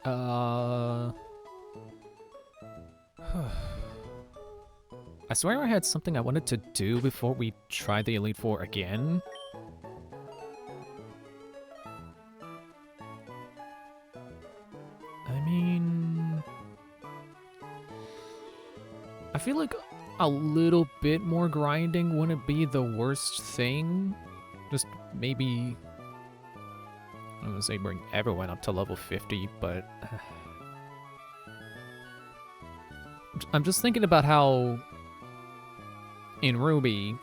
I swear I had something I wanted to do before we tried the Elite Four again. I mean... I feel like a little bit more grinding wouldn't be the worst thing. Just maybe... I don't want to say bring everyone up to level 50, but... I'm just thinking about how... in Ruby,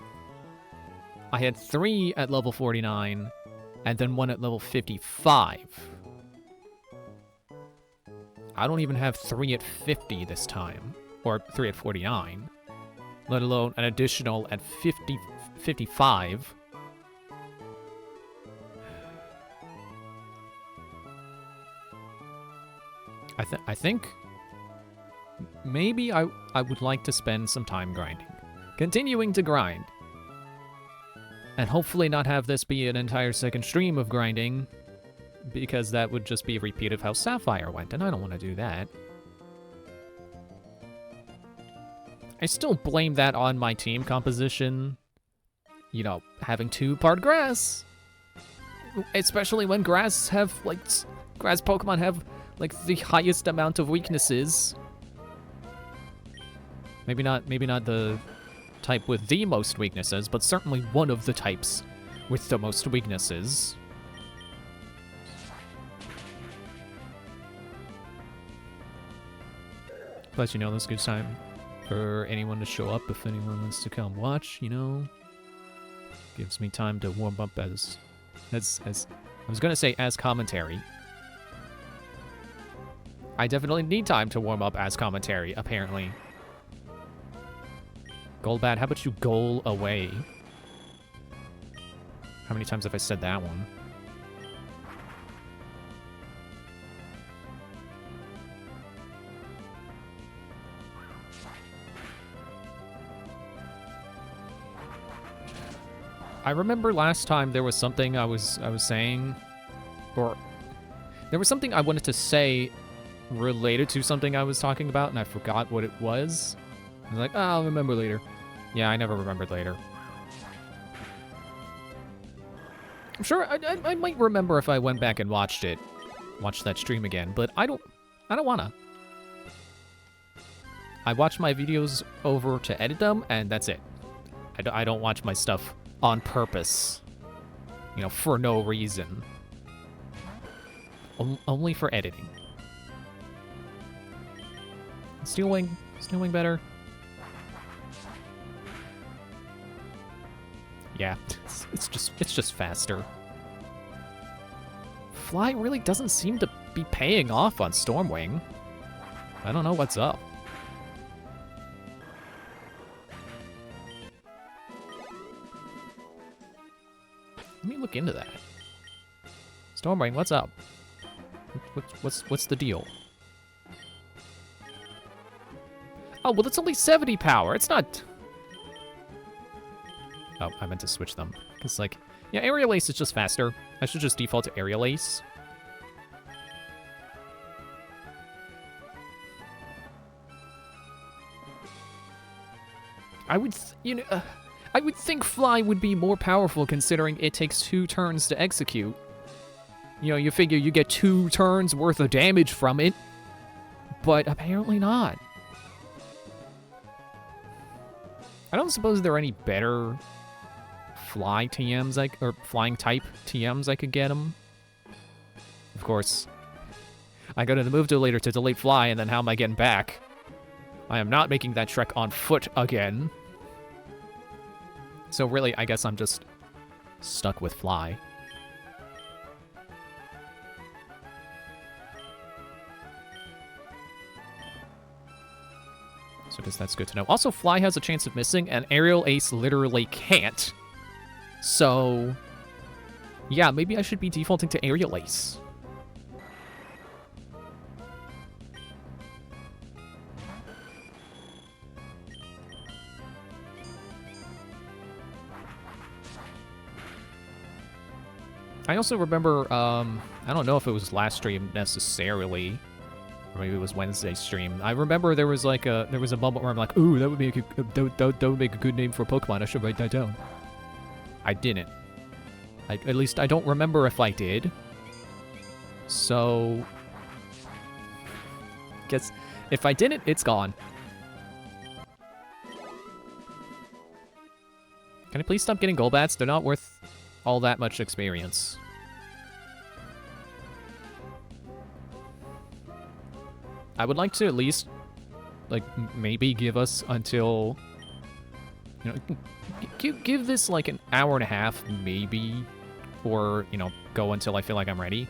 I had 3 at level 49, and then 1 at level 55. I don't even have 3 at 50 this time, or 3 at 49, let alone an additional at 55. I think maybe I would like to spend some time grinding. Continuing to grind. And hopefully not have this be an entire second stream of grinding, because that would just be a repeat of how Sapphire went, and I don't want to do that. I still blame that on my team composition. You know, having 2-part grass. Especially when grass Pokemon have, like, the highest amount of weaknesses. Maybe not the type with the most weaknesses, but certainly one of the types with the most weaknesses. Plus, you know, this gives time for anyone to show up if anyone wants to come watch, you know? Gives me time to warm up as I was gonna say as commentary. I definitely need time to warm up as commentary, apparently. Golbat, how about you goal away? How many times have I said that one? I remember last time there was something I was saying, or there was something I wanted to say related to something I was talking about, and I forgot what it was. I was like, oh, I'll remember later. Yeah, I never remembered later. I'm sure I might remember if I went back and watched that stream again, but I don't wanna. I watch my videos over to edit them, and that's it. I don't watch my stuff on purpose, you know, for no reason. Only for editing. Steel Wing better. Yeah, it's just faster. Fly really doesn't seem to be paying off on Stormwing. I don't know what's up. Let me look into that. Stormwing, what's up? What's the deal? Oh, well, it's only 70 power. It's not... Oh, I meant to switch them. Because, like, yeah, Aerial Ace is just faster. I should just default to Aerial Ace. I would, I would think Fly would be more powerful considering it takes 2 turns to execute. You know, you figure you get 2 turns worth of damage from it, but apparently not. I don't suppose there are any better Fly TMs, or Flying type TMs I could get them. Of course, I go to the move later to delete Fly, and then how am I getting back? I am not making that trek on foot again. So really, I guess I'm just stuck with Fly. So I guess that's good to know. Also, Fly has a chance of missing, and Aerial Ace literally can't. So, yeah, maybe I should be defaulting to Aerial Ace. I also remember, I don't know if it was last stream necessarily, or maybe it was Wednesday's stream. I remember there was like a moment where I'm like, ooh, that would be that would make a good name for a Pokemon. I should write that down. I didn't. At least I don't remember if I did. So, guess if I didn't, it's gone. Can I please stop getting Golbats? They're not worth all that much experience. I would like to at least, like, maybe give us until, you know, give this like an hour and a half, maybe, or, you know, go until I feel like I'm ready.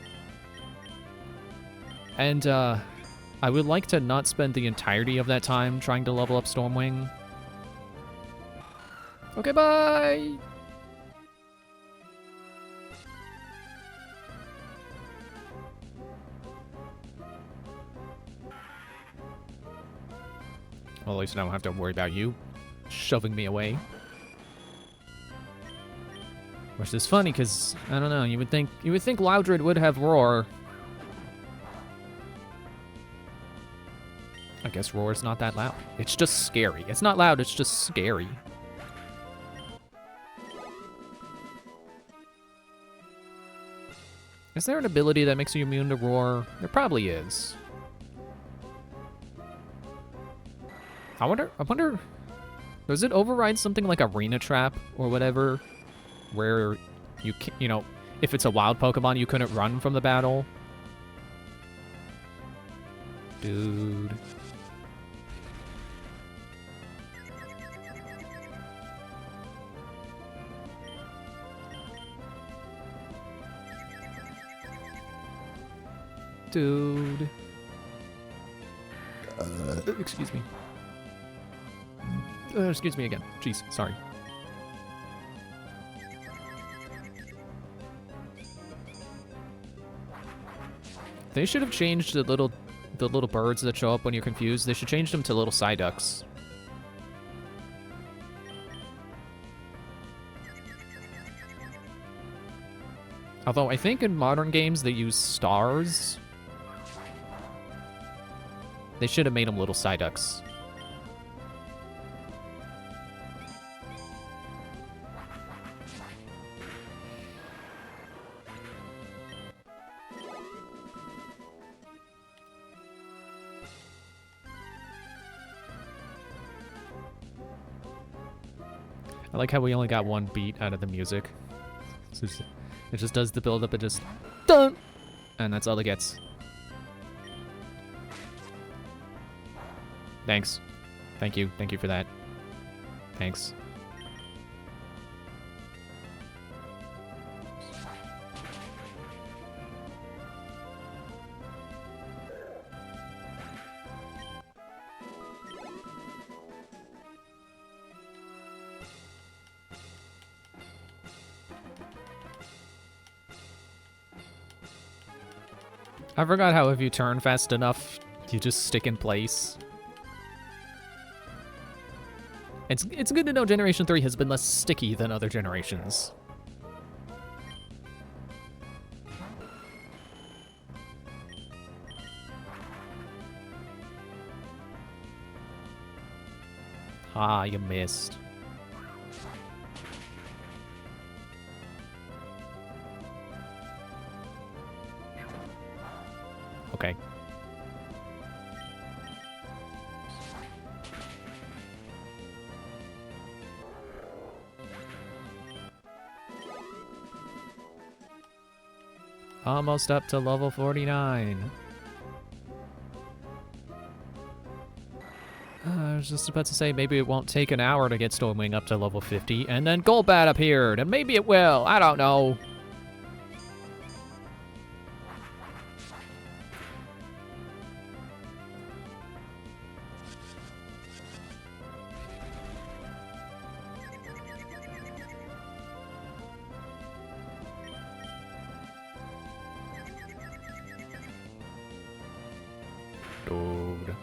And, I would like to not spend the entirety of that time trying to level up Stormwing. Okay, bye! Well, at least I don't have to worry about you shoving me away. Which is funny, because, I don't know, you would think Loudred would have Roar. I guess Roar's not that loud. It's just scary. It's not loud, it's just scary. Is there an ability that makes you immune to Roar? There probably is. I wonder, does it override something like Arena Trap or whatever? Where you can, you know, if it's a wild Pokemon, you couldn't run from the battle? Dude. Dude. Excuse me. Excuse me again. Jeez, sorry. They should have changed the little birds that show up when you're confused. They should change them to little Psyducks. Although I think in modern games they use stars. They should have made them little Psyducks. I like how we only got one beat out of the music. It just does the build up, it just dun, and that's all it gets. Thanks. Thank you for that. Thanks. I forgot how if you turn fast enough, you just stick in place. It's good to know Generation 3 has been less sticky than other generations. Ah, you missed. Okay. Almost up to level 49. I was just about to say, maybe it won't take an hour to get Stormwing up to level 50, and then Golbat appeared, and maybe it will. I don't know. Dude.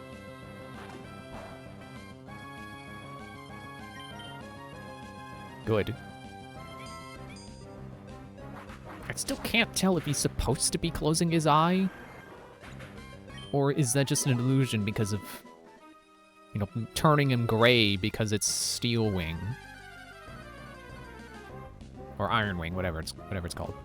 Good. I still can't tell if he's supposed to be closing his eye. Or is that just an illusion because of, you know, turning him gray because it's Steel Wing? Or Iron Wing, whatever it's called.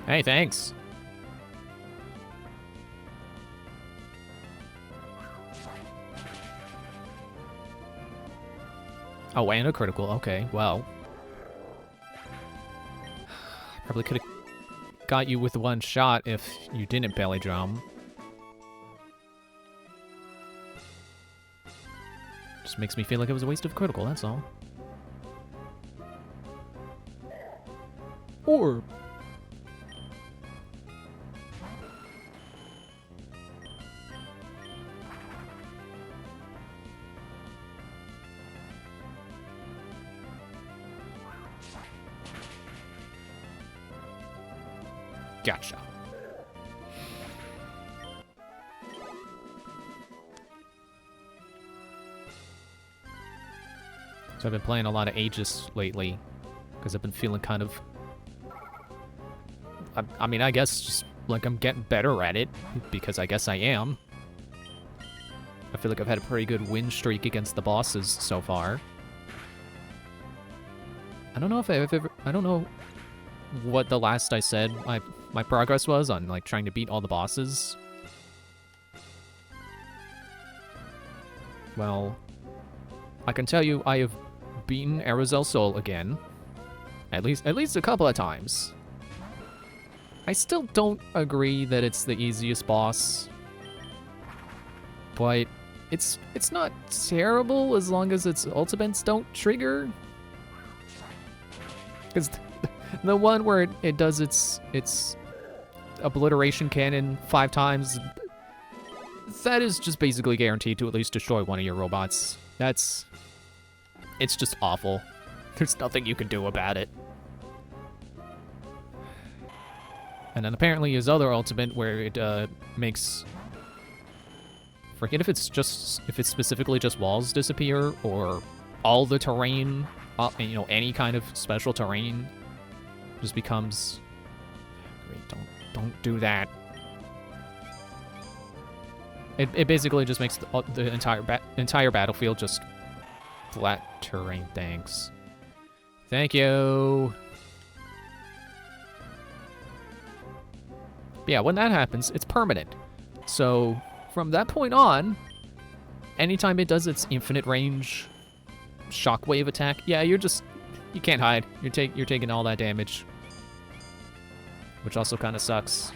Hey, thanks. Oh, and a critical. Okay, well. Probably could have got you with one shot if you didn't belly drum. Just makes me feel like it was a waste of critical, that's all. Or... Gotcha. So I've been playing a lot of Aegis lately, because I've been feeling kind of... I mean, I guess just like I'm getting better at it, because I guess I am. I feel like I've had a pretty good win streak against the bosses so far. I don't know if I've ever... I don't know what the last I said my progress was on, like, trying to beat all the bosses. Well, I can tell you I have beaten Arozel Sol again. At least a couple of times. I still don't agree that it's the easiest boss. But it's not terrible as long as its ultimates don't trigger. Because the one where it does its obliteration cannon 5 times, that is just basically guaranteed to at least destroy one of your robots. It's just awful. There's nothing you can do about it. And then apparently his other ultimate where it makes... Forget if it's specifically just walls disappear or all the terrain, you know, any kind of special terrain just becomes... Great, don't do that. It basically just makes the entire battlefield just flat terrain. Thanks. Thank you. But yeah, when that happens, it's permanent. So from that point on, anytime it does its infinite range shockwave attack, yeah, you can't hide. You're taking all that damage, which also kind of sucks.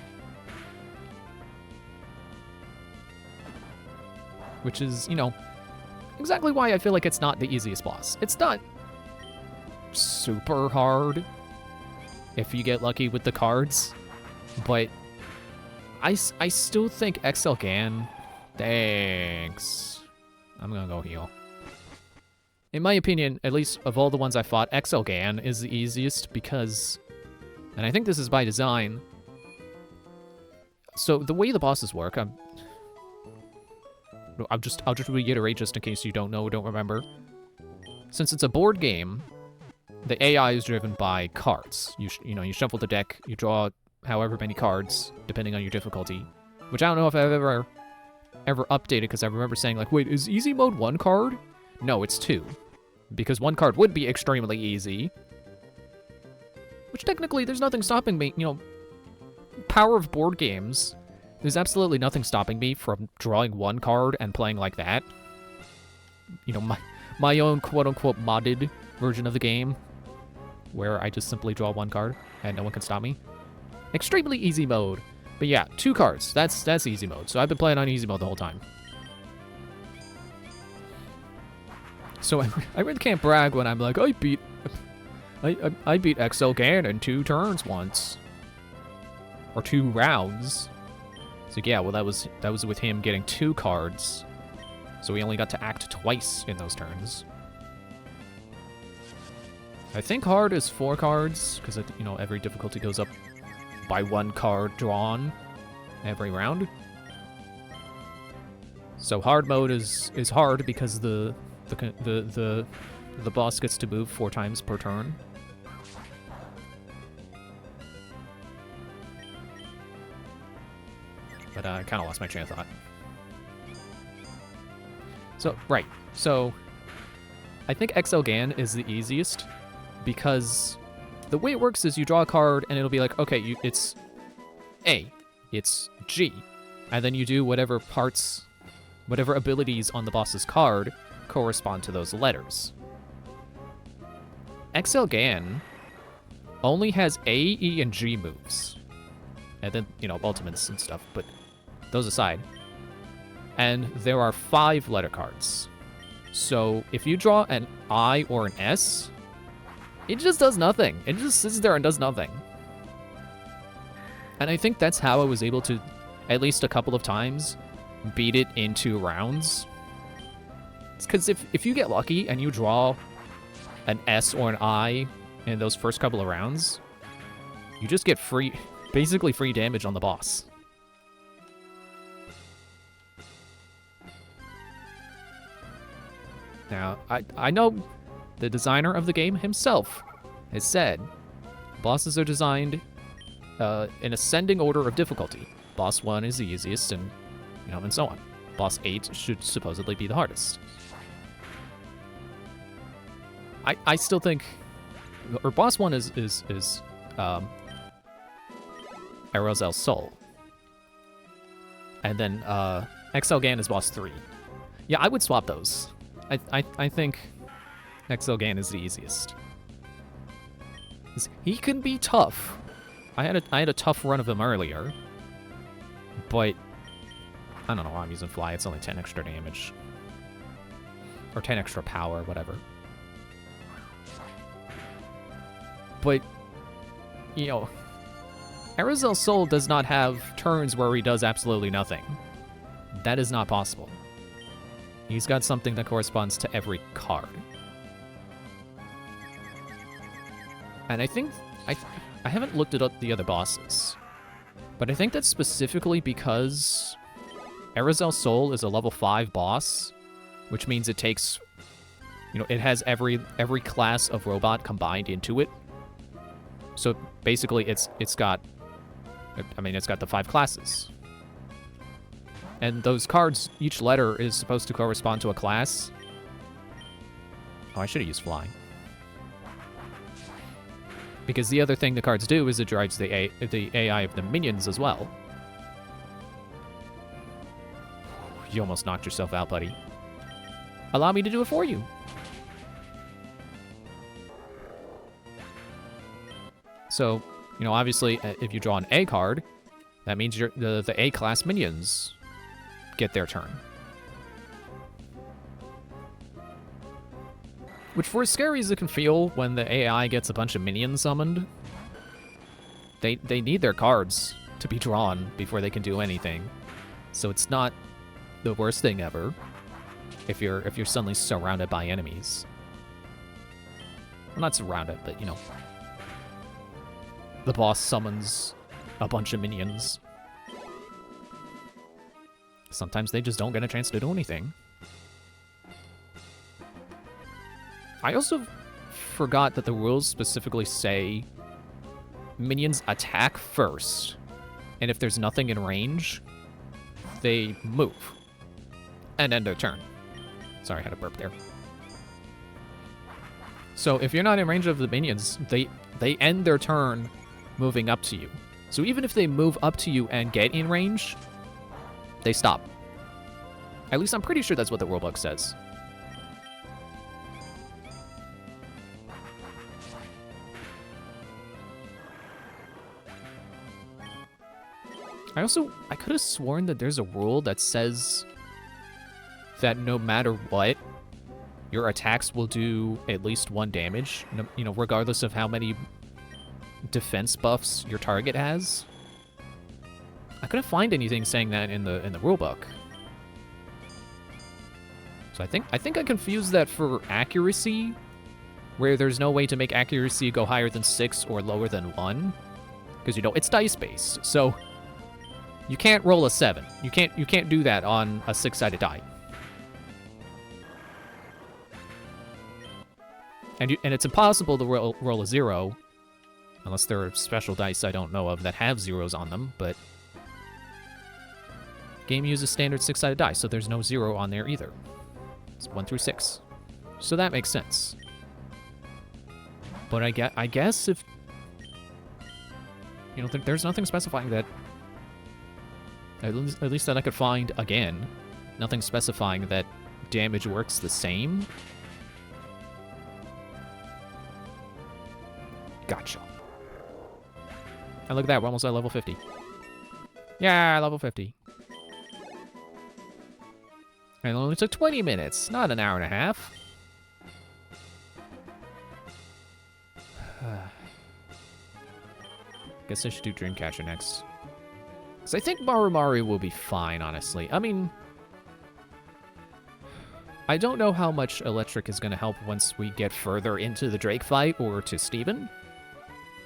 Which is, you know, exactly why I feel like it's not the easiest boss. It's not super hard if you get lucky with the cards, but I still think XL Gan... Thanks. I'm gonna go heal. In my opinion, at least of all the ones I fought, XL Gan is the easiest because... And I think this is by design. So the way the bosses work, I'll just reiterate just in case you don't know or don't remember. Since it's a board game, the AI is driven by cards. You know, you shuffle the deck, you draw however many cards, depending on your difficulty. Which I don't know if I've ever updated, because I remember saying, like, wait, is easy mode 1 card? No, it's 2. Because 1 card would be extremely easy. Which technically, there's nothing stopping me, you know, power of board games. There's absolutely nothing stopping me from drawing 1 card and playing like that. You know, my own quote-unquote modded version of the game, where I just simply draw 1 card and no one can stop me. Extremely easy mode. But yeah, 2 cards. That's easy mode. So I've been playing on easy mode the whole time. So I really can't brag when I'm like, I beat XL Gan in 2 turns once. Or 2 rounds. So yeah, well that was with him getting 2 cards. So we only got to act twice in those turns. I think hard is 4 cards, because you know, every difficulty goes up by 1 card drawn every round. So hard mode is hard because the boss gets to move 4 times per turn. But I kind of lost my train of thought. So, right. So, I think XL Gan is the easiest because the way it works is you draw a card and it'll be like, okay, it's A, it's G, and then you do whatever parts, whatever abilities on the boss's card correspond to those letters. XL Gan only has A, E, and G moves. And then, ultimates and stuff, but those aside. And there are 5 letter cards. So if you draw an I or an S, it just does nothing. It just sits there and does nothing. And I think that's how I was able to, at least a couple of times, beat it in 2 rounds. It's because if you get lucky and you draw an S or an I in those first couple of rounds, you just get basically free damage on the boss. Now, I know the designer of the game himself has said bosses are designed in ascending order of difficulty. Boss 1 is the easiest, and and so on. Boss 8 should supposedly be the hardest. I still think, or boss 1 is Arozel Sol, and then XL Gan is boss 3. Yeah, I would swap those. I think XL Gan is the easiest. He can be tough. I had a tough run of him earlier, but I don't know why I'm using Fly. It's only 10 extra damage. Or 10 extra power, whatever. But, Arozel Sol does not have turns where he does absolutely nothing. That is not possible. He's got something that corresponds to every card. And I think, I haven't looked at the other bosses, but I think that's specifically because Arozel Sol is a level 5 boss, which means it takes, it has every class of robot combined into it. So basically it's got the 5 classes. And those cards, each letter is supposed to correspond to a class. Oh, I should have used Flying. Because the other thing the cards do is it drives the AI of the minions as well. You almost knocked yourself out, buddy. Allow me to do it for you. So, obviously, if you draw an A card, that means the A-class minions get their turn. Which, for as scary as it can feel when the AI gets a bunch of minions summoned, they need their cards to be drawn before they can do anything. So it's not the worst thing ever if you're suddenly surrounded by enemies. Well, not surrounded, but the boss summons a bunch of minions. Sometimes they just don't get a chance to do anything. I also forgot that the rules specifically say minions attack first, and if there's nothing in range, they move and end their turn. Sorry, I had a burp there. So if you're not in range of the minions, they end their turn moving up to you. So even if they move up to you and get in range, they stop. At least I'm pretty sure that's what the rulebook says. I could have sworn that there's a rule that says that no matter what, your attacks will do at least 1 damage, regardless of how many defense buffs your target has. I couldn't find anything saying that in the rulebook. So I think I confused that for accuracy, where there's no way to make accuracy go higher than 6 or lower than 1, because it's dice based. So You can't roll a 7. You can't do that on a 6-sided die. And it's impossible to roll a 0, unless there are special dice I don't know of that have zeros on them, but game uses standard 6-sided die, so there's no 0 on there either. It's 1 through 6. So that makes sense. But I guess if... You know, there's nothing specifying that... At least that I could find, again, nothing specifying that damage works the same. Gotcha. And look at that, we're almost at level 50. Yeah, level 50. And it only took 20 minutes, not an hour and a half. Guess I should do Dreamcatcher next. Because I think Maru will be fine, honestly. I mean, I don't know how much Electric is going to help once we get further into the Drake fight or to Steven.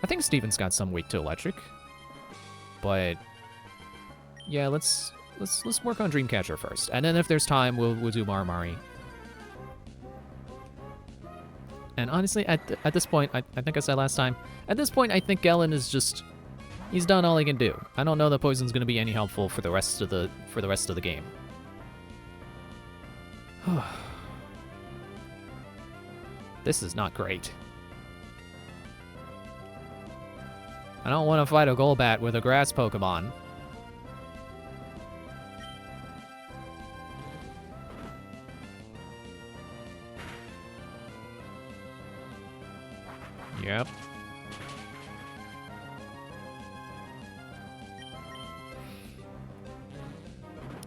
I think Steven's got some weak to Electric. But yeah, let's work on Dreamcatcher first. And then if there's time, we'll do Maru. And honestly, at this point, I think I said last time, at this point I think Gellin is just... He's done all he can do. I don't know that Poison's going to be any helpful for the rest of the game. This is not great. I don't want to fight a Golbat with a grass Pokemon. Yep.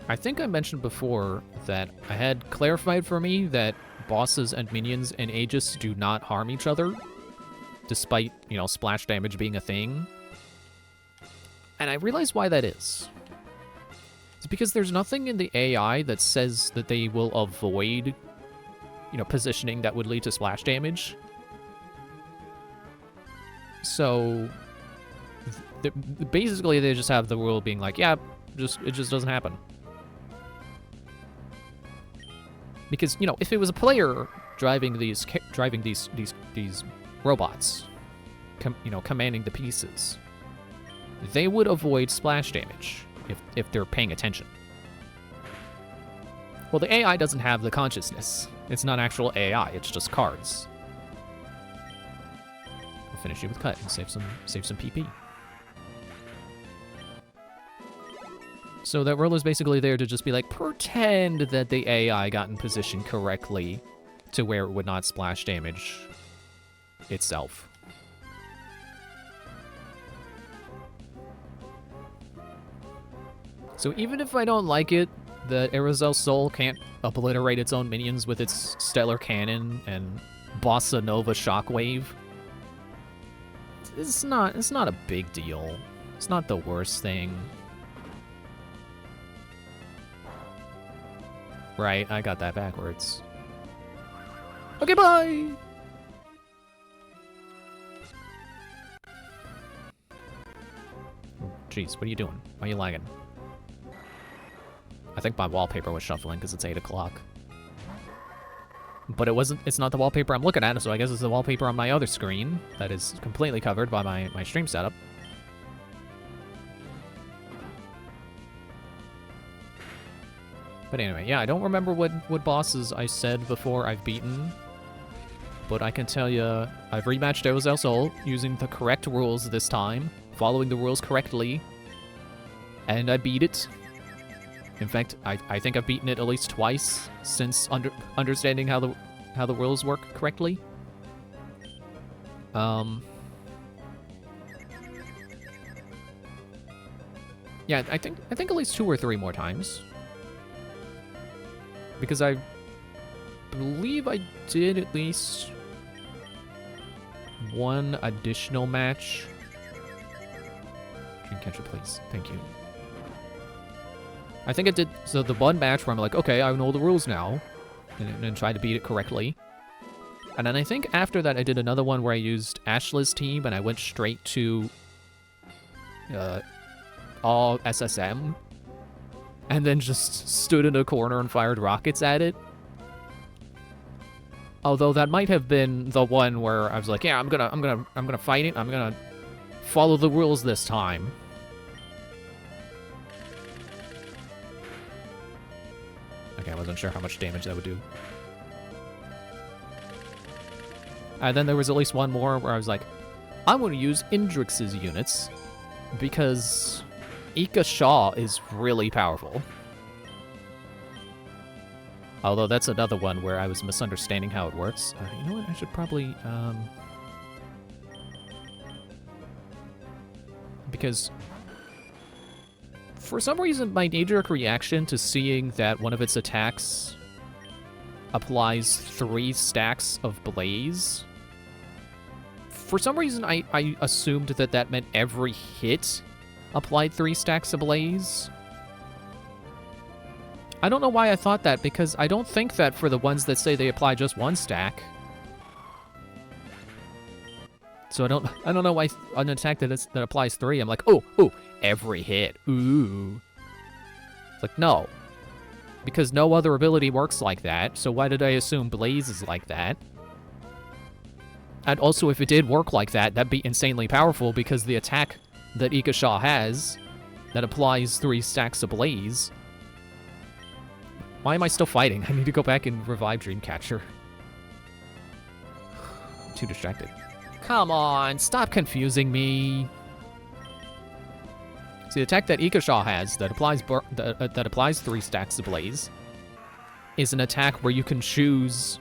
I think I mentioned before that I had clarified for me that bosses and minions in Aegis do not harm each other, despite, you know, splash damage being a thing. And I realized why that is. It's because there's nothing in the AI that says that they will avoid, you know, positioning that would lead to splash damage. So, basically they just have the rule being like, yeah, it just doesn't happen. Because, you know, if it was a player driving these robots, you know, commanding the pieces, they would avoid splash damage if they're paying attention. Well, the AI doesn't have the consciousness. It's not actual AI, it's just cards. We'll finish it with Cut and save some PP. So that rule is basically there to just be like, pretend that the AI got in position correctly to where it would not splash damage itself. So even if I don't like it that Aerozel Sol can't obliterate its own minions with its Stellar Cannon and Bossa Nova Shockwave, it's not a big deal. It's not the worst thing. Right, I got that backwards. Okay, bye! Jeez, what are you doing? Why are you lagging? I think my wallpaper was shuffling because it's 8 o'clock. But it's not the wallpaper I'm looking at, so I guess it's the wallpaper on my other screen that is completely covered by my stream setup. But anyway, yeah, I don't remember what bosses I said before I've beaten. But I can tell you, I've rematched Aerozel Sol using the correct rules this time, following the rules correctly, and I beat it. In fact, I think I've beaten it at least twice since understanding how the rules work correctly. Yeah, I think at least 2 or 3 more times. Because I believe I did at least 1 additional match. Dreamcatcher, please. Thank you. I think I did, so the 1 match where I'm like, okay, I know the rules now, and then try to beat it correctly. And then I think after that I did another one where I used Ashla's team, and I went straight to all SSM, and then just stood in a corner and fired rockets at it. Although that might have been the one where I was like, yeah, I'm gonna fight it. I'm gonna follow the rules this time. Okay, I wasn't sure how much damage that would do. And then there was at least one more where I was like, I'm going to use Indrix's units because Ika Shaw is really powerful. Although that's another one where I was misunderstanding how it works. You know what? I should probably... because for some reason, my knee-jerk reaction to seeing that one of its attacks applies 3 stacks of Blaze... For some reason, I assumed that that meant every hit applied 3 stacks of Blaze. I don't know why I thought that, because I don't think that for the ones that say they apply just 1 stack. So I don't know why an attack that applies 3, I'm like, oh, every hit, ooh. It's like, no. Because no other ability works like that, so why did I assume Blaze is like that? And also, if it did work like that, that'd be insanely powerful, because the attack that Ika Shaw has that applies 3 stacks of Blaze... Why am I still fighting? I need to go back and revive Dreamcatcher. I'm too distracted. Come on, stop confusing me. So the attack that Ika Shaw has that applies 3 stacks of Blaze is an attack where you can choose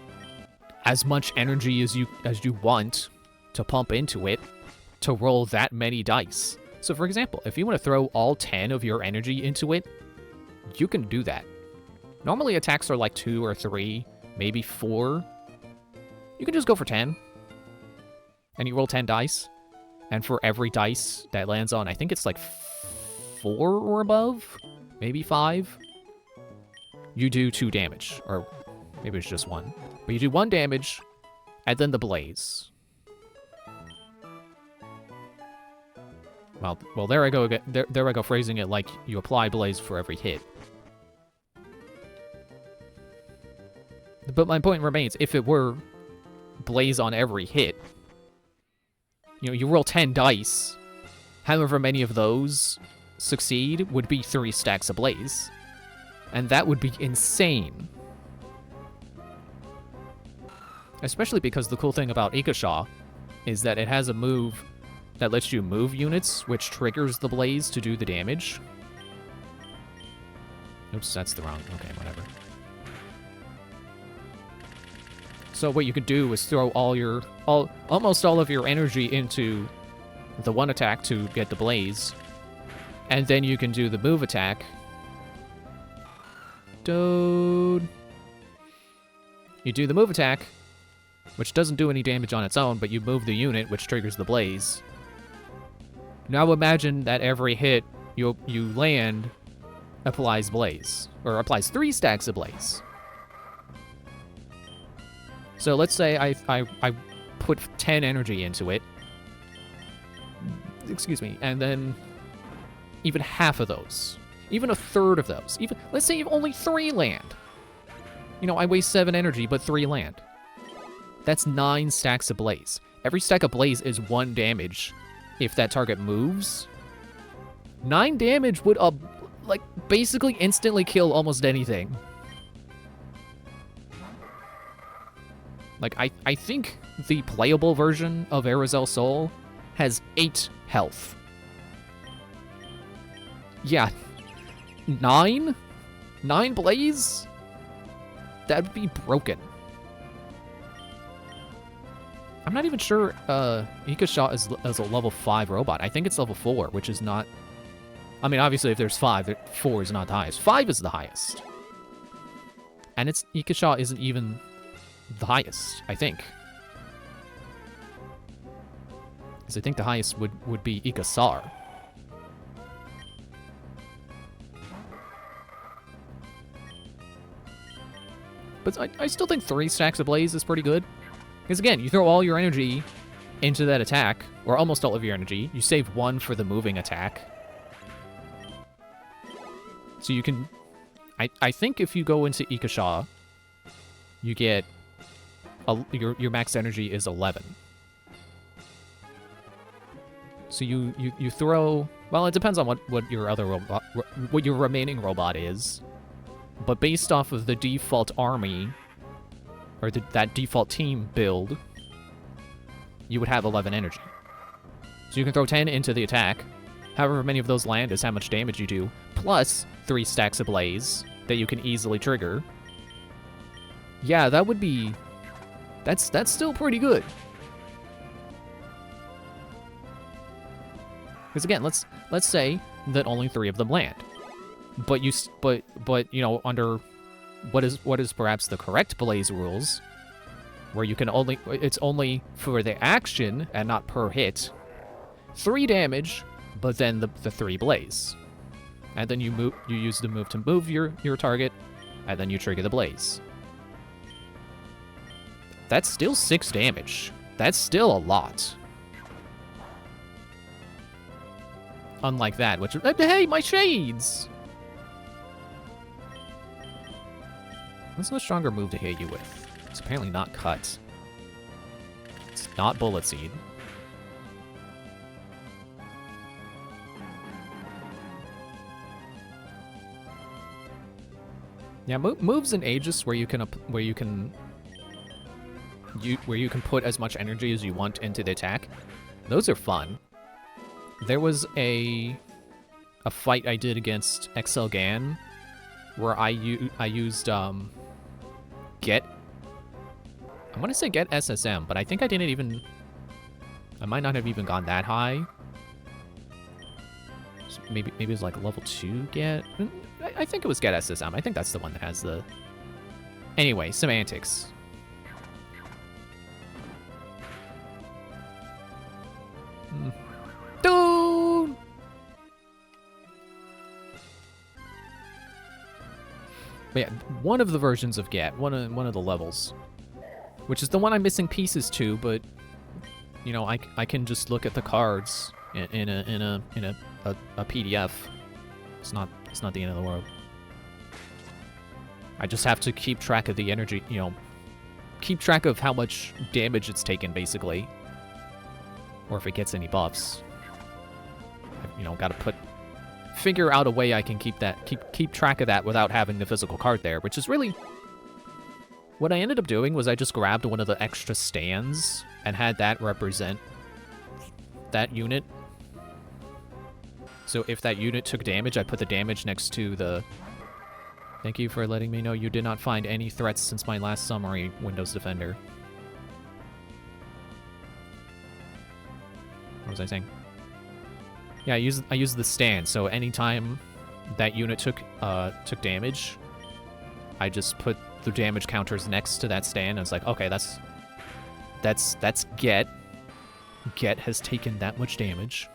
as much energy as you want to pump into it to roll that many dice. So for example, if you want to throw all 10 of your energy into it, you can do that. Normally attacks are like 2 or 3, maybe 4. You can just go for 10. And you roll 10 dice. And for every dice that lands on, I think it's like 4 or above, maybe 5, you do 2 damage. Or maybe it's just 1. But you do 1 damage, and then the Blaze. Well, there I go again. There I go phrasing it like you apply Blaze for every hit. But my point remains, if it were Blaze on every hit, you know, you roll 10 dice, however many of those succeed would be 3 stacks of Blaze. And that would be insane. Especially because the cool thing about Ika Shaw is that it has a move that lets you move units, which triggers the Blaze to do the damage. Oops, that's the wrong... Okay, whatever. So what you could do is throw almost all of your energy into the one attack to get the Blaze, and then you can do the move attack. Dude. You do the move attack, which doesn't do any damage on its own, but you move the unit, which triggers the Blaze. Now imagine that every hit you land applies Blaze, or applies 3 stacks of Blaze. So let's say I put 10 energy into it. Excuse me, and then even half of those, even a third of those, even let's say only 3 land. You know, I waste 7 energy, but 3 land. That's 9 stacks of Blaze. Every stack of Blaze is 1 damage if that target moves. 9 damage would, like, basically instantly kill almost anything. Like, I think the playable version of Aerozel Sol has 8 health. Yeah. 9? 9 Blaze? That'd be broken. I'm not even sure Ika Shaw is a level 5 robot. I think it's level 4, which is not... I mean, obviously, if there's 5, 4 is not the highest. 5 is the highest. And Ika Shaw isn't even the highest, I think. Because I think the highest would be Ika Sar. But I still think 3 stacks of Blaze is pretty good. Because again, you throw all your energy into that attack, or almost all of your energy. You save 1 for the moving attack. So you can... I think if you go into Ikasha, you get... your max energy is 11. So you throw... Well, it depends on what your other robot... what your remaining robot is. But based off of the default army, or that default team build, you would have 11 energy. So you can throw 10 into the attack. However many of those land is how much damage you do, plus 3 stacks of blaze that you can easily trigger. Yeah, that would be... That's still pretty good. Because again, let's say that only 3 of them land. But you know, under what is perhaps the correct blaze rules, where you can only, it's only for the action and not per hit, 3 damage, but then the 3 blaze. And then you use the move to move your target, and then you trigger the blaze. That's still 6 damage. That's still a lot. Unlike that, which... Hey, my shades! What's a stronger move to hit you with? It's apparently not cut. It's not bullet seed. Yeah, moves in Aegis where you can put as much energy as you want into the attack. Those are fun. There was a fight I did against XL Gan where I used Get. I want to say Get SSM, but I think I didn't even... I might not have even gone that high. So maybe it was like level 2 Get. I think it was Get SSM. I think that's the one that has the... Anyway, semantics. Dude! But yeah, one of the versions of Get, one of the levels, which is the one I'm missing pieces to, but you know, I can just look at the cards in a PDF. It's not the end of the world. I just have to keep track of the energy, you know, keep track of how much damage it's taken, basically, or if it gets any buffs. You know, gotta figure out a way I can keep track of that without having the physical card there, which is really... What I ended up doing was I just grabbed one of the extra stands and had that represent that unit. So if that unit took damage, I put the damage next to the... Thank you for letting me know you did not find any threats since my last summary, Windows Defender. What was I saying? Yeah, I used the stand, so anytime that unit took damage, I just put the damage counters next to that stand, and it's like, okay, that's Get. Get has taken that much damage.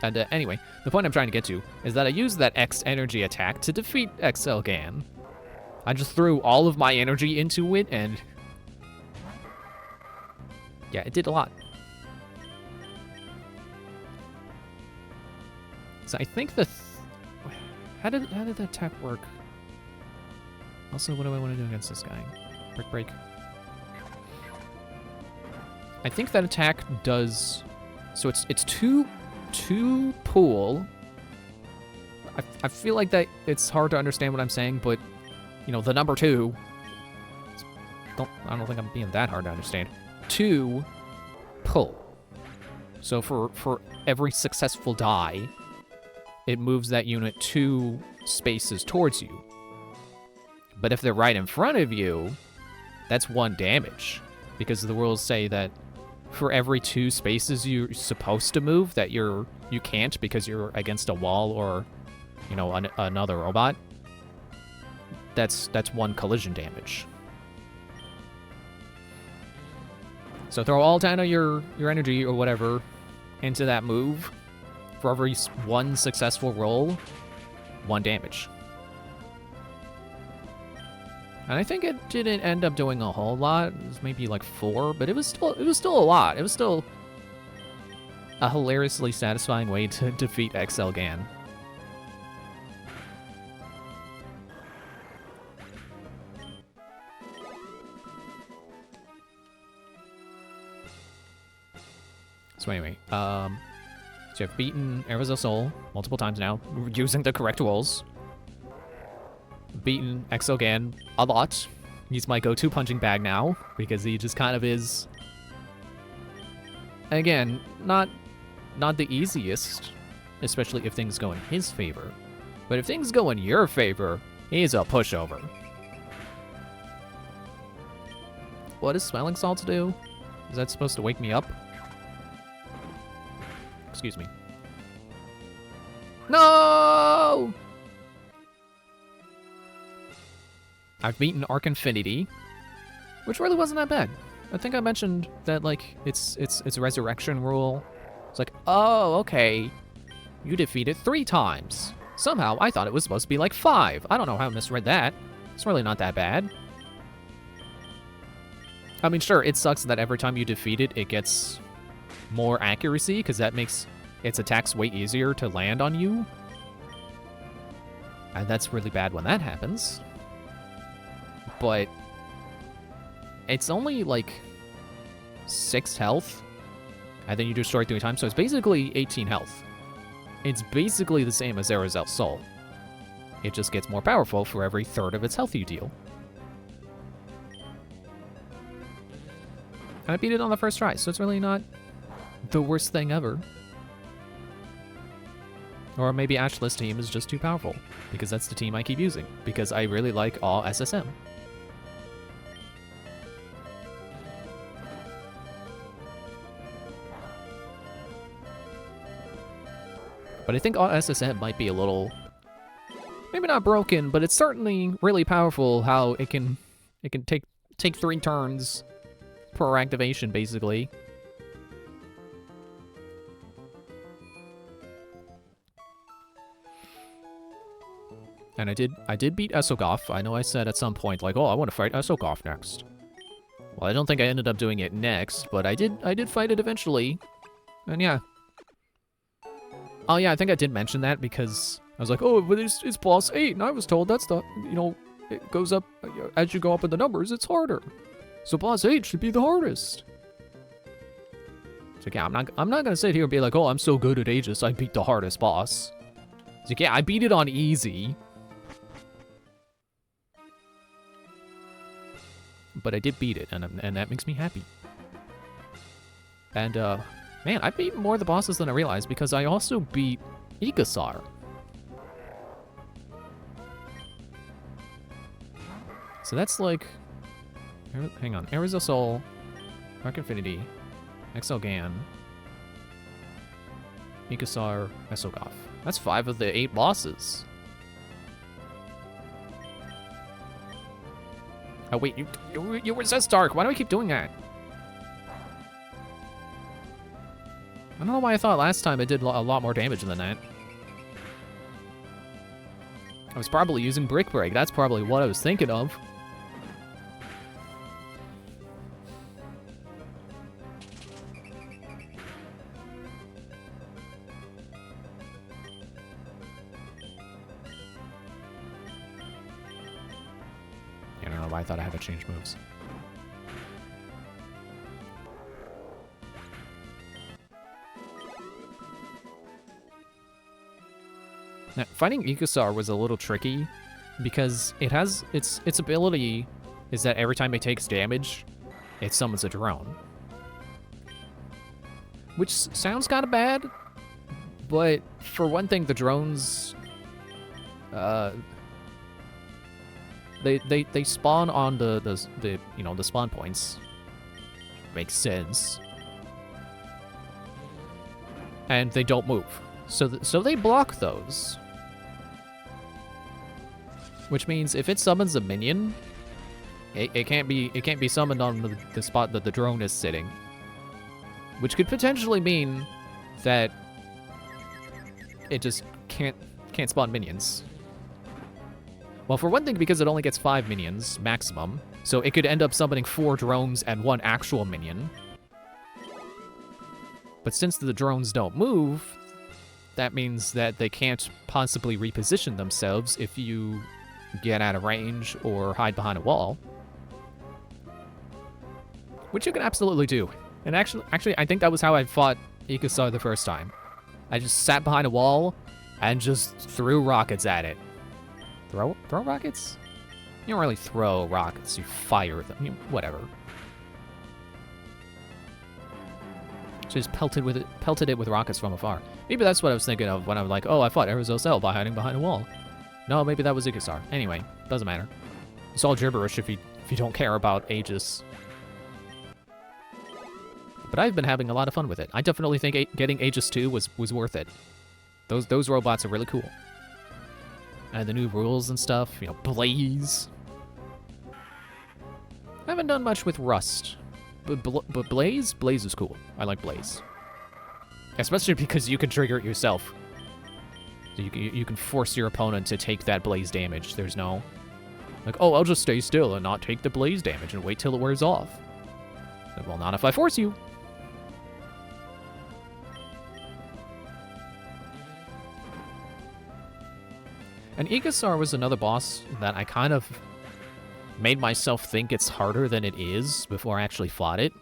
And anyway, the point I'm trying to get to is that I used that X energy attack to defeat XL Gan. I just threw all of my energy into it, and yeah, it did a lot. So I think how did the attack work? Also, what do I want to do against this guy? Break. I think that attack does... So it's two pool. I feel like that it's hard to understand what I'm saying, but you know, the number 2. I don't think I'm being that hard to understand. 2 pull. So for every successful die, it moves that unit 2 spaces towards you. But if they're right in front of you, that's 1 damage. Because the rules say that for every 2 spaces you're supposed to move, that you can't because you're against a wall or, you know, another robot. That's 1 collision damage. So throw all 10 of your energy or whatever into that move. For every 1 successful roll, 1 damage. And I think it didn't end up doing a whole lot. It was maybe like 4, but it was still a lot. It was still a hilariously satisfying way to defeat XL Gan. So anyway, so I've beaten Erza Soul multiple times now, using the correct rolls. Beaten XL Gan a lot. He's my go-to punching bag now, because he just kind of is... Again, not the easiest, especially if things go in his favor. But if things go in your favor, he's a pushover. What does smelling salts do? Is that supposed to wake me up? Excuse me. No! I've beaten Arc Infinity, which really wasn't that bad. I think I mentioned that, like, it's resurrection rule. It's like, oh, okay. You defeated 3 times. Somehow, I thought it was supposed to be like 5. I don't know how I misread that. It's really not that bad. I mean, sure, it sucks that every time you defeat it, it gets more accuracy, because that makes its attacks way easier to land on you. And that's really bad when that happens. But it's only like 6 health, and then you destroy it 3 times, so it's basically 18 health. It's basically the same as Erza Soul. It just gets more powerful for every third of its health you deal. And I beat it on the first try, so it's really not the worst thing ever. Or maybe Ashley's team is just too powerful, because that's the team I keep using, because I really like all SSM. But I think all SSM might be a little, maybe not broken, but it's certainly really powerful how it can take 3 turns per activation, basically. And I did beat Esogaf. I know I said at some point, like, oh, I want to fight Esogaf next. Well, I don't think I ended up doing it next, but I did fight it eventually. And yeah. Oh yeah, I think I did mention that because I was like, oh, but it's boss 8, and I was told that's the, you know, it goes up, as you go up in the numbers, it's harder. So boss 8 should be the hardest. So yeah, I'm not gonna sit here and be like, oh, I'm so good at Aegis, I beat the hardest boss. So yeah, I beat it on easy. But I did beat it, and that makes me happy. And, man, I beat more of the bosses than I realized, because I also beat Ikasar. So that's like... Hang on. Erza Soul, Arc Infinity, XL Gan, Ikasar, Esogaf. That's 5 of the 8 bosses. Oh wait, you resist Dark. Why do I keep doing that? I don't know why I thought last time it did a lot more damage than that. I was probably using Brick Break. That's probably what I was thinking of. I don't know why I thought I had to change moves. Now, fighting Ikasar was a little tricky because it has its ability is that every time it takes damage, it summons a drone. Which sounds kind of bad, but for one thing, the drones they spawn on the you know, the spawn points. Makes sense. And they don't move. So they block those. Which means if it summons a minion, it can't be summoned on the spot that the drone is sitting. Which could potentially mean that it just can't spawn minions. Well, for one thing, because it only gets 5 minions maximum, so it could end up summoning 4 drones and 1 actual minion. But since the drones don't move, that means that they can't possibly reposition themselves if you get out of range or hide behind a wall. Which you can absolutely do. And actually, I think that was how I fought Ikasar the first time. I just sat behind a wall and just threw rockets at it. Throw rockets? You don't really throw rockets, you fire them. Whatever. Just pelted it with rockets from afar. Maybe that's what I was thinking of when I was like, oh, I fought Erza Cell by hiding behind a wall. No, maybe that was Ikasar. Anyway, doesn't matter. It's all gibberish if you don't care about Aegis. But I've been having a lot of fun with it. I definitely think getting Aegis 2 was worth it. Those robots are really cool. And the new rules and stuff, you know, Blaze. I haven't done much with Rust. But Blaze? Blaze is cool. I like Blaze. Especially because you can trigger it yourself. So you can force your opponent to take that Blaze damage. There's no... like, oh, I'll just stay still and not take the Blaze damage and wait till it wears off. Well, not if I force you. And Ikasar was another boss that I kind of made myself think it's harder than it is before I actually fought it.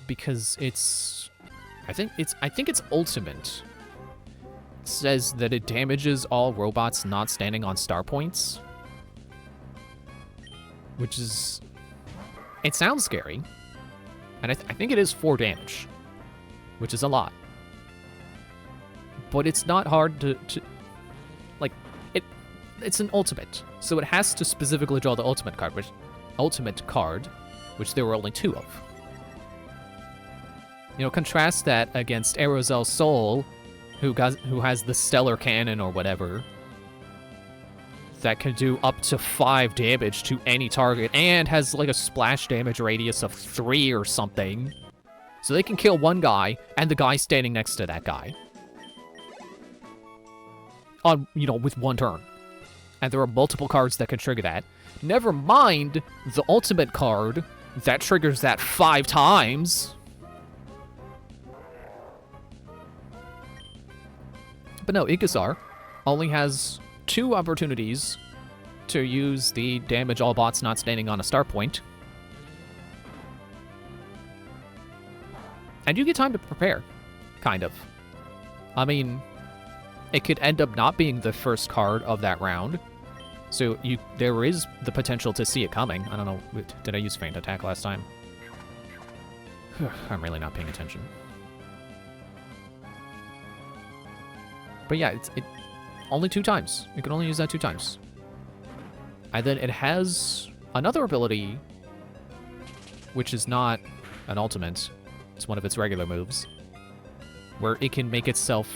Because it's... I think its ultimate says that it damages all robots not standing on star points. Which is... it sounds scary. And I think it is 4 damage. Which is a lot. But it's not hard to like, it's an ultimate. So it has to specifically draw the ultimate card, which there were only 2 of. You know, contrast that against Aerozel Soul, who has the Stellar Cannon or whatever, that can do up to 5 damage to any target, and has like a splash damage radius of 3 or something. So they can kill one guy, and the guy standing next to that guy. On, you know, with 1 turn. And there are multiple cards that can trigger that. Never mind the ultimate card that triggers that 5 times. But no, Ikasar only has 2 opportunities to use the damage all bots not standing on a star point. And you get time to prepare, kind of. I mean, it could end up not being the first card of that round. So there is the potential to see it coming. I don't know, did I use Feint Attack last time? I'm really not paying attention. But yeah, it only 2 times. You can only use that 2 times. And then it has another ability, which is not an ultimate. It's one of its regular moves, where it can make itself,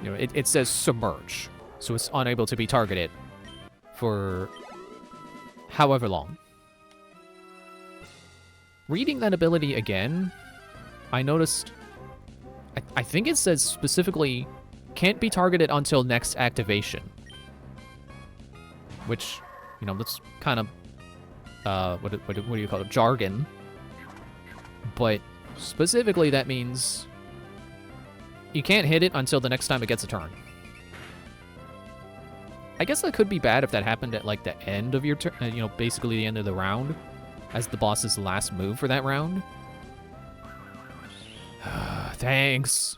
you know, it says submerge, so it's unable to be targeted for however long. Reading that ability again, I noticed, I think it says specifically, can't be targeted until next activation. Which, you know, that's kind of, what do you call it, jargon. But specifically that means you can't hit it until the next time it gets a turn. I guess that could be bad if that happened at, like, the end of your turn, you know, basically the end of the round, as the boss's last move for that round. Thanks.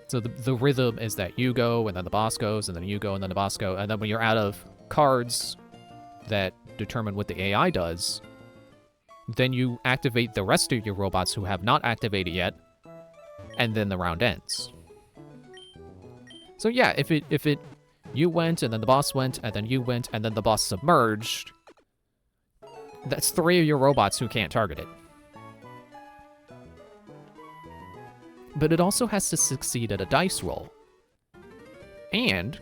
So the rhythm is that you go, and then the boss goes, and then you go, and then the boss go, and then when you're out of cards that determine what the AI does, then you activate the rest of your robots who have not activated yet, and then the round ends. So yeah, if you went, and then the boss went, and then you went, and then the boss submerged, that's 3 of your robots who can't target it. But it also has to succeed at a dice roll. And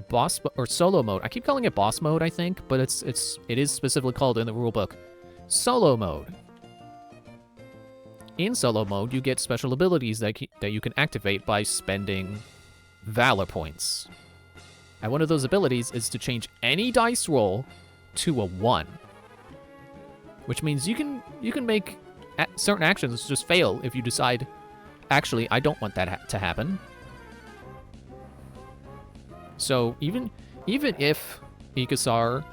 boss or solo mode, I keep calling it boss mode, I think, but it is specifically called in the rulebook solo mode. In solo mode, you get special abilities that you can activate by spending Valor points. And one of those abilities is to change any dice roll to a 1. which means you can make certain actions just fail if you decide, actually, I don't want that to happen. So even if Ikasar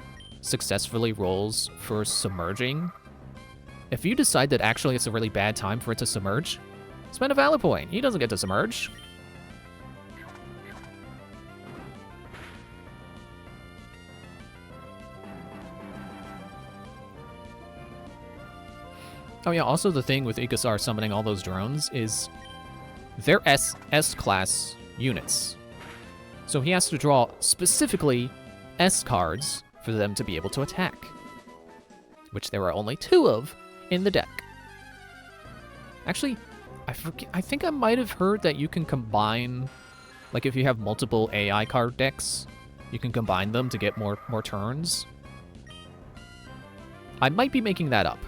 successfully rolls for submerging, if you decide that actually it's a really bad time for it to submerge, spend a valor point. He doesn't get to submerge. Oh yeah, also the thing with Ikasar summoning all those drones is they're S-class units. So he has to draw specifically S cards for them to be able to attack, which there are only 2 of in the deck. Actually, I think I might have heard that you can combine, like if you have multiple AI card decks, you can combine them to get more turns. I might be making that up,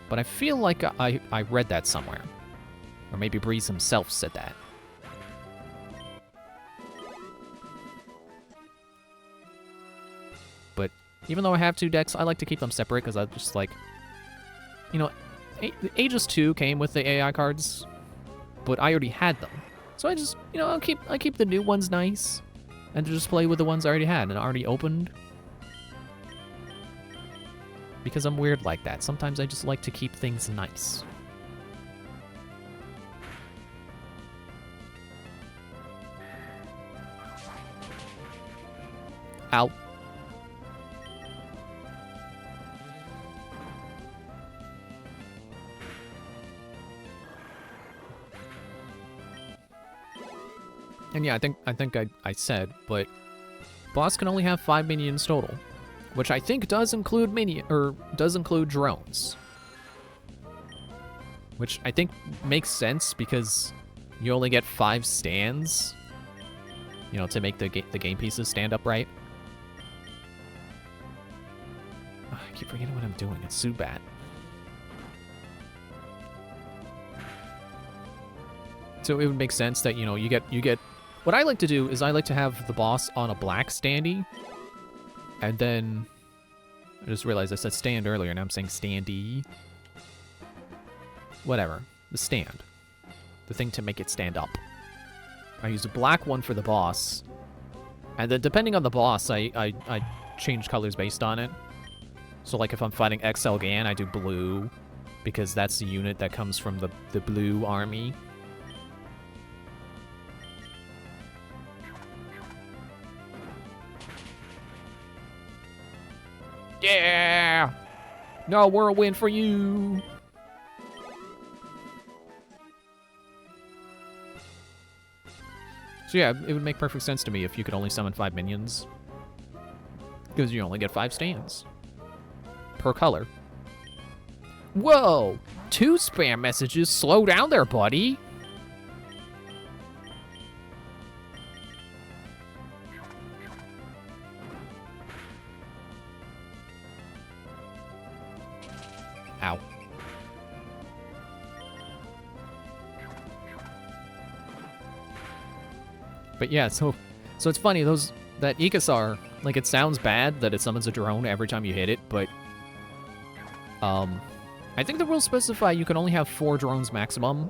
but I feel like I read that somewhere. Or maybe Breeze himself said that. But even though I have 2 decks, I like to keep them separate because I just like, you know, Aegis 2 came with the AI cards, but I already had them. So I just, you know, I keep the new ones nice and just play with the ones I already had and already opened. Because I'm weird like that. Sometimes I just like to keep things nice. Ow. And yeah, I think I said, but boss can only have 5 minions total, which I think does include drones. Which I think makes sense because you only get 5 stands, you know, to make the game pieces stand upright. Oh, I keep forgetting what I'm doing. It's Zubat. So it would make sense that, you know, you get. What I like to do is I like to have the boss on a black standee, and then I just realized I said stand earlier, and I'm saying standee. Whatever, the stand, the thing to make it stand up. I use a black one for the boss, and then depending on the boss, I change colors based on it. So like if I'm fighting XL Gan, I do blue, because that's the unit that comes from the blue army. Yeah! No whirlwind for you! So yeah, it would make perfect sense to me if you could only summon 5 minions. Because you only get 5 stands. Per color. Whoa! 2 spam messages? Slow down there, buddy! Ow. But yeah, so it's funny, that Ikasar, like, it sounds bad that it summons a drone every time you hit it, but I think the rules specify you can only have 4 drones maximum.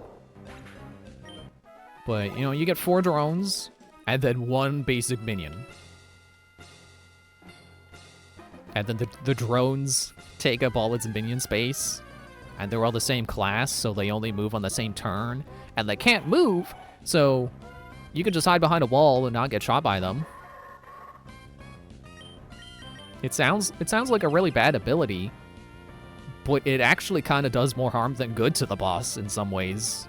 But, you know, you get 4 drones and then 1 basic minion. And then the drones take up all its minion space, and they're all the same class, so they only move on the same turn, and they can't move, so you can just hide behind a wall and not get shot by them. It sounds like a really bad ability, but it actually kind of does more harm than good to the boss in some ways.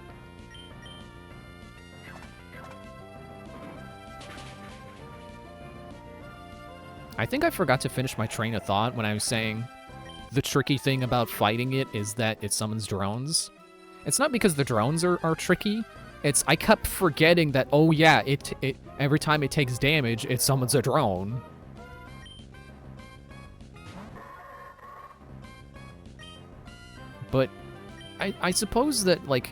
I think I forgot to finish my train of thought when I was saying the tricky thing about fighting it is that it summons drones. It's not because the drones are tricky. It's I kept forgetting that, oh yeah, it every time it takes damage, it summons a drone. But I suppose that, like,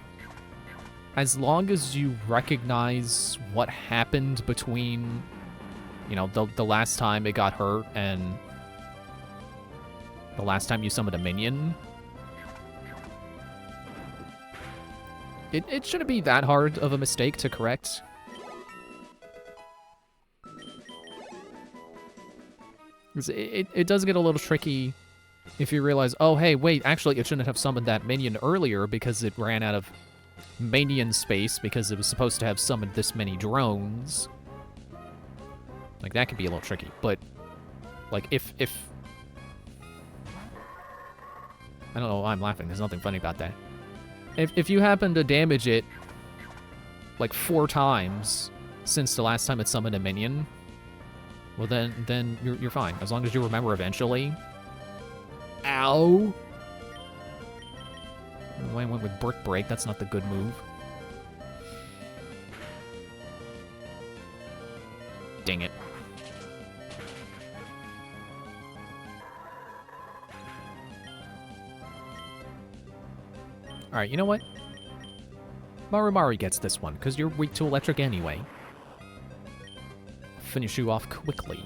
as long as you recognize what happened between, you know, the last time it got hurt and the last time you summoned a minion. It shouldn't be that hard of a mistake to correct. It does get a little tricky if you realize, oh, hey, wait, actually, it shouldn't have summoned that minion earlier because it ran out of minion space because it was supposed to have summoned this many drones. Like, that could be a little tricky, but, like, if... I don't know why I'm laughing, there's nothing funny about that. If you happen to damage it, like, 4 times since the last time it summoned a minion, well, then you're fine. As long as you remember eventually. Ow! I went with Brick Break, that's not the good move. Dang it. Alright, you know what? Marimari gets this one, because you're weak to electric anyway. Finish you off quickly.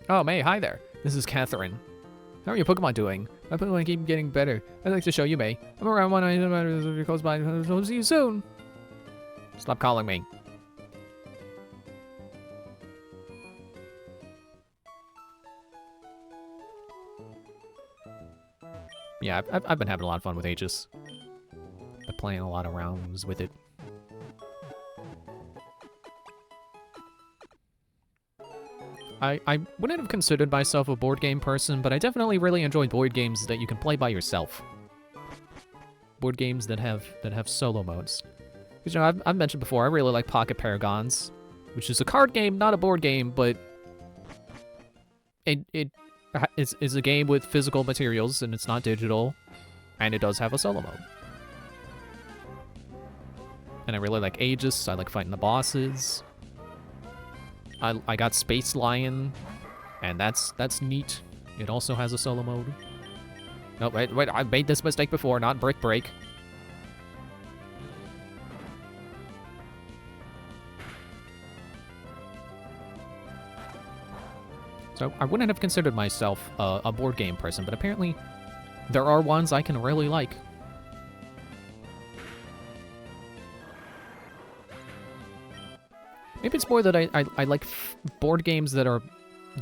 Oh, May, hi there. This is Catherine. How are your Pokemon doing? My Pokemon keep getting better. I'd like to show you, May. I'm around one item if you're close by. I'll see you soon. Stop calling me. Yeah, I've been having a lot of fun with Aegis. Been playing a lot of rounds with it. I wouldn't have considered myself a board game person, but I definitely really enjoy board games that you can play by yourself. Board games that have solo modes. Because, you know, I've mentioned before, I really like Pocket Paragons, which is a card game, not a board game, but it is a game with physical materials, and it's not digital, and it does have a solo mode. And I really like Aegis, I like fighting the bosses. I got Space Lion, and that's neat. It also has a solo mode. No, wait, I've made this mistake before, not Brick Break. So I wouldn't have considered myself a board game person, but apparently there are ones I can really like. Maybe it's more that I like board games that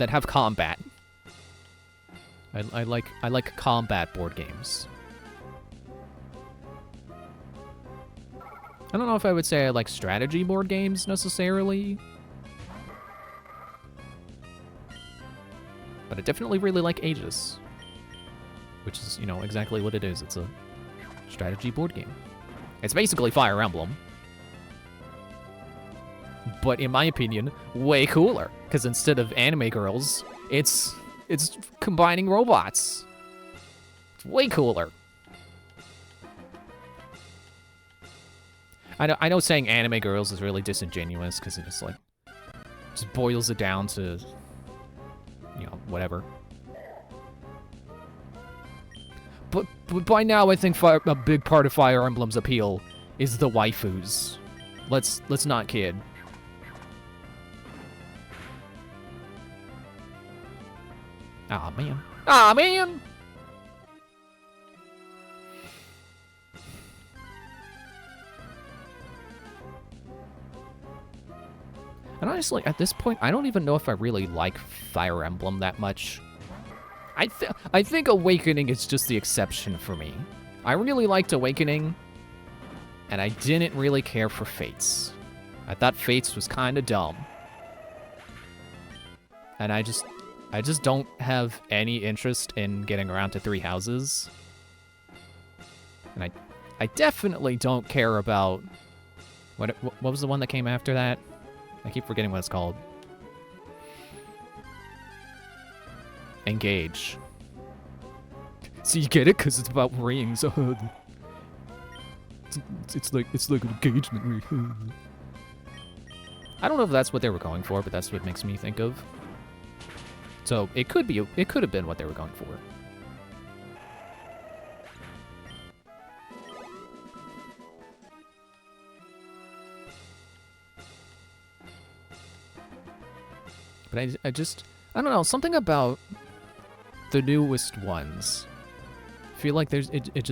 have combat. I like combat board games. I don't know if I would say I like strategy board games necessarily. But I definitely really like Aegis. Which is, you know, exactly what it is. It's a strategy board game. It's basically Fire Emblem. But in my opinion, way cooler. Because instead of anime girls, it's combining robots. It's way cooler. I know saying anime girls is really disingenuous because it just like just boils it down to, you know, whatever. But by now I think a big part of Fire Emblem's appeal is the waifus. Let's not kid. Aw, man. Aw, man! And honestly, at this point, I don't even know if I really like Fire Emblem that much. I think Awakening is just the exception for me. I really liked Awakening, and I didn't really care for Fates. I thought Fates was kind of dumb. And I just don't have any interest in getting around to 3 houses. And I definitely don't care about... What was the one that came after that? I keep forgetting what it's called. Engage. So you get it? Because it's about rings. It's like an engagement ring. I don't know if that's what they were going for, but that's what it makes me think of. So it could have been what they were going for. But I don't know, something about the newest ones. I feel like it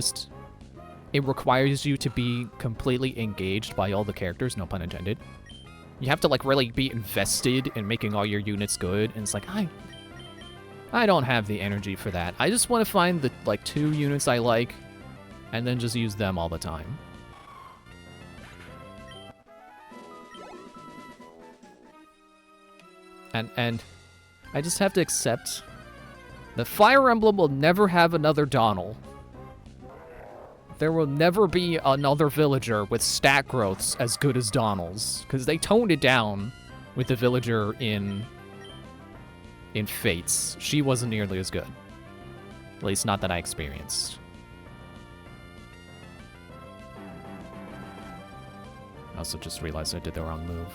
requires you to be completely engaged by all the characters, no pun intended. You have to like really be invested in making all your units good, and it's like I don't have the energy for that. I just want to find the like 2 units I like and then just use them all the time. And I just have to accept that Fire Emblem will never have another Donald. There will never be another villager with stat growths as good as Donald's, because they toned it down with the villager in Fates. She wasn't nearly as good. At least not that I experienced. I also just realized I did the wrong move.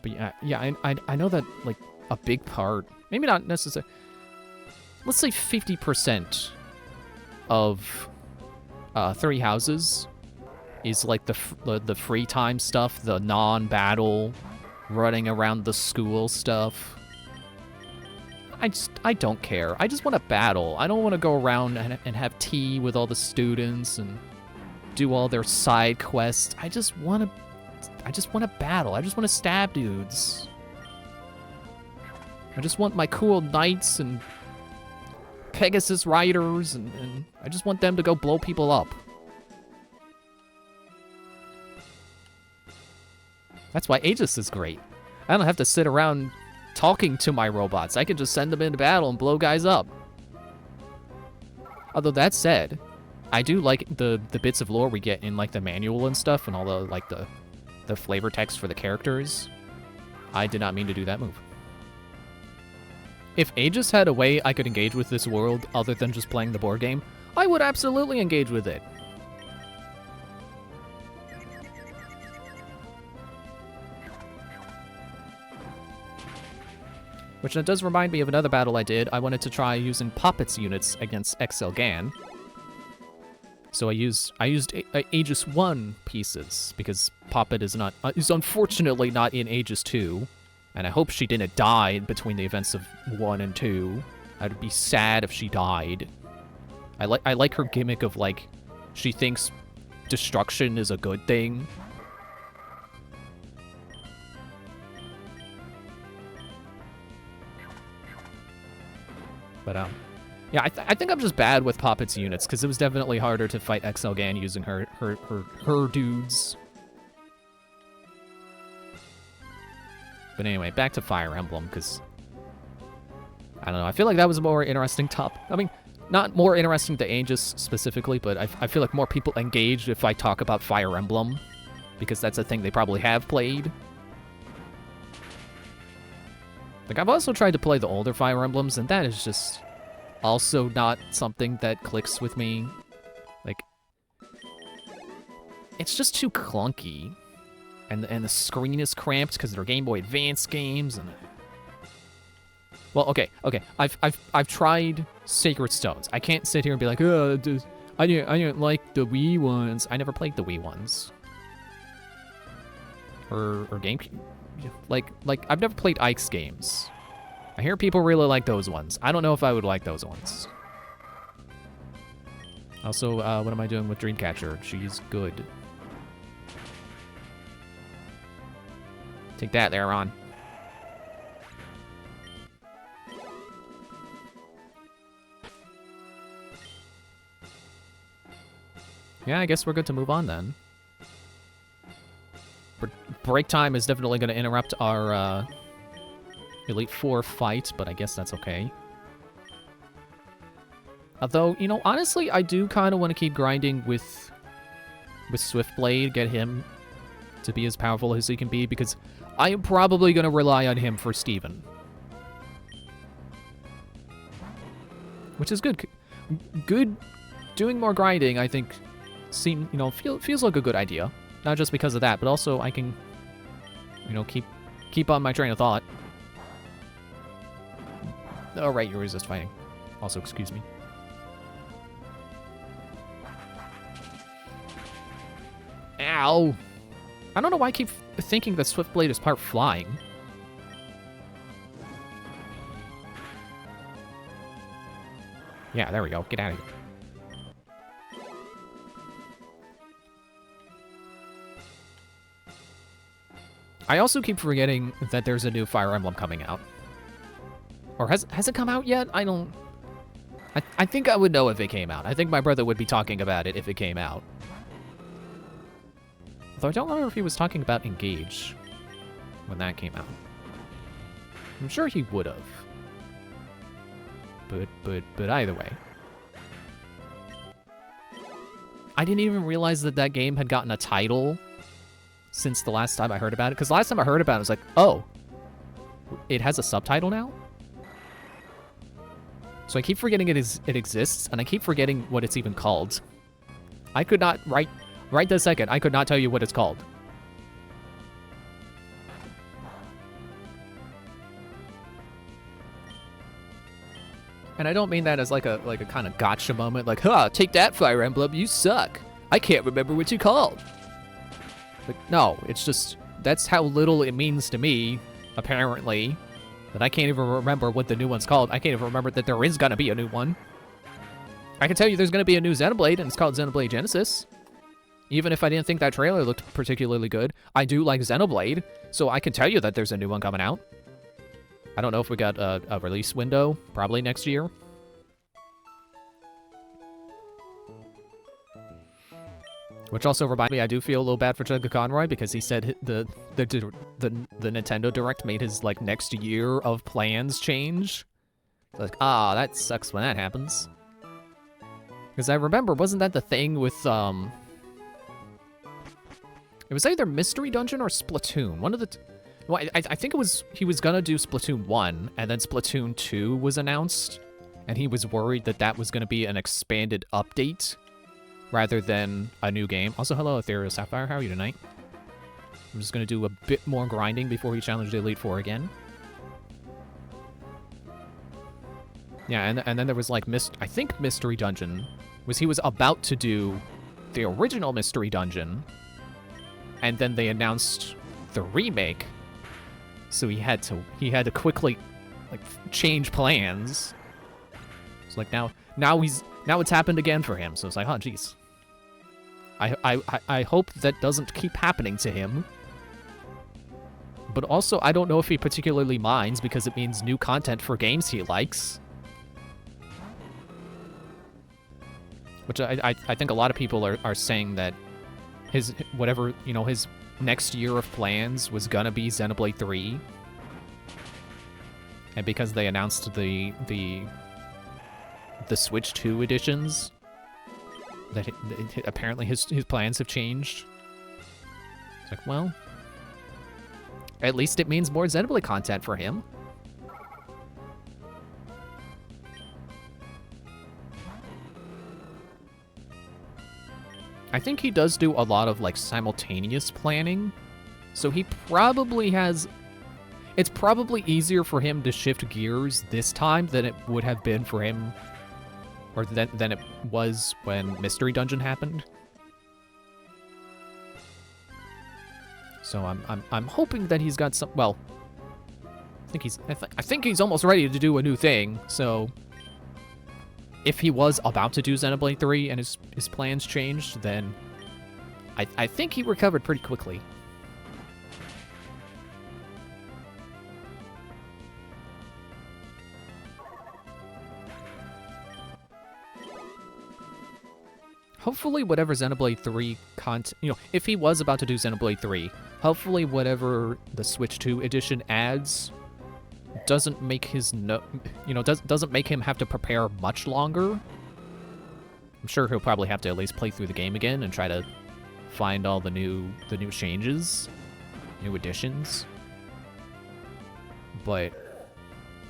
But yeah, I know that, like, a big part, maybe not necessarily, let's say 50% of 3 Houses is, like, the free time stuff, the non-battle, running around the school stuff. I don't care. I just want to battle. I don't want to go around and have tea with all the students and do all their side quests. I just want to battle. I just want to stab dudes. I just want my cool knights and Pegasus riders, and I just want them to go blow people up. That's why Aegis is great. I don't have to sit around talking to my robots. I can just send them into battle and blow guys up. Although that said, I do like the bits of lore we get in like the manual and stuff, and all the like the flavor text for the characters. I did not mean to do that move. If Aegis had a way I could engage with this world other than just playing the board game, I would absolutely engage with it. Which does remind me of another battle I did. I wanted to try using Poppet's units against Exelgan. So I used Aegis 1 pieces, because Poppet is unfortunately not in Aegis 2, and I hope she didn't die between the events of 1 and 2. I'd be sad if she died. I like her gimmick of, like, she thinks destruction is a good thing. But, yeah, I think I'm just bad with Poppet's units, because it was definitely harder to fight Exelgan using her dudes. But anyway, back to Fire Emblem, because, I don't know, I feel like that was a more interesting I mean, not more interesting to Aegis specifically, but I feel like more people engage if I talk about Fire Emblem, because that's a thing they probably have played. Like, I've also tried to play the older Fire Emblems, and that is just also not something that clicks with me. Like, it's just too clunky. And the screen is cramped because they're Game Boy Advance games, and... Well, okay. I've tried Sacred Stones. I can't sit here and be like, oh, I didn't like the Wii ones. I never played the Wii ones. Or GameCube. Like, I've never played Ike's games. I hear people really like those ones. I don't know if I would like those ones. Also, what am I doing with Dreamcatcher? She's good. Take that there, Ron. Yeah, I guess we're good to move on then. Break time is definitely going to interrupt our Elite Four fight, but I guess that's okay. Although, you know, honestly, I do kind of want to keep grinding with Swiftblade, get him to be as powerful as he can be, because I am probably going to rely on him for Steven. Which is good. Good. Doing more grinding, I think, seem, you know, feels like a good idea. Not just because of that, but also I can, you know, keep on my train of thought. Oh, right, you resist fighting. Also, excuse me. Ow! I don't know why I keep thinking that Swiftblade is part flying. Yeah, there we go. Get out of here. I also keep forgetting that there's a new Fire Emblem coming out. Or has it come out yet? I don't... I think I would know if it came out. I think my brother would be talking about it if it came out. Though I don't remember if he was talking about Engage when that came out. I'm sure he would have. But either way. I didn't even realize that that game had gotten a title since the last time I heard about it. Because last time I heard about it, I was like, oh, it has a subtitle now? So I keep forgetting it exists, and I keep forgetting what it's even called. I could not, right this second, I could not tell you what it's called. And I don't mean that as like a kind of gotcha moment, like, huh, take that, Fire Emblem, you suck. I can't remember what you called. Like, no, it's just, that's how little it means to me, apparently, that I can't even remember what the new one's called. I can't even remember that there is gonna be a new one. I can tell you there's gonna be a new Xenoblade, and it's called Xenoblade Genesis. Even if I didn't think that trailer looked particularly good, I do like Xenoblade, so I can tell you that there's a new one coming out. I don't know if we got a release window, probably next year. Which also reminds me, I do feel a little bad for Chugga Conroy because he said the Nintendo Direct made his like next year of plans change. Like, that sucks when that happens. Because I remember, wasn't that the thing with it was either Mystery Dungeon or Splatoon. One of the well, I think it was he was gonna do Splatoon 1, and then Splatoon 2 was announced, and he was worried that that was gonna be an expanded update rather than a new game. Also, hello, Ethereal Sapphire. How are you tonight? I'm just going to do a bit more grinding before we challenge the Elite Four again. Yeah, and then there was, like, I think Mystery Dungeon he was about to do the original Mystery Dungeon, and then they announced the remake, so he had to quickly, like, change plans. It's like, now it's happened again for him, so it's like, oh, jeez. I hope that doesn't keep happening to him. But also, I don't know if he particularly minds because it means new content for games he likes. Which I think a lot of people are saying that his, whatever, you know, his next year of plans was gonna be Xenoblade 3. And because they announced the Switch 2 editions, that apparently his plans have changed. It's like, well, at least it means more Xenoblade content for him. I think he does do a lot of, like, simultaneous planning, so he probably has... It's probably easier for him to shift gears this time than it would have been for him, or than it was when Mystery Dungeon happened. So I'm hoping that he's got some. Well, I think he's almost ready to do a new thing. So if he was about to do Xenoblade 3 and his plans changed, then I think he recovered pretty quickly. Hopefully whatever Xenoblade 3 content, you know, if he was about to do Xenoblade 3, hopefully whatever the Switch 2 edition adds doesn't make his doesn't make him have to prepare much longer. I'm sure he'll probably have to at least play through the game again and try to find all the new changes, new additions. But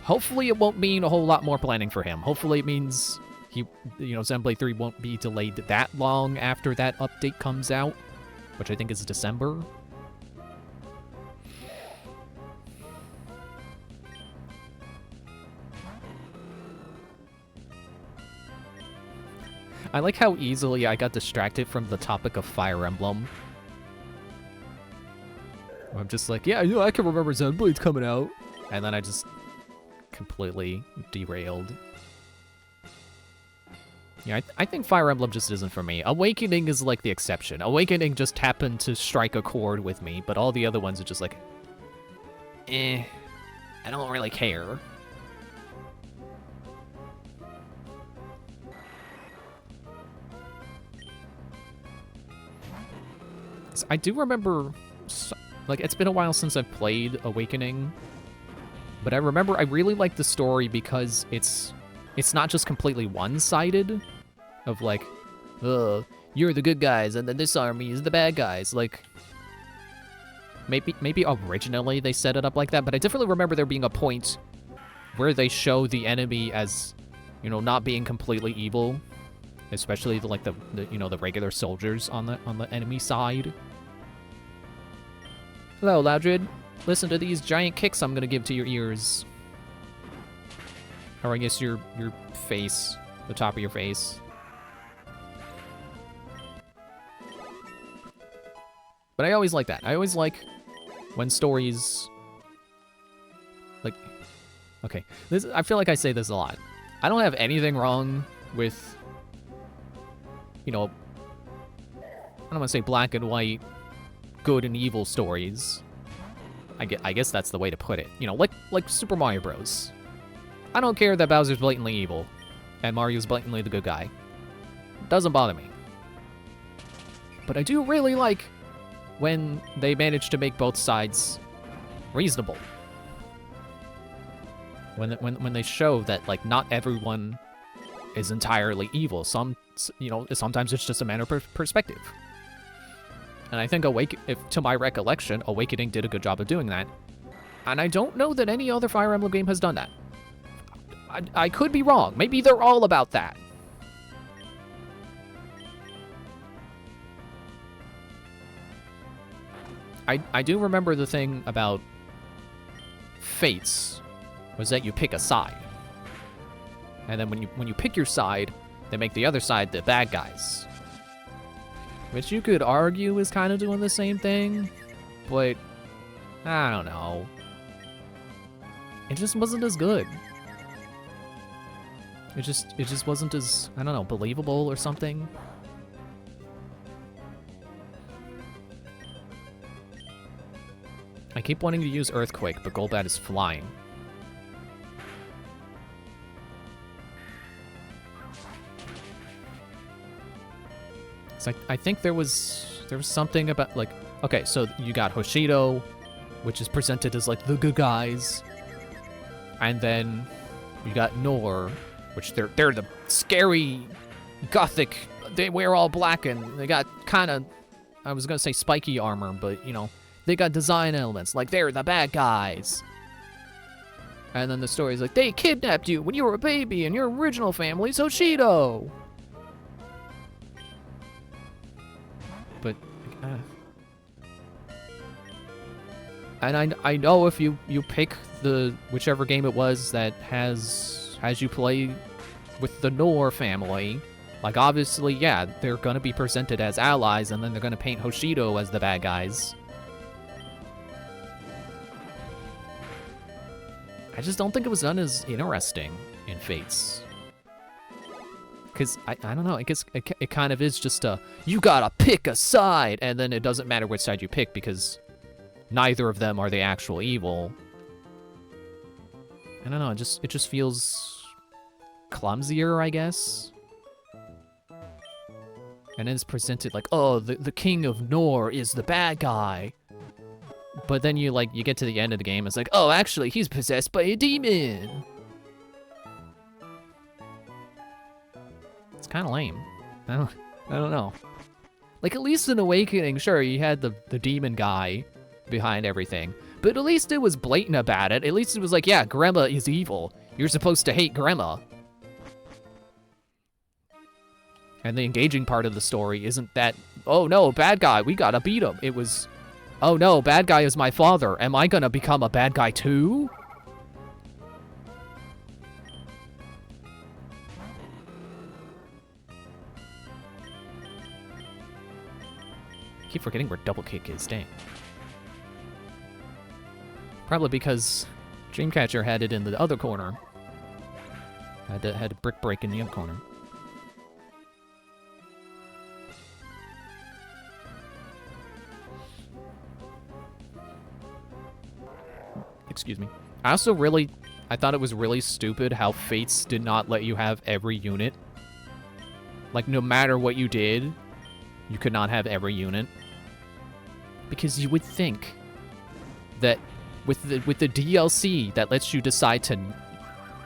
hopefully it won't mean a whole lot more planning for him. Hopefully it means Xenoblade 3 won't be delayed that long after that update comes out, which I think is December. I like how easily I got distracted from the topic of Fire Emblem. I'm just like, yeah, I can remember Xenoblade's coming out. And then I just completely derailed. Yeah, I think Fire Emblem just isn't for me. Awakening is like the exception. Awakening just happened to strike a chord with me, but all the other ones are just like, I don't really care. I do remember, like, it's been a while since I've played Awakening, but I remember I really like the story because it's not just completely one-sided, of like, you're the good guys, and then this army is the bad guys. Like, maybe originally they set it up like that, but I definitely remember there being a point where they show the enemy as, not being completely evil, especially the regular soldiers on the enemy side. Hello, Loudred. Listen to these giant kicks I'm gonna give to your ears. Or I guess your face, the top of your face. But I always like that. I always like when stories, like, okay, I feel like I say this a lot. I don't have anything wrong with, I don't want to say black and white, good and evil stories. I guess that's the way to put it. Like Super Mario Bros. I don't care that Bowser's blatantly evil and Mario's blatantly the good guy. It doesn't bother me. But I do really like when they manage to make both sides reasonable. When they show that, like, not everyone is entirely evil. Sometimes it's just a matter of perspective. And I think to my recollection, Awakening did a good job of doing that. And I don't know that any other Fire Emblem game has done that. I could be wrong. Maybe they're all about that. I do remember the thing about Fates was that you pick a side. And then when you pick your side, they make the other side the bad guys. Which you could argue is kind of doing the same thing, but I don't know. It just wasn't as good. It just wasn't as, I don't know, believable or something. I keep wanting to use Earthquake, but Golbat is flying. So I think there was something about, like, okay, so you got Hoshido, which is presented as, like, the good guys. And then you got Nor, which they're the scary, gothic, they wear all black and they got kind of, I was going to say spiky armor, but, they got design elements, like they're the bad guys. And then the story's like, they kidnapped you when you were a baby and your original family's Hoshido. But, and I know if you pick whichever game it was that has you play with the Nor family, like, obviously, yeah, they're gonna be presented as allies, and then they're gonna paint Hoshido as the bad guys. I just don't think it was done as interesting in Fates. Because, I don't know, I guess it kind of is just you gotta pick a side, and then it doesn't matter which side you pick, because neither of them are the actual evil. I don't know, it just feels clumsier, I guess. And then it's presented like, oh, the king of Nor is the bad guy. But then you get to the end of the game, it's like, oh, actually, he's possessed by a demon. It's kind of lame. I don't know. Like, at least in Awakening, sure, you had the demon guy behind everything. But at least it was blatant about it. At least it was like, yeah, Gremma is evil. You're supposed to hate Gremma. And the engaging part of the story isn't that, oh no, bad guy, we gotta beat him. It was, oh no, bad guy is my father. Am I gonna become a bad guy too? I keep forgetting where double kick is, dang. Probably because Dreamcatcher had it in the other corner. Had a brick break in the other corner. Excuse me. I thought it was really stupid how Fates did not let you have every unit. Like, no matter what you did, you could not have every unit. Because you would think that with the DLC that lets you decide to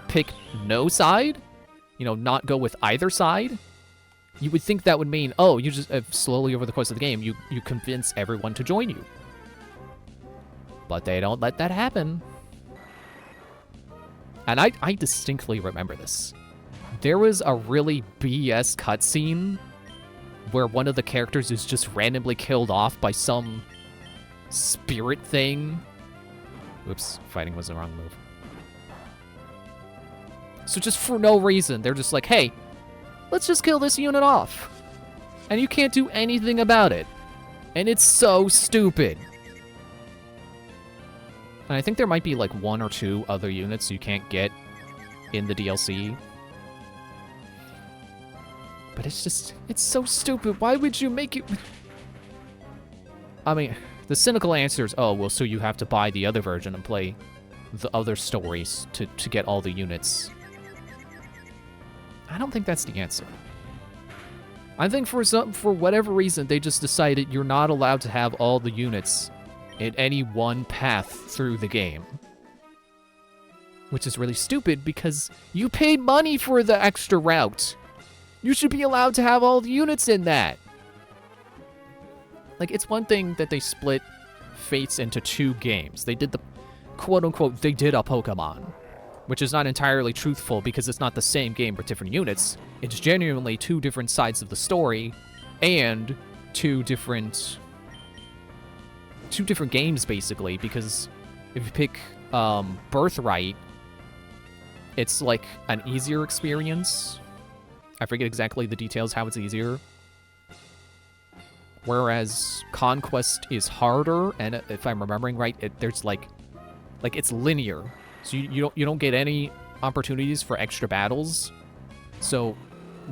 pick no side, you know, not go with either side, you would think that would mean, oh, you just slowly over the course of the game, you convince everyone to join you. But they don't let that happen. And I distinctly remember this. There was a really BS cutscene where one of the characters is just randomly killed off by some spirit thing. Oops, fighting was the wrong move. So just for no reason, they're just like, hey, let's just kill this unit off. And you can't do anything about it. And it's so stupid. And I think there might be like 1 or 2 other units you can't get in the DLC. But it's just, it's so stupid. Why would you make it? I mean, the cynical answer is, oh, well, so you have to buy the other version and play the other stories to get all the units. I don't think that's the answer. I think for whatever reason, they just decided you're not allowed to have all the units in any one path through the game. Which is really stupid because you paid money for the extra route. You should be allowed to have all the units in that. Like, it's one thing that they split Fates into 2 games. They did the, quote-unquote, they did a Pokemon. Which is not entirely truthful because it's not the same game with different units. It's genuinely 2 different sides of the story and 2 different games, basically, because if you pick Birthright, it's like an easier experience. I forget exactly the details how it's easier. Whereas Conquest is harder, and if I'm remembering right, there's like it's linear. So you don't get any opportunities for extra battles. So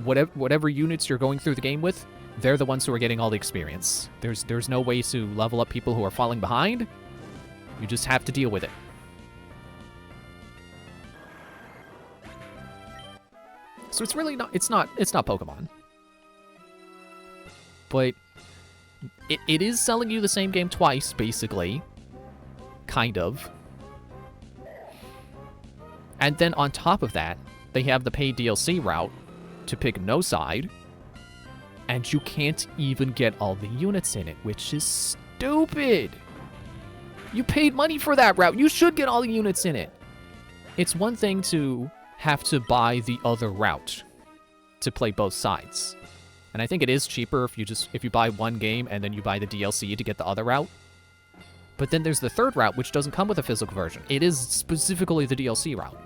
whatever units you're going through the game with, they're the ones who are getting all the experience. There's no way to level up people who are falling behind. You just have to deal with it. So it's really not it's not Pokemon. But it is selling you the same game twice, basically. Kind of. And then on top of that, they have the paid DLC route to pick no side. And you can't even get all the units in it, which is stupid. You paid money for that route. You should get all the units in it. It's one thing to have to buy the other route to play both sides. And I think it is cheaper if you buy one game and then you buy the DLC to get the other route. But then there's the third route, which doesn't come with a physical version. It is specifically the DLC route,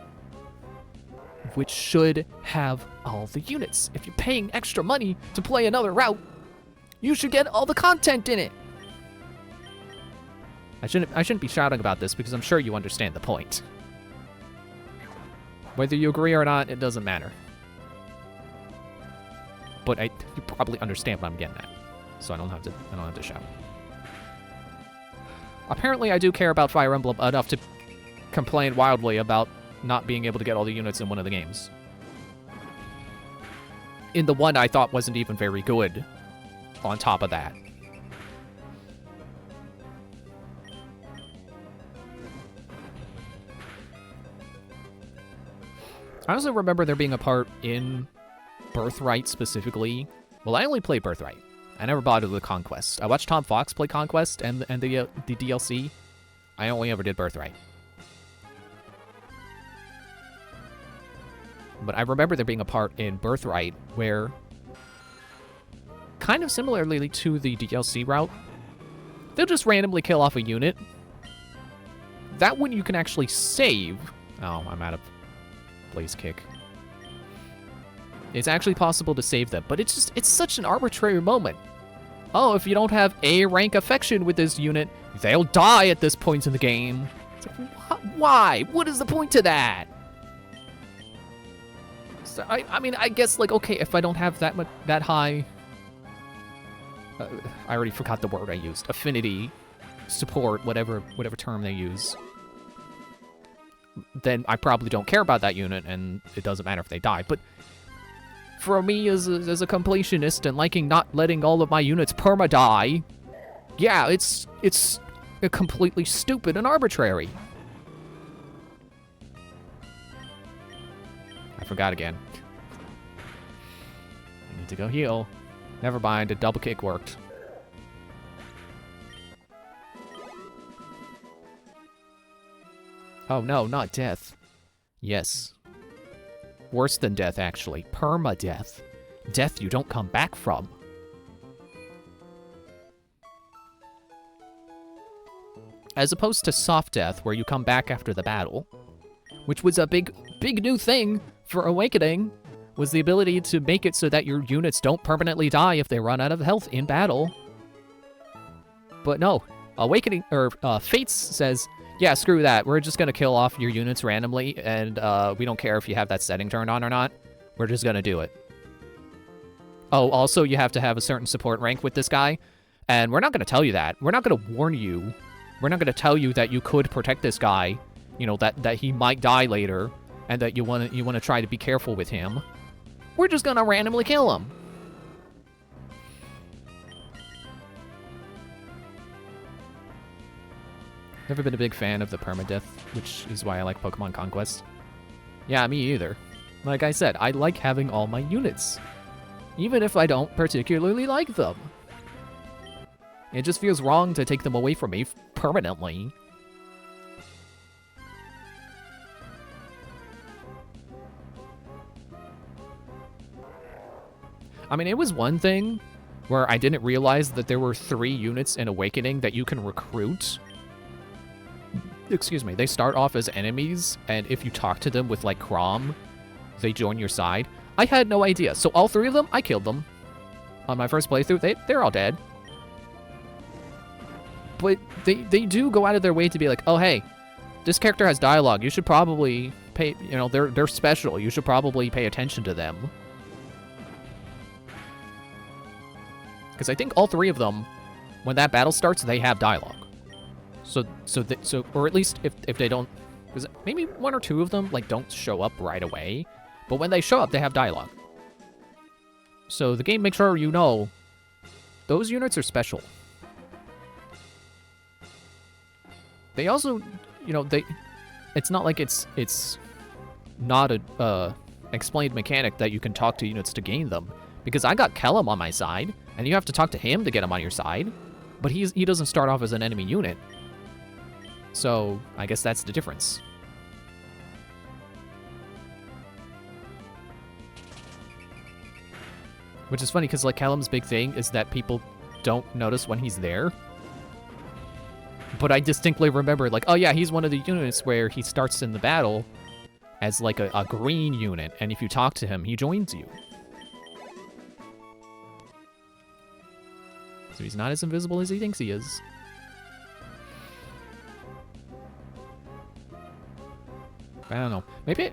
which should have all the units. If you're paying extra money to play another route, you should get all the content in it. I shouldn't be shouting about this because I'm sure you understand the point. Whether you agree or not, it doesn't matter. But you probably understand what I'm getting at, so I don't have to shout. Apparently, I do care about Fire Emblem enough to complain wildly about not being able to get all the units in one of the games. In the one I thought wasn't even very good, on top of that. I also remember there being a part in Birthright specifically. Well, I only played Birthright. I never bothered with Conquest. I watched Tom Fox play Conquest and the DLC. I only ever did Birthright. But I remember there being a part in Birthright where kind of similarly to the DLC route, they'll just randomly kill off a unit. That one you can actually save. Oh, I'm out of Blaze Kick. It's actually possible to save them, but it's such an arbitrary moment. Oh, if you don't have A rank affection with this unit, they'll die at this point in the game. It's like, why? What is the point to that? So, I mean, I guess, like, okay, if I don't have that high... I already forgot the word I used. Affinity, support, whatever term they use. Then I probably don't care about that unit, and it doesn't matter if they die. But for me, as a completionist and liking not letting all of my units perma-die, yeah, it's completely stupid and arbitrary. I forgot again. I need to go heal. Never mind, a double kick worked. Oh no, not death. Yes. Worse than death, actually. Perma-death. Death you don't come back from. As opposed to soft death, where you come back after the battle. Which was a big new thing for Awakening, was the ability to make it so that your units don't permanently die if they run out of health in battle. But no, Awakening, or Fates says, yeah, screw that. We're just gonna kill off your units randomly, and we don't care if you have that setting turned on or not. We're just gonna do it. Oh, also, you have to have a certain support rank with this guy, and we're not gonna tell you that. We're not gonna warn you. We're not gonna tell you that you could protect this guy, you know, that he might die later, and that you wanna try to be careful with him. We're just gonna randomly kill him. Never been a big fan of the permadeath, which is why I like Pokemon Conquest. Yeah, me either. Like I said, I like having all my units, even if I don't particularly like them. It just feels wrong to take them away from me permanently. I mean, it was one thing where I didn't realize that there were 3 units in Awakening that you can recruit. Excuse me, they start off as enemies, and if you talk to them with, like, Chrom, they join your side. I had no idea. So all 3 of them, I killed them. On my first playthrough, they're all dead. But they do go out of their way to be like, oh, hey, this character has dialogue. You should probably pay, you know, they're special. You should probably pay attention to them. Because I think all 3 of them, when that battle starts, they have dialogue. So, or at least if they don't, because maybe 1 or 2 of them, like, don't show up right away. But when they show up, they have dialogue. So the game makes sure you know those units are special. They also, you know, it's not like it's not a explained mechanic that you can talk to units to gain them. Because I got Kellum on my side, and you have to talk to him to get him on your side. But he doesn't start off as an enemy unit. So I guess that's the difference. Which is funny, because, like, Callum's big thing is that people don't notice when he's there. But I distinctly remember, like, oh yeah, he's one of the units where he starts in the battle as, like, a green unit, and if you talk to him, he joins you. So he's not as invisible as he thinks he is. I don't know. Maybe...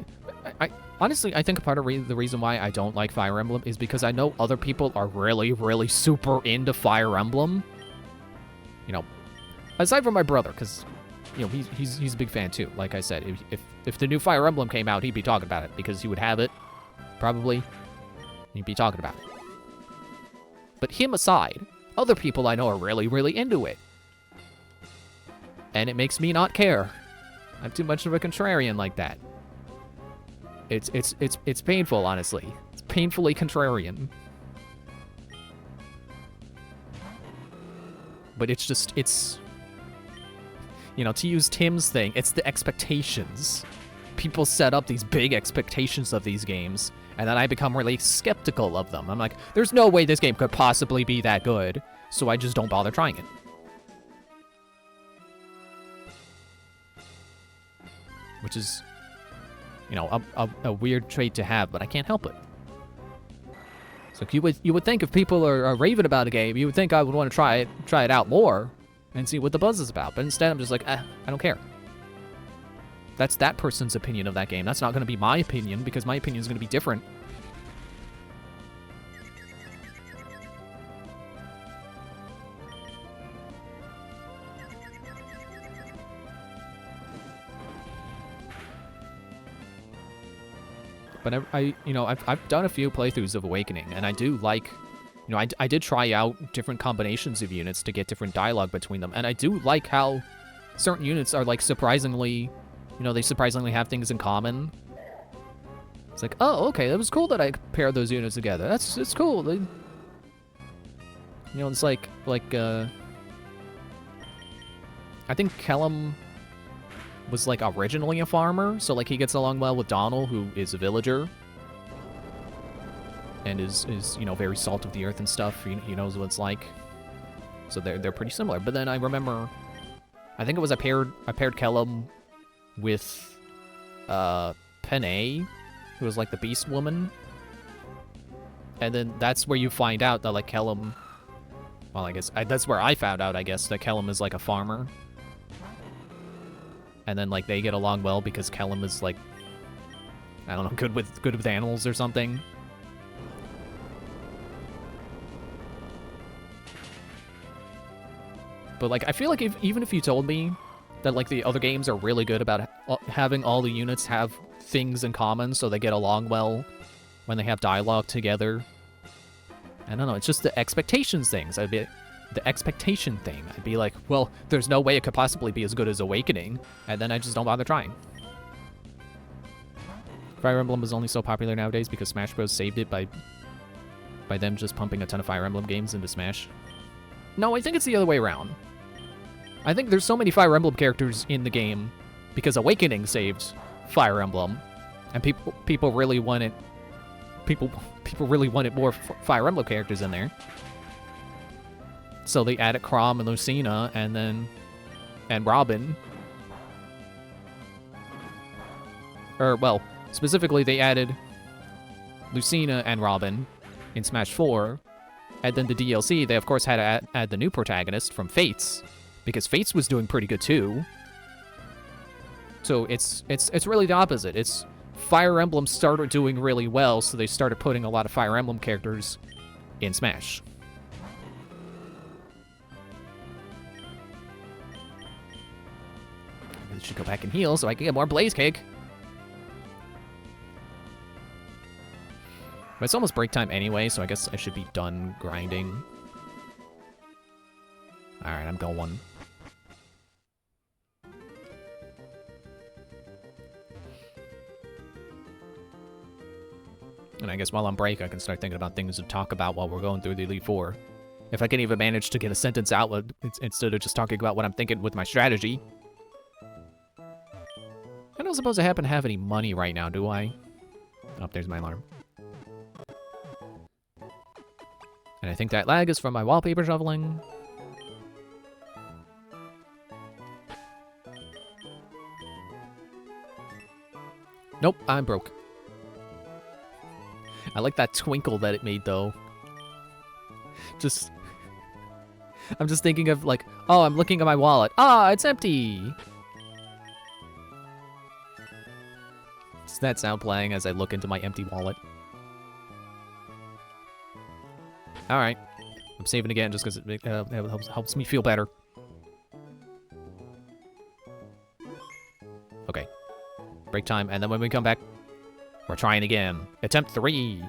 Honestly, I think part of the reason why I don't like Fire Emblem is because I know other people are really, really super into Fire Emblem. You know, aside from my brother, because, you know, he's a big fan too. Like I said, if the new Fire Emblem came out, he'd be talking about it, because he would have it, probably. He'd be talking about it. But him aside, other people I know are really, really into it. And it makes me not care. I'm too much of a contrarian like that. It's painful, honestly. It's painfully contrarian. But it's just, you know, to use Tim's thing, it's the expectations. People set up these big expectations of these games, And then I become really skeptical of them. I'm like, there's no way this game could possibly be that good, so I just don't bother trying it. Which is, you know, a weird trait to have, but I can't help it. So you would think if people are raving about a game, you would think I would want to try it out more and see what the buzz is about. But instead, I'm just like, I don't care. That's that person's opinion of that game. That's not going to be my opinion, because my opinion is going to be different. But I've done a few playthroughs of Awakening, and I do like, you know, I did try out different combinations of units to get different dialogue between them, and I do like how certain units are, like, surprisingly, you know, they surprisingly have things in common. It's like, oh, okay, it was cool that I paired those units together. It's cool. They, you know, it's like, I think Kellum was, like, originally a farmer, so, like, he gets along well with Donald, who is a villager. And is you know, very salt of the earth and stuff. He knows what it's like. So they're pretty similar. But then I remember, I think it was I paired Kellum with Penay, who was like the beast woman. And then that's where you find out that, like, Kellum, well, I guess that's where I found out, I guess, that Kellum is like a farmer. And then, like, they get along well because Kellum is, like, I don't know, good with animals or something. But, like, I feel like even if you told me that, like, the other games are really good about having all the units have things in common so they get along well when they have dialogue together. I don't know, it's just the expectations things. The expectation thing. I'd be like, well, there's no way it could possibly be as good as Awakening, and then I just don't bother trying. Fire Emblem is only so popular nowadays because Smash Bros. Saved it by them just pumping a ton of Fire Emblem games into Smash. No, I think it's the other way around. I think there's so many Fire Emblem characters in the game because Awakening saved Fire Emblem, and people really wanted people really wanted more Fire Emblem characters in there. So they added Chrom and Lucina, and Robin. Or, well, specifically they added Lucina and Robin in Smash 4. And then the DLC, they of course had to add the new protagonist from Fates, because Fates was doing pretty good too. So it's really the opposite. It's Fire Emblem started doing really well, so they started putting a lot of Fire Emblem characters in Smash. I should go back and heal so I can get more Blaze Cake. But it's almost break time anyway, so I guess I should be done grinding. Alright, I'm going. And I guess while on break, I can start thinking about things to talk about while we're going through the Elite Four. If I can even manage to get a sentence out instead of just talking about what I'm thinking with my strategy. I don't suppose I happen to have any money right now, do I? Oh, there's my alarm. And I think that lag is from my wallpaper shoveling. Nope, I'm broke. I like that twinkle that it made, though. I'm just thinking of, like, oh, I'm looking at my wallet. Ah, it's empty! Is that sound playing as I look into my empty wallet? Alright. I'm saving again just because it helps me feel better. Okay. Break time, and then when we come back, we're trying again. Attempt 3!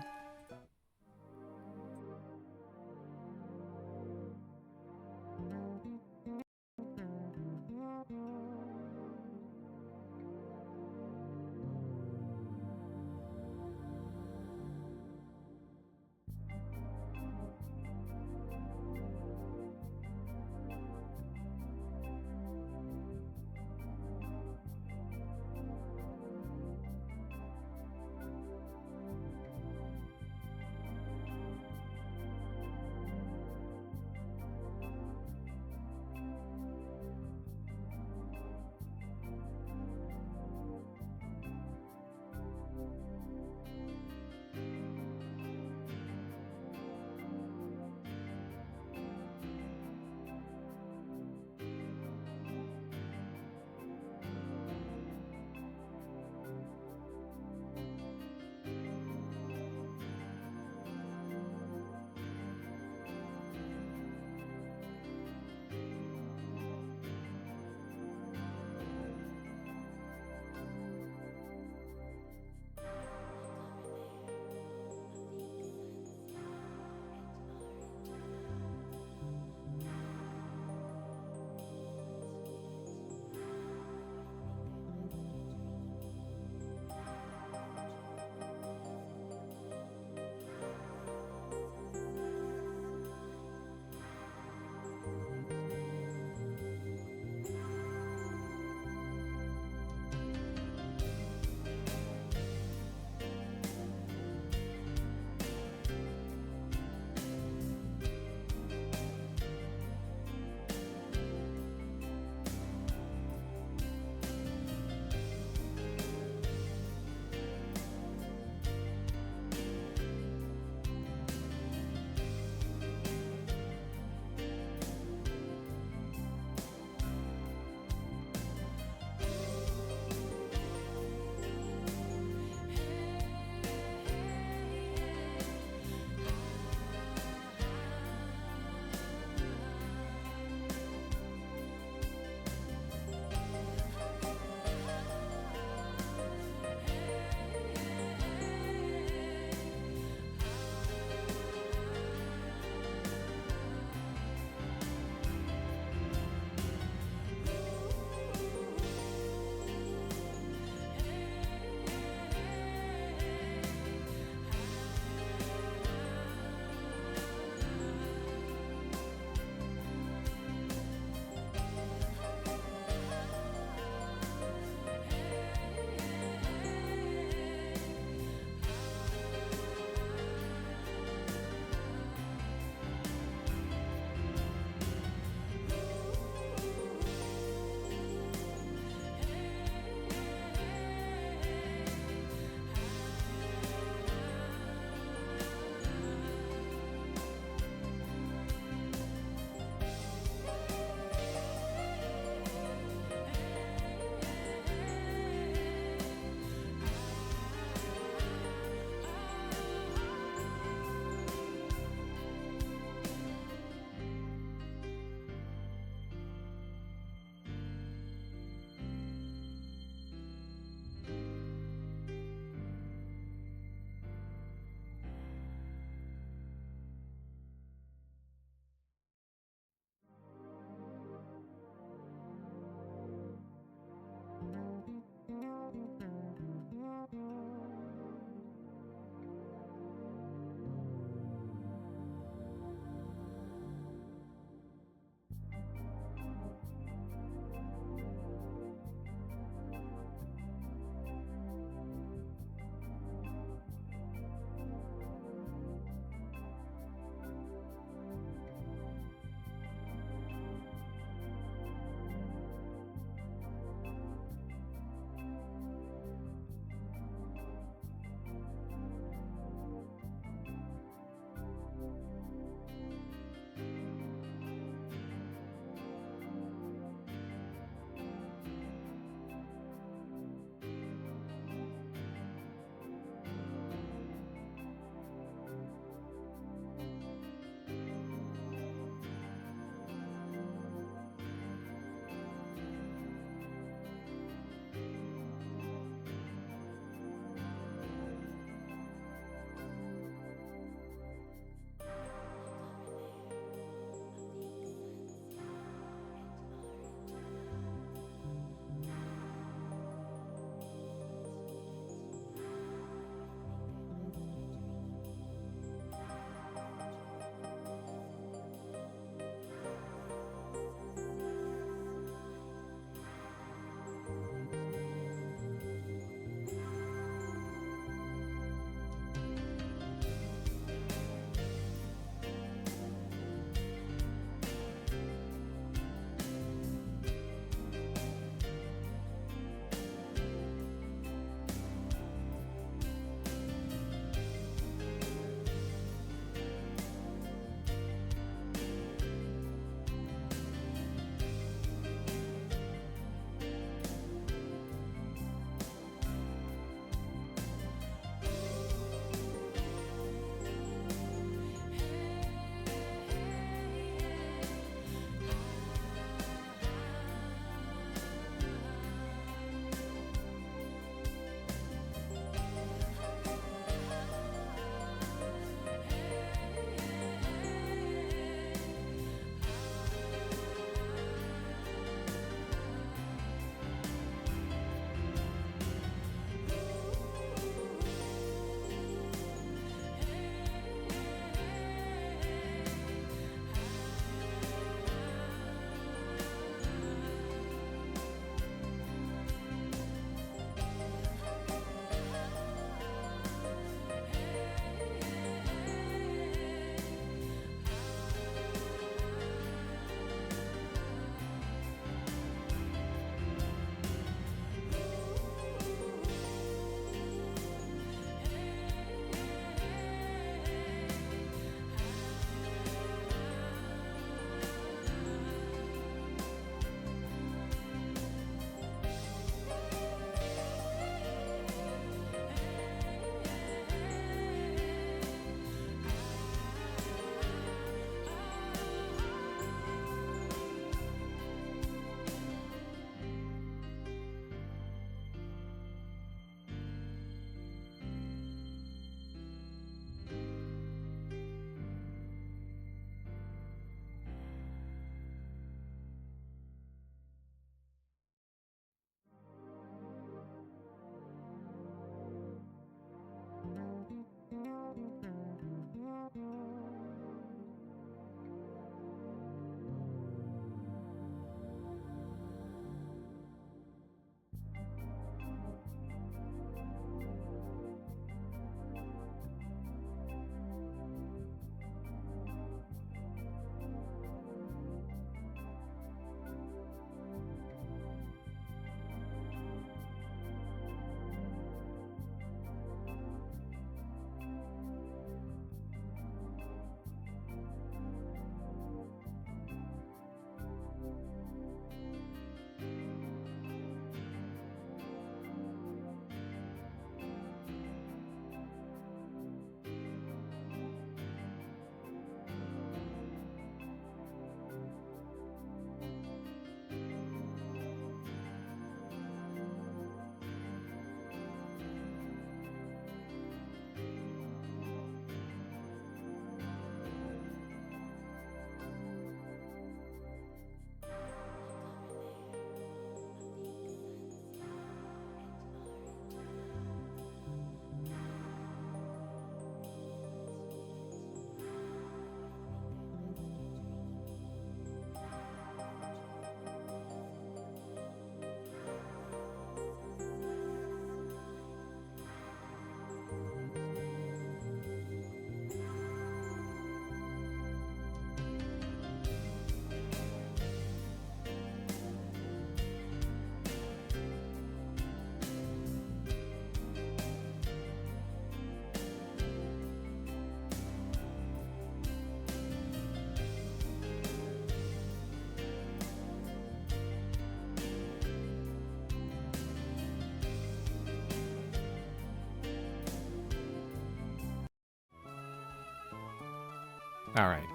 Alright.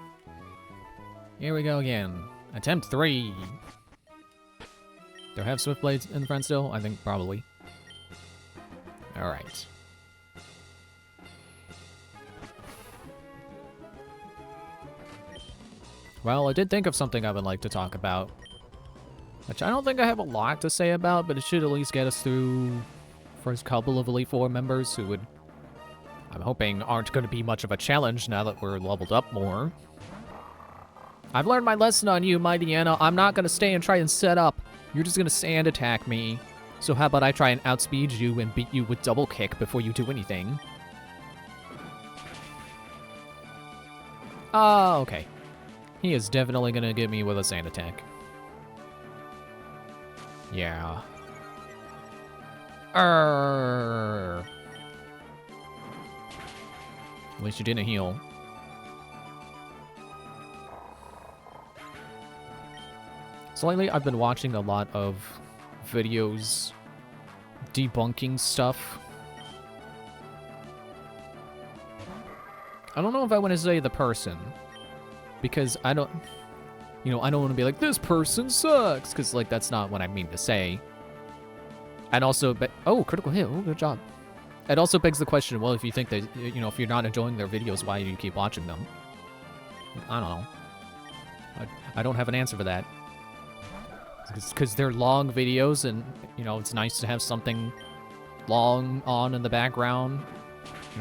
Here we go again. Attempt 3. Do I have Swift Blades in front still? I think probably. Alright. Well, I did think of something I would like to talk about. Which I don't think I have a lot to say about, but it should at least get us through first couple of Elite Four members who would, I'm hoping, aren't going to be much of a challenge now that we're leveled up more. I've learned my lesson on you, Mighty Anna. I'm not going to stay and try and set up. You're just going to sand attack me. So how about I try and outspeed you and beat you with double kick before you do anything? Oh, okay. He is definitely going to get me with a sand attack. Yeah. At least you didn't heal. So lately, I've been watching a lot of videos debunking stuff. I don't know if I want to say the person, because I don't, I don't want to be like, this person sucks, because, like, that's not what I mean to say. And also, oh, critical hit, oh, good job. It also begs the question, well, if you think that, if you're not enjoying their videos, why do you keep watching them? I don't know. I don't have an answer for that. Because they're long videos, and, it's nice to have something long on in the background.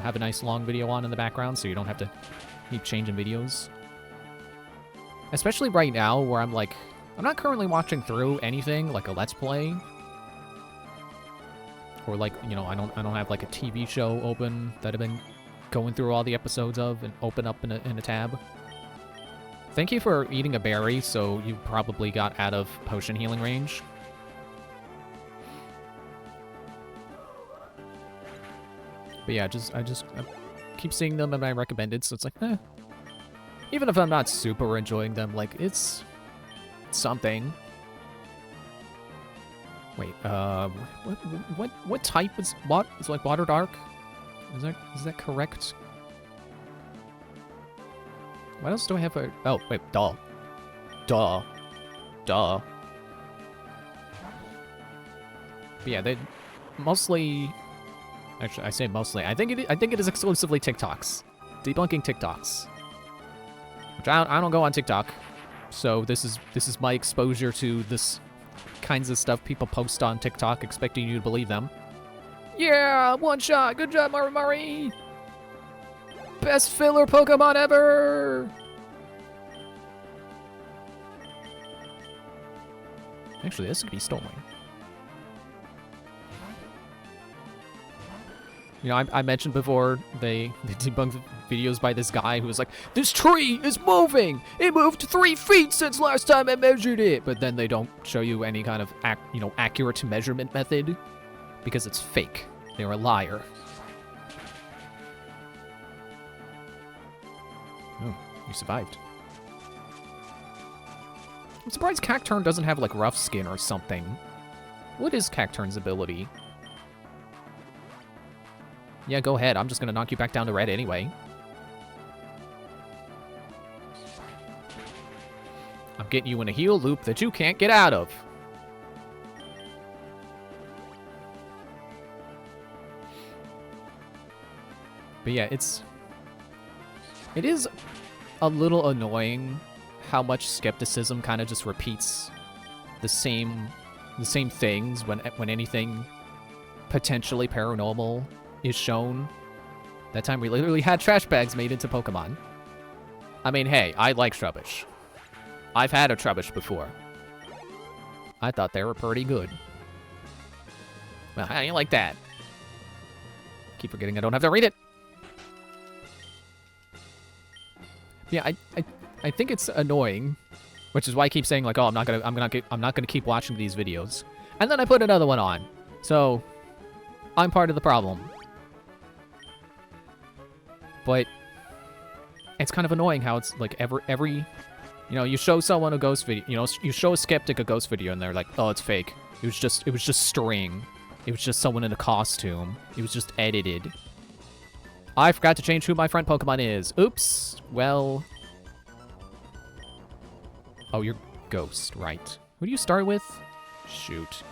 Have a nice long video on in the background, so you don't have to keep changing videos. Especially right now, where I'm not currently watching through anything, like a Let's Play. Or like, I don't have like a TV show open that I've been going through all the episodes of and open up in a tab. Thank you for eating a berry, so you probably got out of potion healing range. But yeah, I keep seeing them in my recommended, so it's like, eh. Even if I'm not super enjoying them, like, it's something. Wait, what type is what? Is like Water Dark? Is that correct? What else do I have for? Oh, wait, duh. But yeah, they mostly. Actually, I say mostly. I think it is exclusively TikToks, debunking TikToks. Which I don't go on TikTok, so this is my exposure to this kinds of stuff people post on TikTok, expecting you to believe them. Yeah, one shot. Good job, Mari. Best filler Pokemon ever! Actually, this could be stolen. I mentioned before, they debunked videos by this guy who was like, this tree is moving! It moved 3 feet since last time I measured it! But then they don't show you any kind of, accurate measurement method, because it's fake. They're a liar. Oh, you survived. I'm surprised Cacturne doesn't have, like, rough skin or something. What is Cacturne's ability? Yeah, go ahead. I'm just gonna knock you back down to red anyway. I'm getting you in a heal loop that you can't get out of. But yeah, it is a little annoying how much skepticism kind of just repeats the same things when anything potentially paranormal is shown. That time we literally had trash bags made into Pokemon. I mean, hey, I like Trubbish. I've had a Trubbish before. I thought they were pretty good. Well, how do you like that? Keep forgetting I don't have to read it. Yeah, I think it's annoying, which is why I keep saying like, oh, I'm not gonna keep watching these videos, and then I put another one on. So I'm part of the problem. But it's kind of annoying how it's like every you show someone a ghost video, you show a skeptic a ghost video and they're like, oh, it's fake. It was just string. It was just someone in a costume. It was just edited. I forgot to change who my friend Pokemon is. Oops. Well, Oh, you're Ghost, right. Who do you start with? Shoot.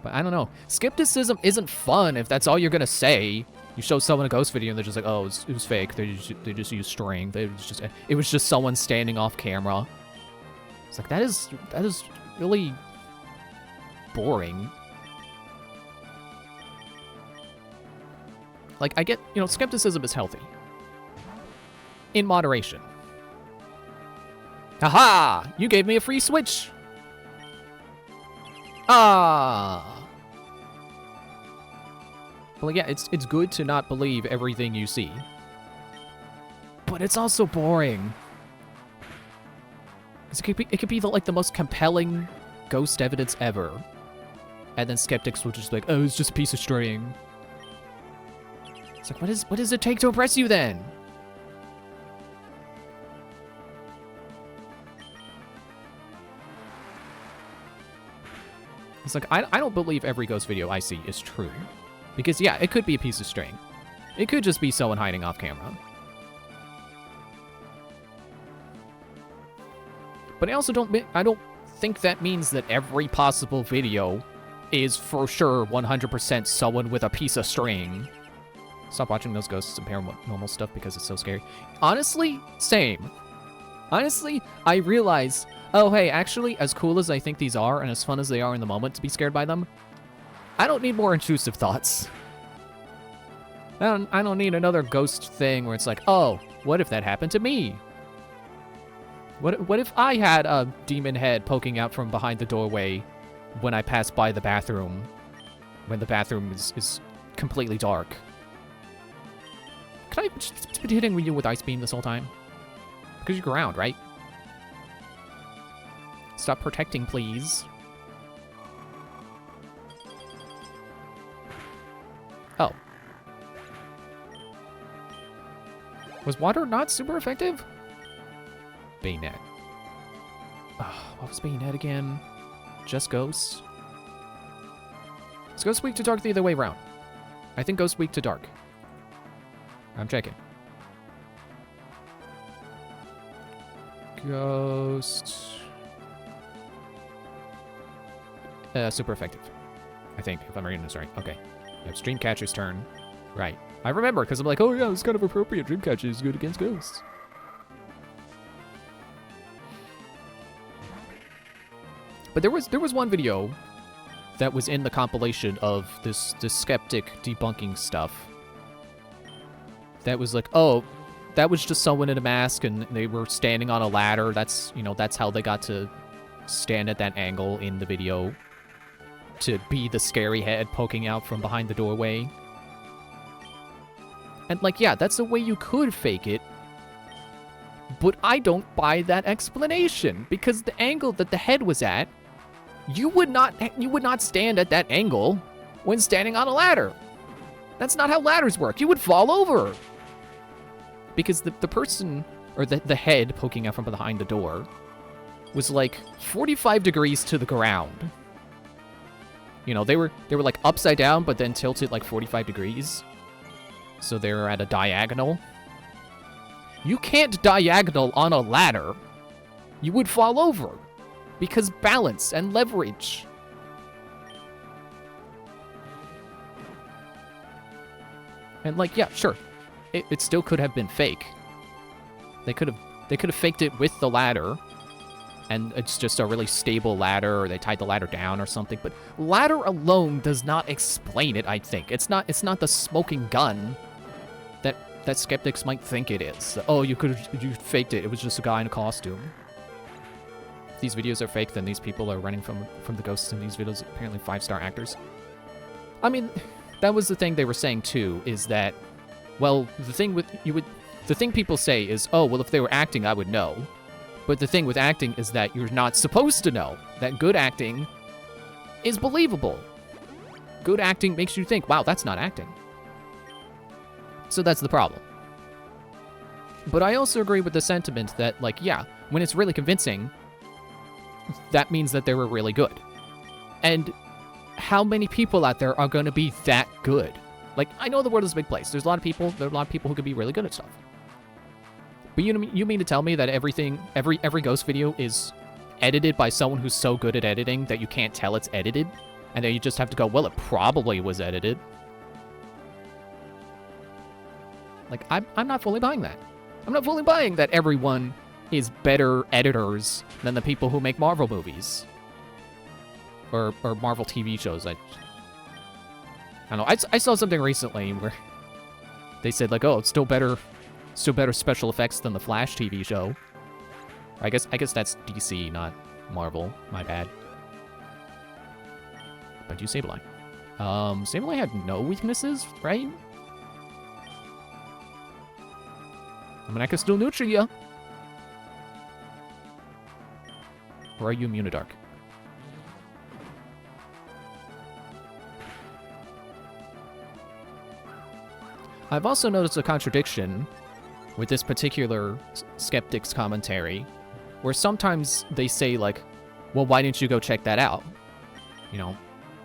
But I don't know. Skepticism isn't fun if that's all you're gonna say. You show someone a Ghost video and they're just like, oh, it was fake. They just used string. It was just someone standing off camera. It's like, that is really boring. Like, I get, you know, skepticism is healthy. In moderation. Haha! You gave me a free Switch! Ah! But like, yeah, it's good to not believe everything you see. But it's also boring. 'Cause it could be like the most compelling ghost evidence ever. And then skeptics will just be like, oh, it's just a piece of string. It's like, what does it take to impress you then? It's like, I don't believe every ghost video I see is true. Because, yeah, it could be a piece of string. It could just be someone hiding off camera. But I also don't think that means that every possible video is for sure 100% someone with a piece of string. Stop watching those ghosts and paranormal stuff because it's so scary. Honestly, same. Honestly, I realize, oh hey, actually, as cool as I think these are and as fun as they are in the moment to be scared by them, I don't need more intrusive thoughts. I don't need another ghost thing where it's like, oh, what if that happened to me? What if I had a demon head poking out from behind the doorway when I pass by the bathroom, when the bathroom is completely dark? Could I just been hitting you with Ice Beam this whole time? Because you're ground, right? Stop protecting, please. Oh. Was water not super effective? Bayonet. Oh, what was Bayonet again? Just Ghosts? Is Ghost weak to dark the other way around? I think Ghost weak to dark. I'm checking. Ghost. Super effective. I think, if I'm reading this right. Okay. You have Dreamcatcher's turn. Right. I remember, because I'm like, oh yeah, it's kind of appropriate. Dreamcatcher is good against ghosts. But there was one video that was in the compilation of this skeptic debunking stuff. That was like, oh, that was just someone in a mask and they were standing on a ladder. That's, you know, that's how they got to stand at that angle in the video. To be the scary head poking out from behind the doorway. And like, yeah, that's the way you could fake it. But I don't buy that explanation. Because the angle that the head was at, you would not stand at that angle when standing on a ladder. That's not how ladders work. You would fall over. Because the person, or the head poking out from behind the door, was like 45 degrees to the ground. You know, they were like upside down, but then tilted like 45 degrees. So they were at a diagonal. You can't diagonal on a ladder. You would fall over. Because balance and leverage. And like, yeah, sure. It still could have been fake. They could have faked it with the ladder. And it's just a really stable ladder, or they tied the ladder down or something. But ladder alone does not explain it, I think. It's not the smoking gun that skeptics might think it is. Oh, you faked it. It was just a guy in a costume. If these videos are fake, then these people are running from the ghosts in these videos, apparently 5-star actors. I mean, that was the thing they were saying too, is that, well, the thing people say is, oh, well, if they were acting, I would know. But the thing with acting is that you're not supposed to know. That good acting is believable. Good acting makes you think, wow, that's not acting. So that's the problem. But I also agree with the sentiment that, like, yeah, when it's really convincing, that means that they were really good. And how many people out there are going to be that good? Like, I know the world is a big place. There are a lot of people who can be really good at stuff. But you mean to tell me that every ghost video is edited by someone who's so good at editing that you can't tell it's edited? And then you just have to go, well, it probably was edited. Like, I'm not fully buying that. I'm not fully buying that everyone is better editors than the people who make Marvel movies. Or Marvel TV shows. I don't know. I saw something recently where they said, like, oh, it's still better special effects than the Flash TV show. I guess that's DC, not Marvel. My bad. But you Sableye. Sableye had no weaknesses, right? I mean, I can still neuter ya. Or are you immune to dark? I've also noticed a contradiction with this particular skeptic's commentary, where sometimes they say, like, well, why didn't you go check that out? You know,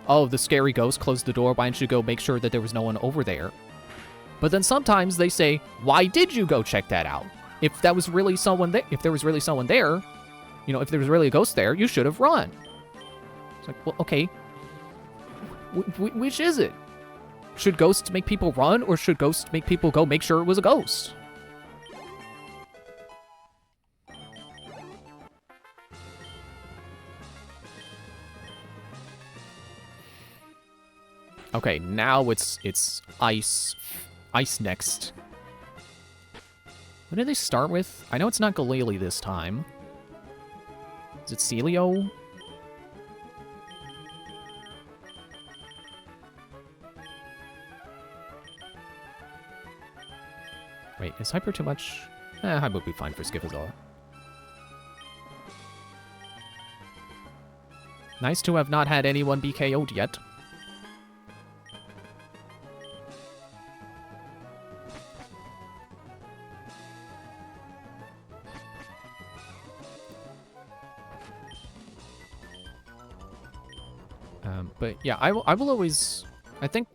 oh, the scary ghost closed the door, why didn't you go make sure that there was no one over there? But then sometimes they say, why did you go check that out? If that was really someone there, if there was really someone there, you know, if there was really a ghost there, you should have run. It's like, well, okay, which is it? Should ghosts make people run, or should ghosts make people go make sure it was a ghost? Okay, now it's ice next. What did they start with? I know it's not Galili this time. Is it Celio? Wait, is Hyper too much? Hyper would be fine for Skiffazilla. Nice to have not had anyone be KO'd yet. But yeah, I will always... I think...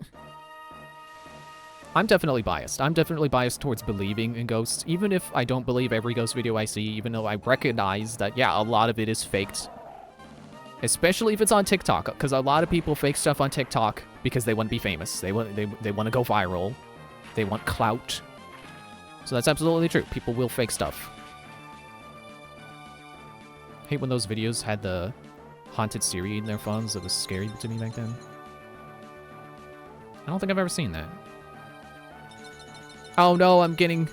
I'm definitely biased. I'm definitely biased towards believing in ghosts, even if I don't believe every ghost video I see, even though I recognize that, yeah, a lot of it is faked. Especially if it's on TikTok, because a lot of people fake stuff on TikTok because they want to be famous. They want to go viral. They want clout. So that's absolutely true. People will fake stuff. I hate when those videos had the haunted Siri in their phones. It was scary to me back then. I don't think I've ever seen that. Oh no, I'm getting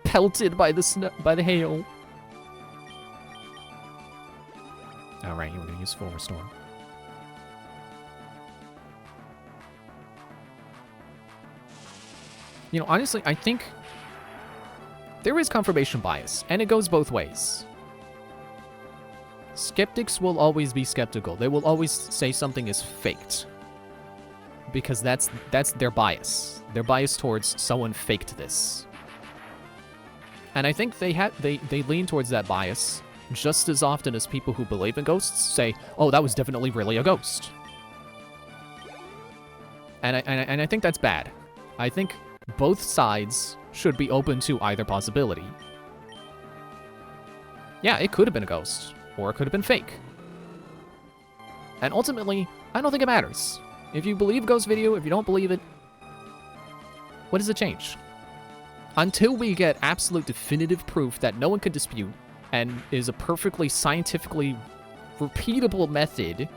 pelted by the hail. Alright, we're gonna use full restore. You know, honestly, I think there is confirmation bias, and it goes both ways. Skeptics will always be skeptical. They will always say something is faked. Because that's their bias. Their bias towards someone faked this. And I think they lean towards that bias just as often as people who believe in ghosts say, oh, that was definitely really a ghost. And I think that's bad. I think both sides should be open to either possibility. Yeah, it could have been a ghost, or it could have been fake. And ultimately, I don't think it matters. If you believe ghost video, if you don't believe it, what does it change? Until we get absolute definitive proof that no one can dispute and is a perfectly scientifically repeatable method,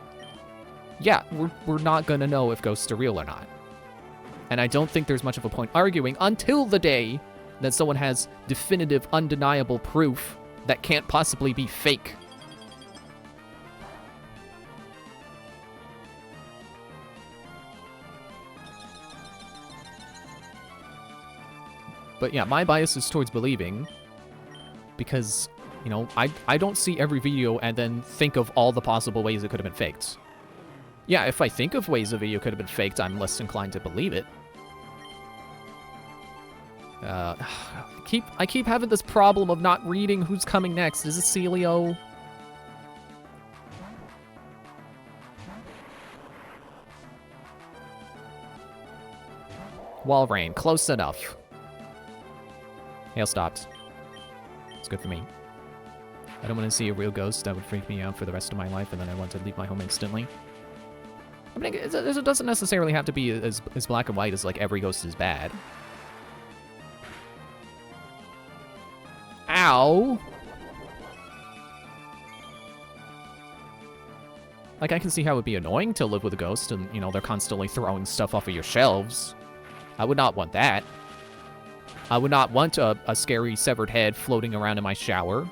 yeah, we're not gonna know if ghosts are real or not. And I don't think there's much of a point arguing until the day that someone has definitive, undeniable proof that can't possibly be fake. But yeah, my bias is towards believing because, you know, I don't see every video and then think of all the possible ways it could have been faked. Yeah, if I think of ways a video could have been faked, I'm less inclined to believe it. I keep having this problem of not reading who's coming next. Is it Celio? Walrein, close enough. Hail stopped. It's good for me. I don't want to see a real ghost. That would freak me out for the rest of my life, and then I want to leave my home instantly. I mean, it doesn't necessarily have to be as black and white as, like, every ghost is bad. Ow! Like, I can see how it would be annoying to live with a ghost and, you know, they're constantly throwing stuff off of your shelves. I would not want that. I would not want a scary severed head floating around in my shower.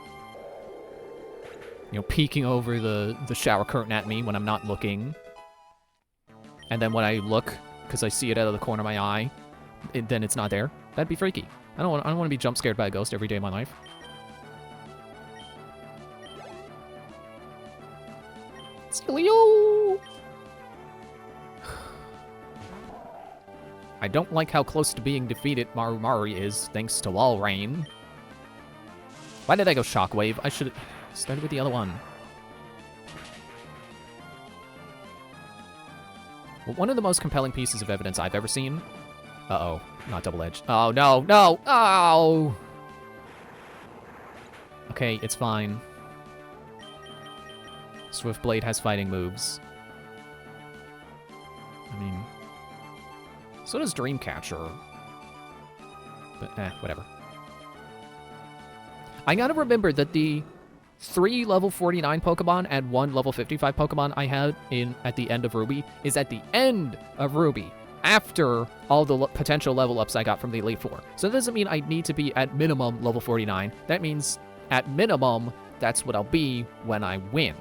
You know, peeking over the shower curtain at me when I'm not looking. And then when I look, because I see it out of the corner of my eye, then it's not there. That'd be freaky. I don't want to be jump scared by a ghost every day of my life. Steelio! I don't like how close to being defeated Marumari is, thanks to Wall Rain. Why did I go Shockwave? I should have started with the other one. Well, one of the most compelling pieces of evidence I've ever seen... Uh-oh, not double-edged. Oh, no, no! Oh! Okay, it's fine. Swiftblade has fighting moves. I mean... So does Dreamcatcher. But, whatever. I gotta remember that the 3 level 49 Pokemon and 1 level 55 Pokemon I had at the end of Ruby is at the end of Ruby, after all the potential level ups I got from the Elite Four. So that doesn't mean I need to be at minimum level 49. That means, at minimum, that's what I'll be when I win.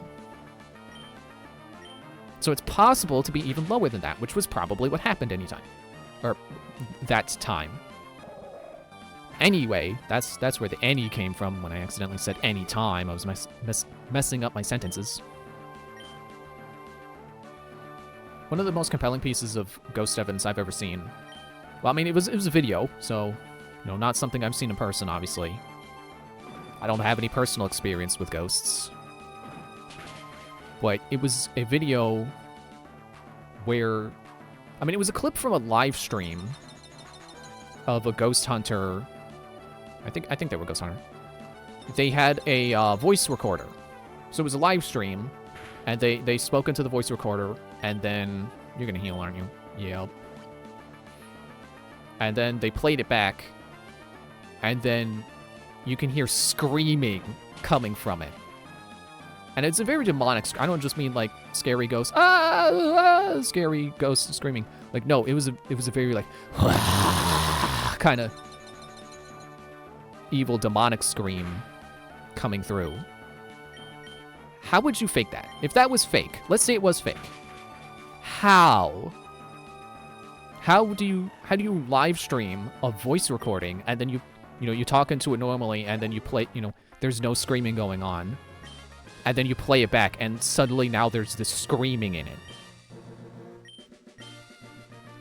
So it's possible to be even lower than that, which was probably what happened anytime. Or, that time. Anyway, that's where the any came from when I accidentally said any time. I was messing up my sentences. One of the most compelling pieces of ghost evidence I've ever seen. Well, I mean, it was a video, so, you know, not something I've seen in person, obviously. I don't have any personal experience with ghosts. But it was a video where... I mean, it was a clip from a live stream of a ghost hunter. I think they were ghost hunter. They had a voice recorder. So it was a live stream, and they spoke into the voice recorder, and then... You're gonna heal, aren't you? Yep. And then they played it back, and then you can hear screaming coming from it. And it's a very demonic... I don't just mean, like, scary ghosts. Scary ghosts screaming. Like, no, it was a very, like... kind of evil demonic scream coming through. How would you fake that? If that was fake, let's say it was fake. How do you live stream a voice recording and then you talk into it normally and then you play, there's no screaming going on. And then you play it back and suddenly now there's this screaming in it.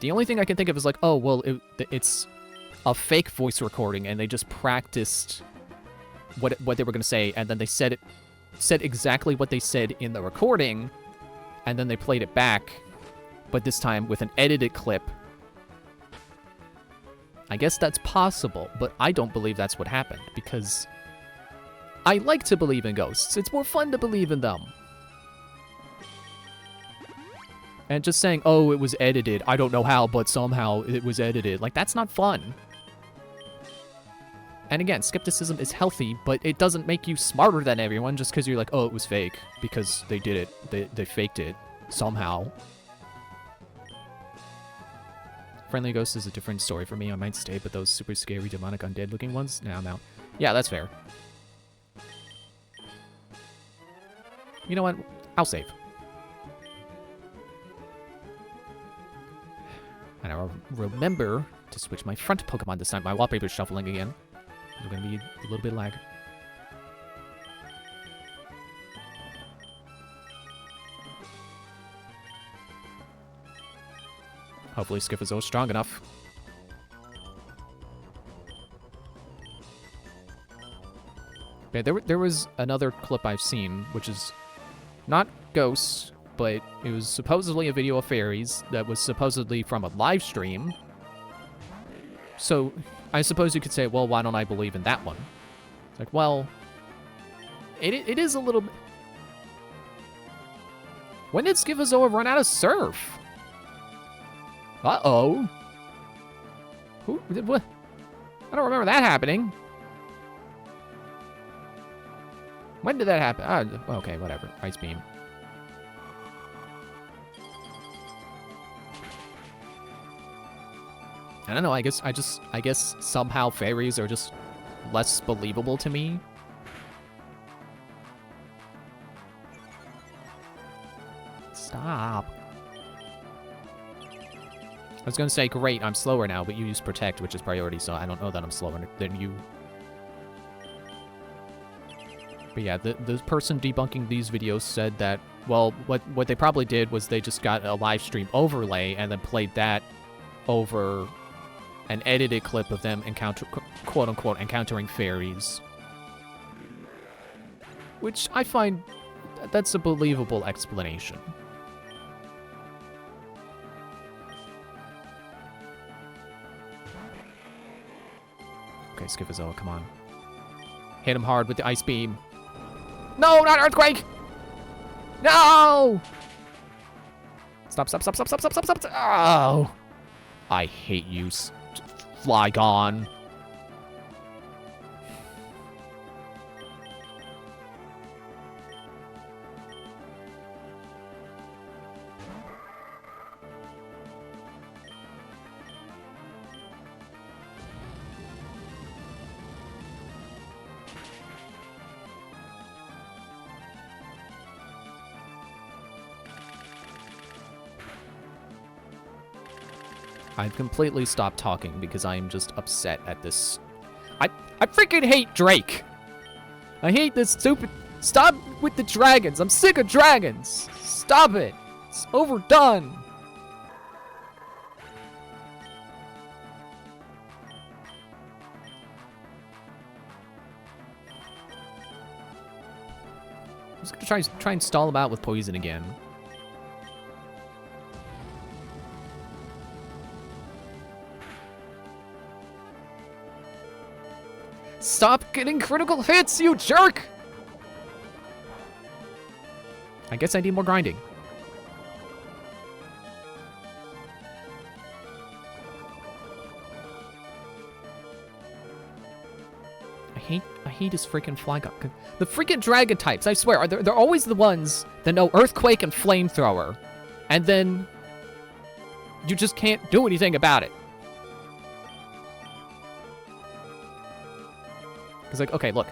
The only thing I can think of is like, oh, well, it's a fake voice recording and they just practiced what they were going to say and then they said exactly what they said in the recording and then they played it back, but this time with an edited clip. I guess that's possible, but I don't believe that's what happened because I like to believe in ghosts. It's more fun to believe in them. And just saying, oh, it was edited. I don't know how, but somehow it was edited. Like, that's not fun. And again, skepticism is healthy, but it doesn't make you smarter than everyone just because you're like, oh, it was fake. Because they did it. They faked it. Somehow. Friendly Ghost is a different story for me. I might stay, but those super scary, demonic, undead-looking ones? Nah, I'm out. Yeah, that's fair. You know what? I'll save. And I'll remember to switch my front Pokemon this time. My wallpaper's shuffling again. There's going to be a little bit of lag. Hopefully Scytherzo is strong enough. Yeah, there was another clip I've seen, which is not ghosts, but it was supposedly a video of fairies that was supposedly from a live stream. So I suppose you could say, well, why don't I believe in that one? Like, well, it is a little bit... When did Schifozoa run out of surf? Uh-oh. Who did what? I don't remember that happening. When did that happen? Okay, whatever. Ice beam. I don't know, I guess somehow fairies are just less believable to me. Stop. I was gonna say, great, I'm slower now, but you use Protect, which is priority, so I don't know that I'm slower than you. But yeah, the person debunking these videos said that, well, what they probably did was they just got a live stream overlay and then played that over an edited clip of them quote-unquote encountering fairies. Which I find that's a believable explanation. Okay, Schifozoa, come on. Hit him hard with the ice beam. No, not Earthquake! No! Stop. Oh! I hate you, Flygon. I've completely stopped talking because I am just upset at this. I freaking hate Drake. I hate this stupid... Stop with the dragons. I'm sick of dragons. Stop it. It's overdone. I'm just gonna try and stall him out with poison again. Stop getting critical hits, you jerk! I guess I need more grinding. I hate his freaking Flygon. The freaking dragon types, I swear, they're always the ones that know Earthquake and Flamethrower. And then you just can't do anything about it. It's like, okay, look.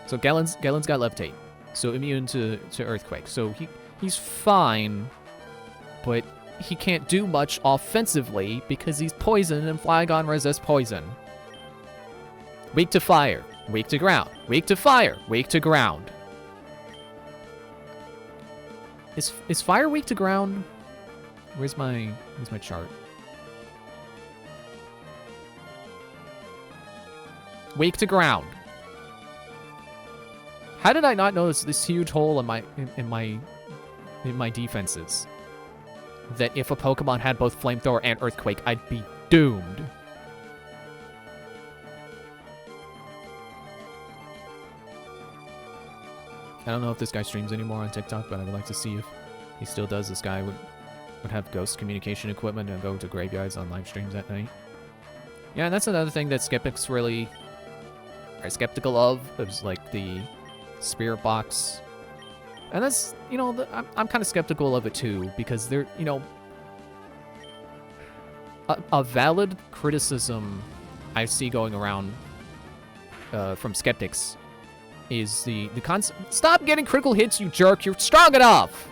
So Galen's got Levitate, so immune to Earthquake. So he's fine, but he can't do much offensively because he's poison and Flygon resists poison. Weak to fire, weak to ground, weak to fire, weak to ground. Is fire weak to ground? Where's my chart? Weak to ground. How did I not notice this huge hole in my defenses? That if a Pokemon had both Flamethrower and Earthquake, I'd be doomed. I don't know if this guy streams anymore on TikTok, but I would like to see if he still does. This guy would have ghost communication equipment and go to graveyards on live streams at night. Yeah, and that's another thing that skeptics really are skeptical of. It's like the Spirit Box. And that's, you know, I'm kind of skeptical of it too, because they're, you know, a valid criticism I see going around from skeptics is the concept. Stop getting critical hits, you jerk. You're strong enough.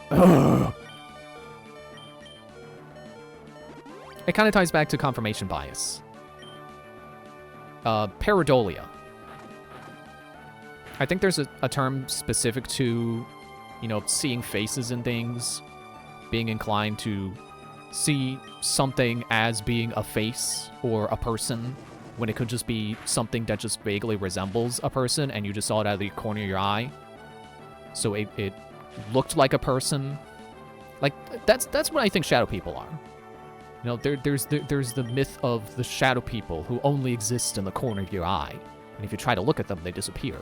Ugh. It kind of ties back to confirmation bias. Pareidolia. I think there's a term specific to, you know, seeing faces in things, being inclined to see something as being a face or a person, when it could just be something that just vaguely resembles a person and you just saw it out of the corner of your eye. So it looked like a person. Like, that's what I think shadow people are. You know, there's the myth of the shadow people who only exist in the corner of your eye. And if you try to look at them, they disappear.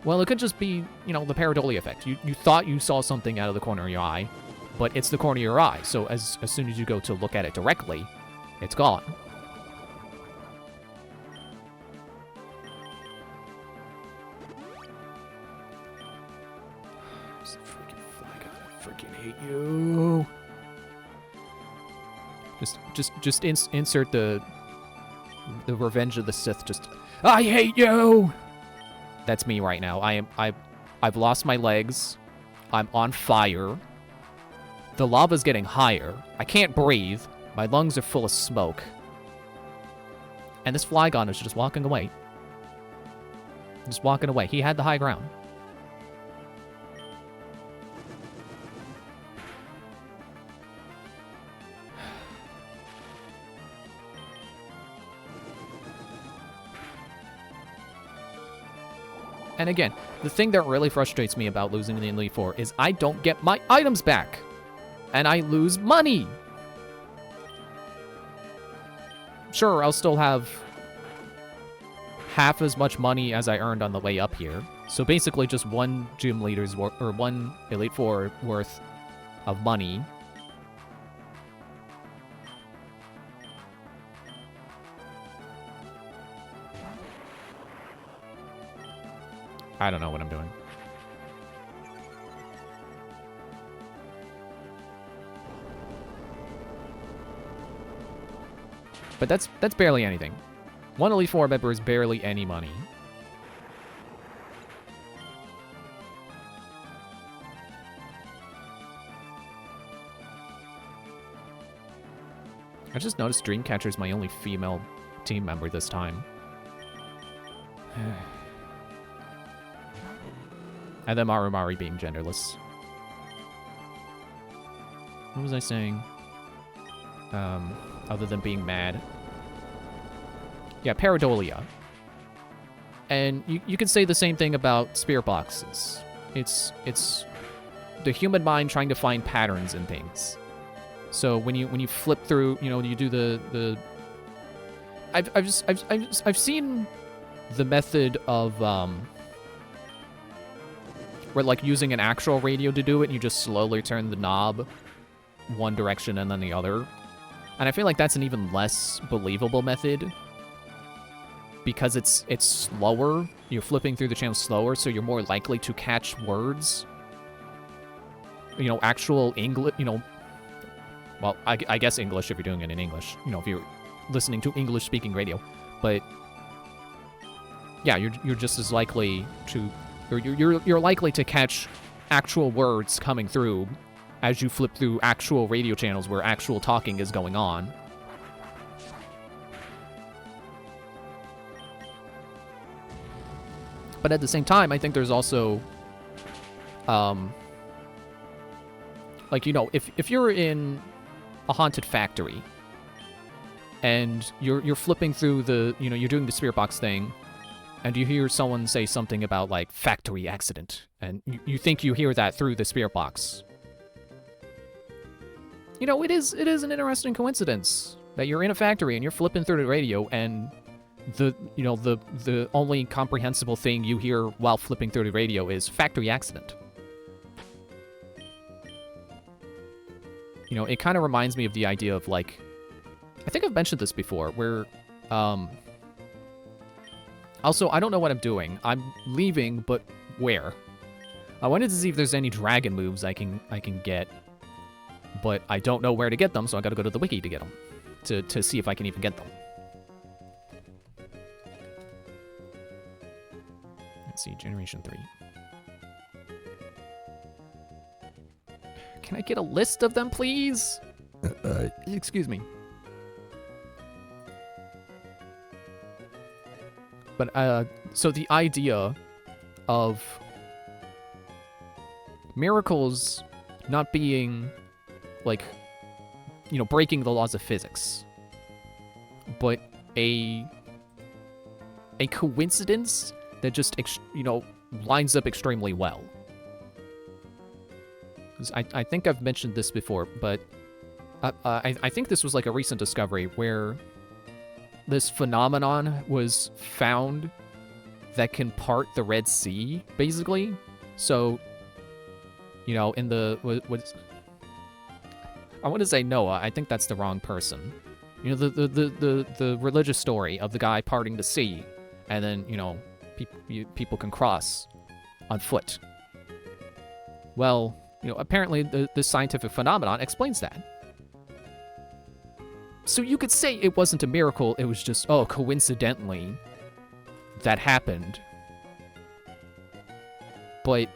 Well, it could just be, you know, the pareidolia effect. You thought you saw something out of the corner of your eye, but it's the corner of your eye. So as soon as you go to look at it directly, it's gone. Freaking Flygon, I freaking hate you. Just insert the Revenge of the Sith. Just, I hate you. That's me right now. I've lost my legs. I'm on fire. The lava's getting higher. I can't breathe. My lungs are full of smoke. And this Flygon is just walking away. Just walking away. He had the high ground. And again, the thing that really frustrates me about losing the Elite Four is I don't get my items back. And I lose money. Sure, I'll still have half as much money as I earned on the way up here. So basically just one gym leader's worth, or one Elite Four worth of money. I don't know what I'm doing. But that's barely anything. One Elite Four member is barely any money. I just noticed Dreamcatcher is my only female team member this time. And then Marumari being genderless. What was I saying? Other than being mad. Yeah, pareidolia. And you could say the same thing about spirit boxes. It's the human mind trying to find patterns in things. So when you flip through, you know, you do the I've seen the method of where like using an actual radio to do it, and you just slowly turn the knob one direction and then the other. And I feel like that's an even less believable method because it's slower. You're flipping through the channel slower, so you're more likely to catch words. You know, actual English, you know, well, I guess English if you're doing it in English, you know, if you're listening to English-speaking radio. But yeah, you're just as likely to, or you're likely to catch actual words coming through as you flip through actual radio channels where actual talking is going on. But at the same time, I think there's also, like, you know, if you're in a haunted factory and you're flipping through the, you know, you're doing the spirit box thing, and you hear someone say something about, like, factory accident, and you think you hear that through the spirit box. You know, it is an interesting coincidence that you're in a factory and you're flipping through the radio, and the only comprehensible thing you hear while flipping through the radio is factory accident. You know, it kind of reminds me of the idea of, like, I think I've mentioned this before, where, also, I don't know what I'm doing. I'm leaving, but where? I wanted to see if there's any dragon moves I can get, but I don't know where to get them, so I gotta go to the wiki to get them, to see if I can even get them. Let's see, Generation 3. Can I get a list of them, please? Excuse me. But, so the idea of miracles not being, like, you know, breaking the laws of physics, but a coincidence that just, you know, lines up extremely well. I think I've mentioned this before, but I think this was like a recent discovery where this phenomenon was found that can part the Red Sea, basically. So, you know, in the what's I want to say Noah. I think that's the wrong person. You know, the religious story of the guy parting the sea, and then, you know, people can cross on foot. Well, you know, apparently the scientific phenomenon explains that. So you could say it wasn't a miracle, it was just, oh, coincidentally, that happened. But,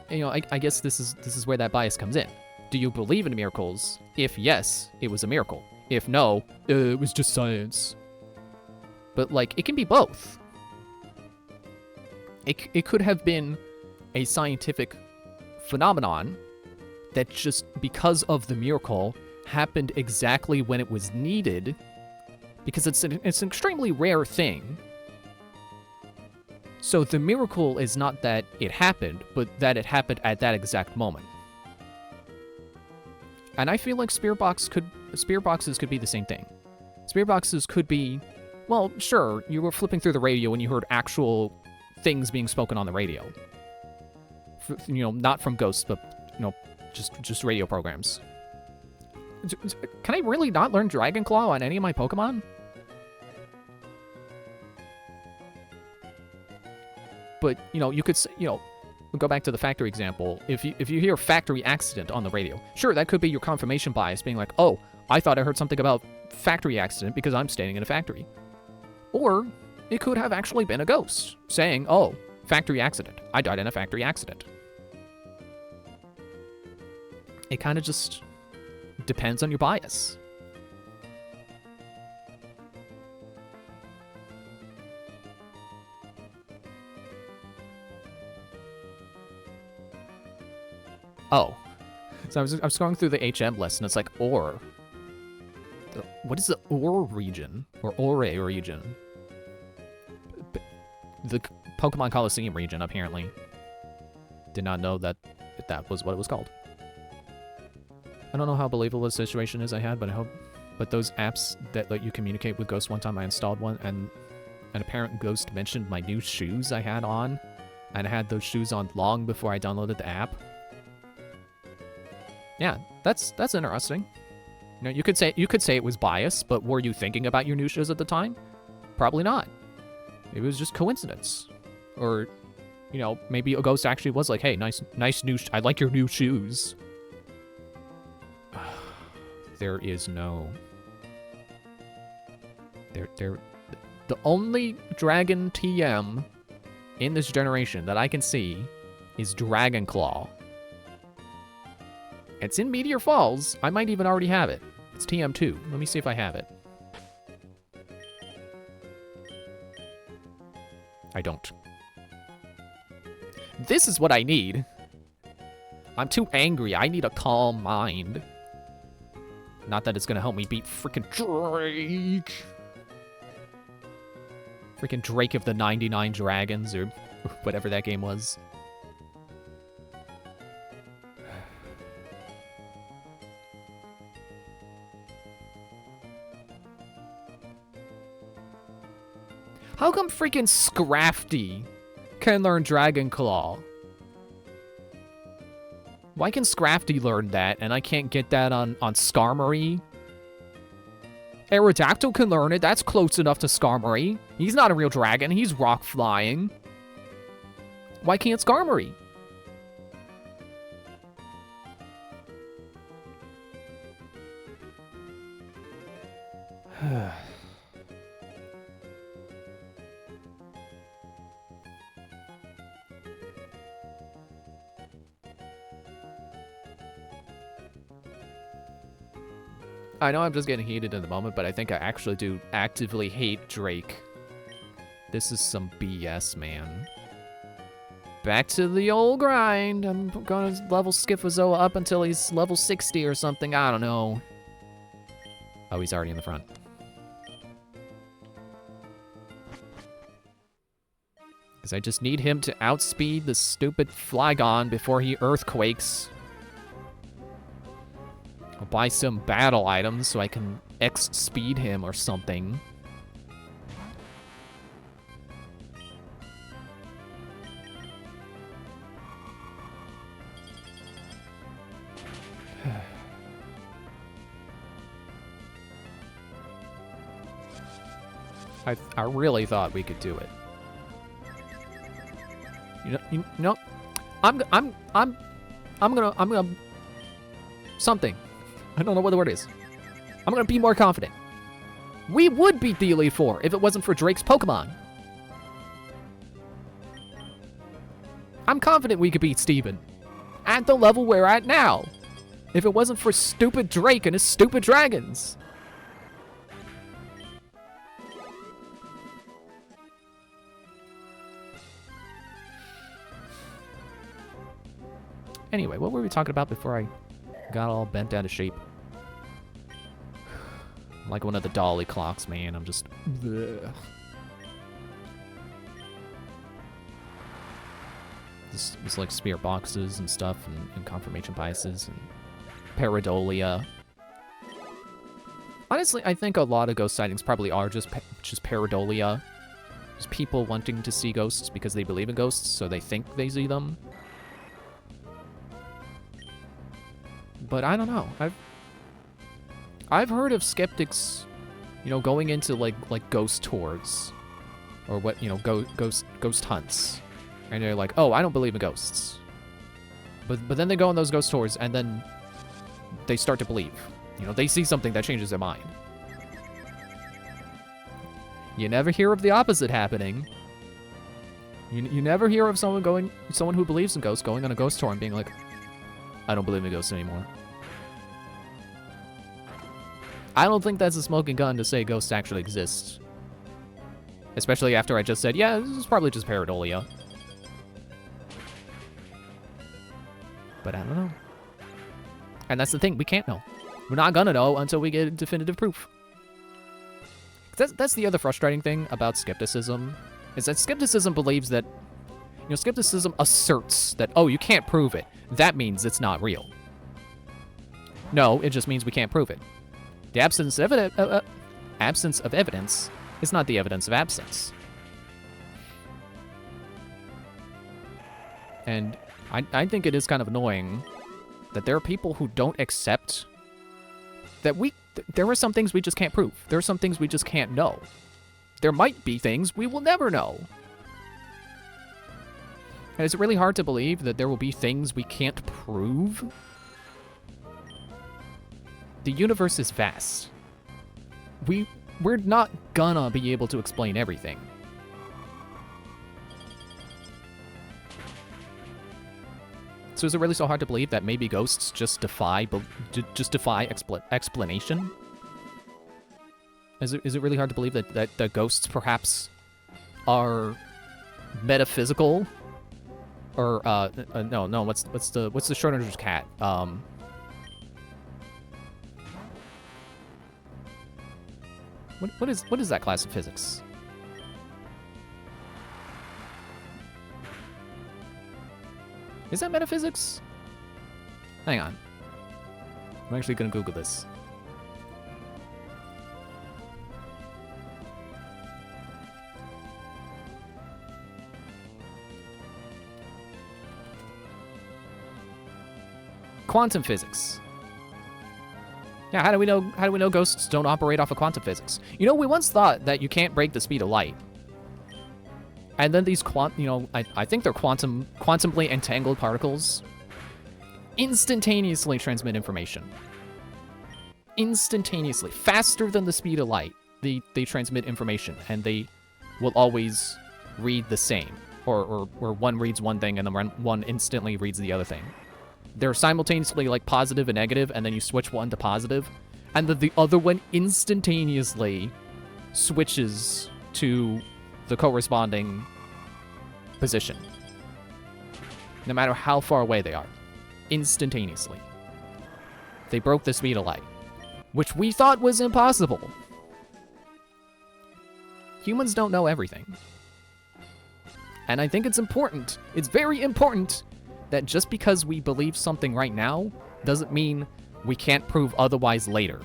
you know, I guess this is where that bias comes in. Do you believe in miracles? If yes, it was a miracle. If no, it was just science. But, like, it can be both. It could have been a scientific phenomenon that just, because of the miracle, happened exactly when it was needed, because it's an extremely rare thing. So the miracle is not that it happened, but that it happened at that exact moment. And I feel like spirit boxes could be the same thing. Spirit boxes could be, well, sure, you were flipping through the radio and you heard actual things being spoken on the radio. You know, not from ghosts, but, you know, just radio programs. Can I really not learn Dragon Claw on any of my Pokemon? But, you know, you could say, you know, we'll go back to the factory example. If you hear factory accident on the radio, sure, that could be your confirmation bias being like, oh, I thought I heard something about factory accident because I'm standing in a factory. Or it could have actually been a ghost saying, oh, factory accident. I died in a factory accident. It kind of just depends on your bias. Oh. So I was going through the HM list, and it's like, Ore. What is the Ore region? Or Ore region? The Pokemon Coliseum region, apparently. Did not know that that was what it was called. I don't know how believable the situation is I had, but I hope... But those apps that let you communicate with Ghost, one time I installed one, and an apparent ghost mentioned my new shoes I had on, and I had those shoes on long before I downloaded the app. Yeah, that's interesting. You know, you could say it was bias, but were you thinking about your new shoes at the time? Probably not. It was just coincidence. Or, you know, maybe a ghost actually was like, hey, nice new I like your new shoes. There is no... The only Dragon TM in this generation that I can see is Dragon Claw. It's in Meteor Falls. I might even already have it. It's TM2. Let me see if I have it. I don't. This is what I need. I'm too angry. I need a calm mind. Not that it's gonna help me beat freaking Drake. Freaking Drake of the 99 Dragons, or whatever that game was. How come freaking Scrafty can learn Dragon Claw? Why can Scrafty learn that and I can't get that on Skarmory? Aerodactyl can learn it. That's close enough to Skarmory. He's not a real dragon. He's rock flying. Why can't Skarmory? I know I'm just getting heated in the moment, but I think I actually do actively hate Drake. This is some BS, man. Back to the old grind. I'm gonna level Schifozoa up until he's level 60 or something. I don't know. Oh, he's already in the front. Because I just need him to outspeed the stupid Flygon before he earthquakes. I'll buy some battle items so I can X speed him or something. I really thought we could do it. You know, I'm gonna something. I don't know what the word is. I'm gonna be more confident. We would beat the Elite Four if it wasn't for Drake's Pokemon. I'm confident we could beat Steven at the level we're at now if it wasn't for stupid Drake and his stupid dragons. Anyway, what were we talking about before I got all bent out of shape? Like one of the dolly clocks, man. I'm just... Ugh. This like spirit boxes and stuff, and confirmation biases, and pareidolia. Honestly, I think a lot of ghost sightings probably are just pareidolia. Just people wanting to see ghosts because they believe in ghosts, so they think they see them. But I don't know. I've heard of skeptics, you know, going into like ghost tours, or what, you know, ghost hunts, and they're like, oh, I don't believe in ghosts. But then they go on those ghost tours, and then they start to believe. You know, they see something that changes their mind. You never hear of the opposite happening. You never hear of someone who believes in ghosts going on a ghost tour and being like, I don't believe in ghosts anymore. I don't think that's a smoking gun to say ghosts actually exist. Especially after I just said, yeah, this is probably just pareidolia. But I don't know. And that's the thing, we can't know. We're not gonna know until we get definitive proof. That's the other frustrating thing about skepticism, is that skepticism believes that, you know, skepticism asserts that, oh, you can't prove it. That means it's not real. No, it just means we can't prove it. The absence of evidence is not the evidence of absence. And I think it is kind of annoying that there are people who don't accept that there are some things we just can't prove. There are some things we just can't know. There might be things we will never know. And is it really hard to believe that there will be things we can't prove? The universe is vast. We're not gonna be able to explain everything. So is it really so hard to believe that maybe ghosts just defy explanation? Is it really hard to believe that the ghosts perhaps are metaphysical? Or no, what's the Schrodinger's cat? What is that class of physics? Is that metaphysics? Hang on. I'm actually gonna Google this. Quantum physics. Yeah, how do we know ghosts don't operate off of quantum physics? You know, we once thought that you can't break the speed of light. And then these I think they're quantumly entangled particles instantaneously transmit information. Instantaneously, faster than the speed of light, they transmit information, and they will always read the same. Or one reads one thing and then one instantly reads the other thing. They're simultaneously like positive and negative, and then you switch one to positive, and then the other one instantaneously switches to the corresponding position. No matter how far away they are. Instantaneously. They broke the speed of light, which we thought was impossible. Humans don't know everything. And I think it's important, it's very important, that just because we believe something right now doesn't mean we can't prove otherwise later.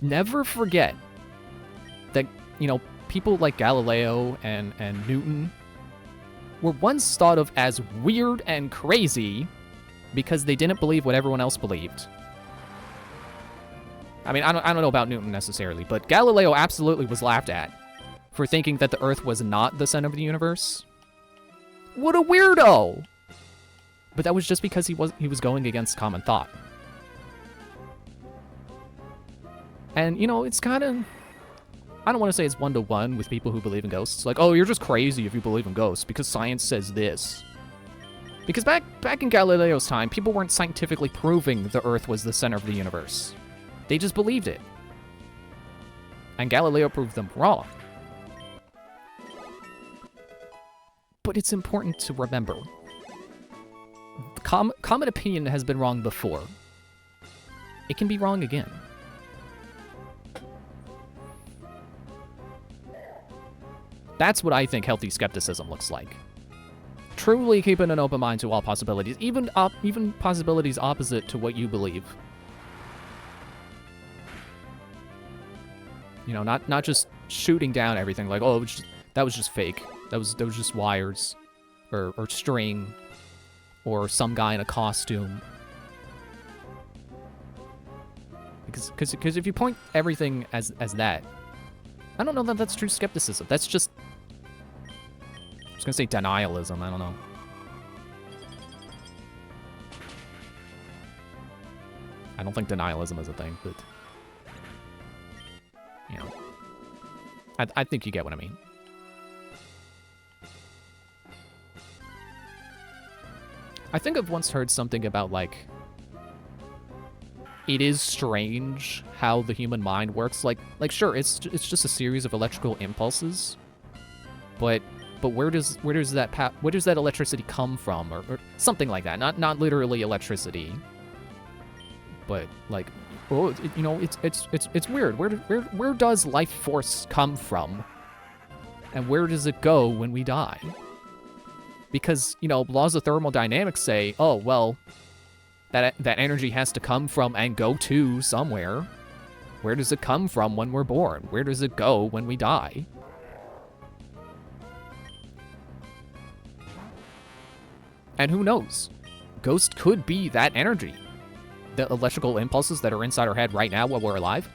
Never forget that, people like Galileo and Newton were once thought of as weird and crazy because they didn't believe what everyone else believed. I mean, I don't know about Newton necessarily, but Galileo absolutely was laughed at for thinking that the Earth was not the center of the universe. What a weirdo! But that was just because he was going against common thought. And, it's kind of... I don't want to say it's one-to-one with people who believe in ghosts. Like, oh, you're just crazy if you believe in ghosts because science says this. Because back in Galileo's time, people weren't scientifically proving the Earth was the center of the universe. They just believed it. And Galileo proved them wrong. But it's important to remember. Common opinion has been wrong before. It can be wrong again. That's what I think healthy skepticism looks like. Truly keeping an open mind to all possibilities, even possibilities opposite to what you believe. Not just shooting down everything like, oh, that was just fake. That was just wires, or string, or some guy in a costume. Because if you point everything as that, I don't know that that's true skepticism. That's just... I was gonna say denialism, I don't know. I don't think denialism is a thing, but... I think you get what I mean. I think I've once heard something about, like... It is strange how the human mind works. Like sure, it's just a series of electrical impulses, but where does that electricity come from, or something like that? Not literally electricity, but like, oh, it's weird. Where does life force come from, and where does it go when we die? Because laws of thermodynamics say, oh well. That energy has to come from and go to somewhere. Where does it come from when we're born? Where does it go when we die? And who knows? Ghost could be that energy. The electrical impulses that are inside our head right now while we're alive.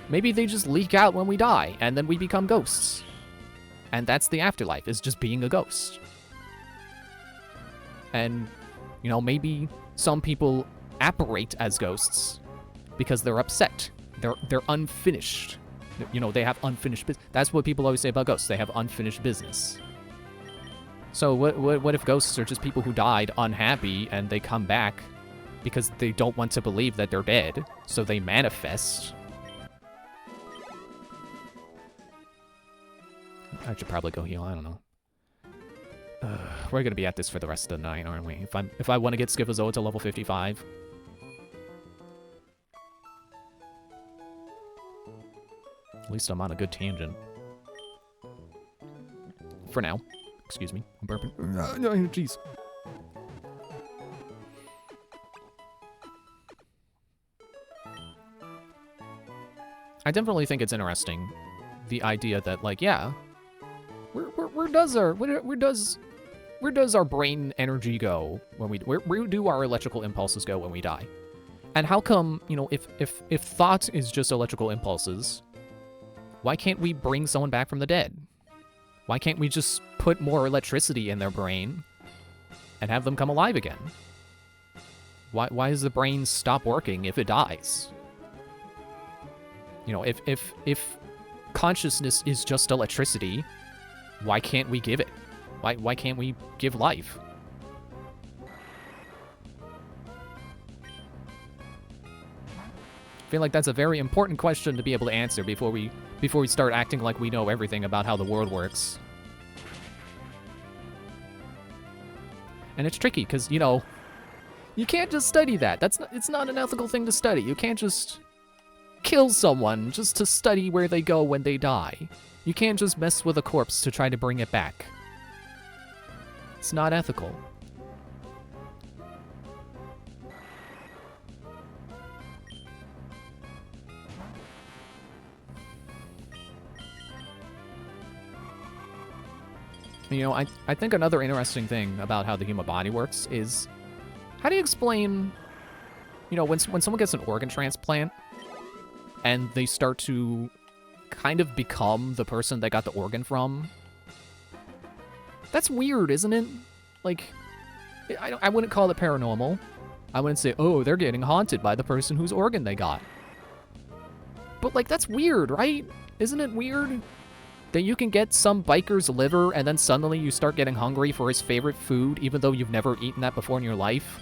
Maybe they just leak out when we die, and then we become ghosts. And that's the afterlife, is just being a ghost. And, maybe... Some people apparate as ghosts because they're upset. They're unfinished. They have unfinished business. That's what people always say about ghosts. They have unfinished business. So what if ghosts are just people who died unhappy and they come back because they don't want to believe that they're dead, so they manifest? I should probably go heal. I don't know. We're gonna be at this for the rest of the night, aren't we? If I want to get Schifozoa to level 55. At least I'm on a good tangent. For now. Excuse me. I'm burping. Jeez. I definitely think it's interesting, the idea that, like, yeah, where does our brain energy go when where do our electrical impulses go when we die? And how come, if thought is just electrical impulses, why can't we bring someone back from the dead? Why can't we just put more electricity in their brain and have them come alive again? Why does the brain stop working if it dies? If consciousness is just electricity, why can't we give it? Why can't we give life? I feel like that's a very important question to be able to answer before we start acting like we know everything about how the world works. And it's tricky because, you can't just study that. It's not an ethical thing to study. You can't just kill someone just to study where they go when they die. You can't just mess with a corpse to try to bring it back. It's not ethical. You know, I think another interesting thing about how the human body works is, how do you explain, you know, when someone gets an organ transplant and they start to kind of become the person they got the organ from? That's weird, isn't it? Like, I wouldn't call it paranormal. I wouldn't say, oh, they're getting haunted by the person whose organ they got. But, like, that's weird, right? Isn't it weird that you can get some biker's liver and then suddenly you start getting hungry for his favorite food, even though you've never eaten that before in your life?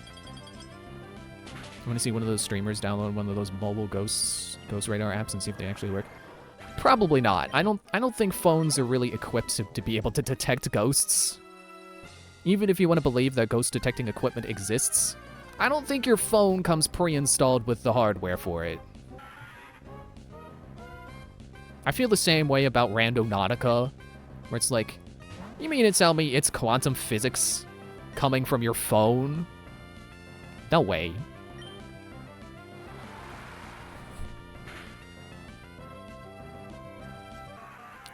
I want to see one of those streamers download one of those mobile Ghost Radar apps and see if they actually work. Probably not. I don't think phones are really equipped to be able to detect ghosts. Even if you want to believe that ghost detecting equipment exists, I don't think your phone comes pre-installed with the hardware for it. I feel the same way about Randonautica, where it's like, you mean to tell me it's quantum physics coming from your phone? No way.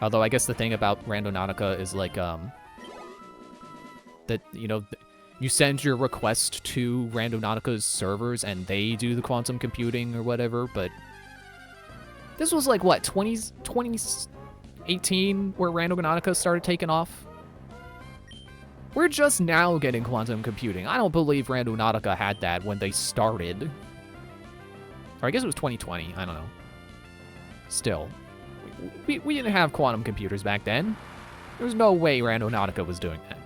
Although I guess the thing about Randonautica is like, that, you know, you send your request to Randonautica's servers and they do the quantum computing or whatever, but this was like, what, 2018 where Randonautica started taking off? We're just now getting quantum computing. I don't believe Randonautica had that when they started. Or I guess it was 2020, I don't know. Still. We didn't have quantum computers back then. There was no way Randonautica was doing that.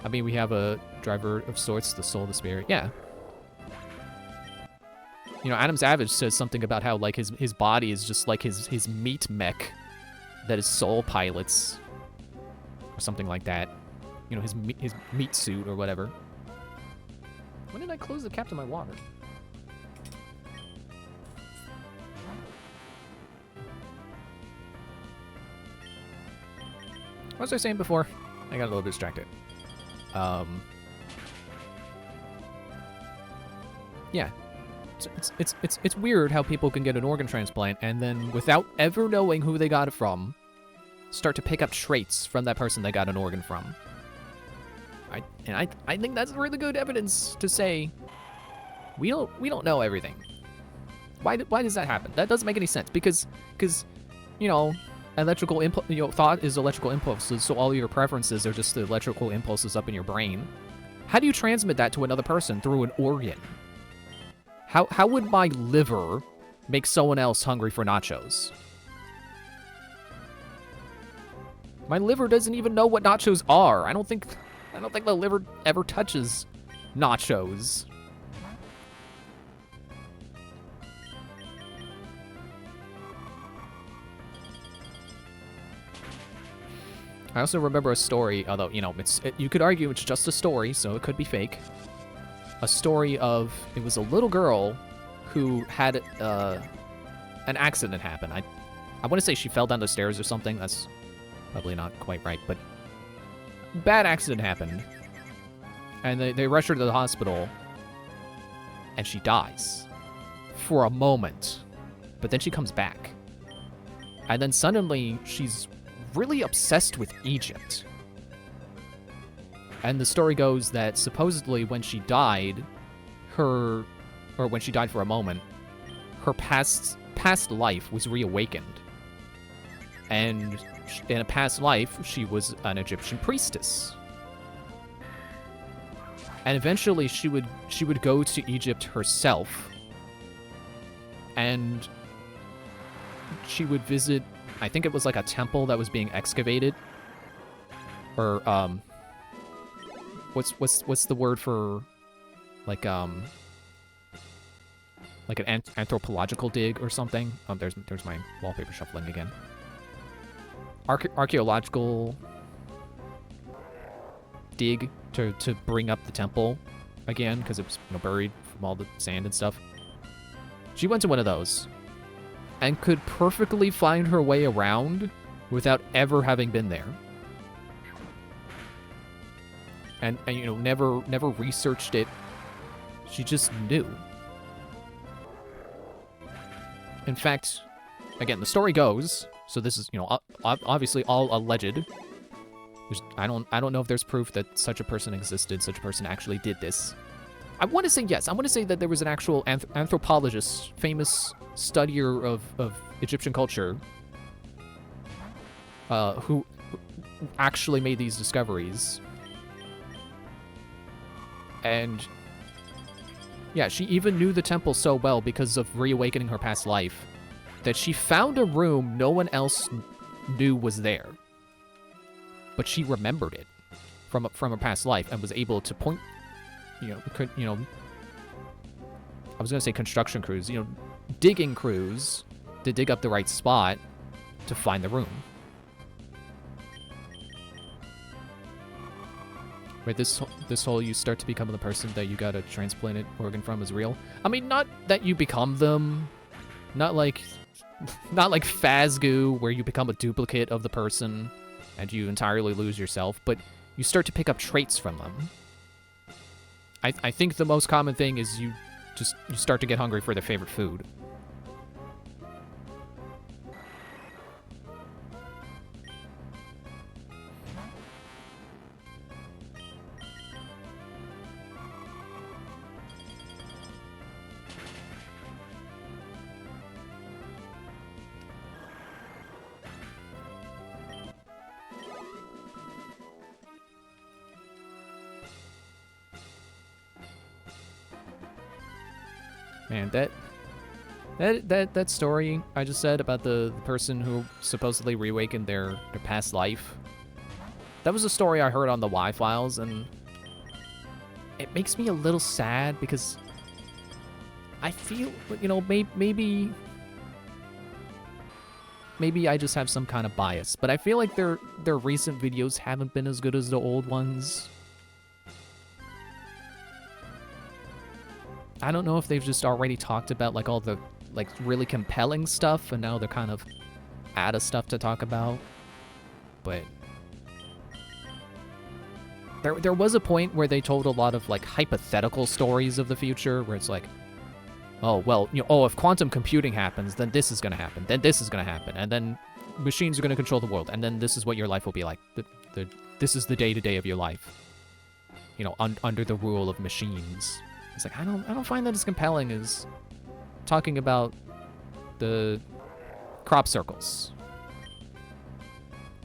I mean, we have a driver of sorts, the soul, the spirit. Yeah. You know, Adam Savage says something about how, like, his body is just like his meat mech that his soul pilots. Or something like that. You know, his meat suit or whatever. When did I close the cap to my water? What was I saying before? I got a little distracted. Yeah. It's weird how people can get an organ transplant and then, without ever knowing who they got it from, start to pick up traits from that person they got an organ from. I think that's really good evidence to say we don't know everything. Why does that happen? That doesn't make any sense because you know, electrical thought is electrical impulses, so all your preferences are just the electrical impulses up in your brain. How do you transmit that to another person through an organ? How would my liver make someone else hungry for nachos? My liver doesn't even know what nachos are. I don't think the liver ever touches nachos. I also remember a story, although, you know, you could argue it's just a story, so it could be fake. A story of, it was a little girl who had an accident happen. I want to say she fell down the stairs or something. That's probably not quite right, but bad accident happened. And they rush her to the hospital, and she dies for a moment. But then she comes back. And then suddenly she's really obsessed with Egypt. And the story goes that supposedly when she died, or when she died for a moment, her past life was reawakened. And in a past life, she was an Egyptian priestess. And eventually she would go to Egypt herself. And she would visit, I think it was like a temple that was being excavated. Or, what's the word for, like an anthropological dig or something? Oh, there's my wallpaper shuffling again. Archaeological dig to bring up the temple again, because it was, you know, buried from all the sand and stuff. She went to one of those and could perfectly find her way around without ever having been there. And you know, never researched it. She just knew. In fact, again, the story goes, so this is, you know, obviously all alleged, I don't know if there's proof that such a person existed, such a person actually did this. I want to say yes. I want to say that there was an actual anthropologist, famous studier of Egyptian culture, who actually made these discoveries. And yeah, she even knew the temple so well because of reawakening her past life that she found a room no one else knew was there. But she remembered it from her past life and was able to point, I was gonna say construction crews, digging crews to dig up the right spot to find the room. Right, this whole you start to become the person that you got a transplanted organ from is real. I mean, not that you become them, not like Phasgoo where you become a duplicate of the person and you entirely lose yourself, but you start to pick up traits from them. I think the most common thing is you start to get hungry for their favorite food. Man, that story I just said about the person who supposedly reawakened their past life, that was a story I heard on the Y-Files, and it makes me a little sad because I feel, maybe I just have some kind of bias, but I feel like their recent videos haven't been as good as the old ones. I don't know if they've just already talked about like all the like really compelling stuff and now they're kind of out of stuff to talk about. But there was a point where they told a lot of like hypothetical stories of the future where it's like, oh, well, if quantum computing happens, then this is going to happen. Then this is going to happen. And then machines are going to control the world. And then this is what your life will be like. This is the day-to-day of your life. Under the rule of machines. It's like, I don't find that as compelling as talking about the crop circles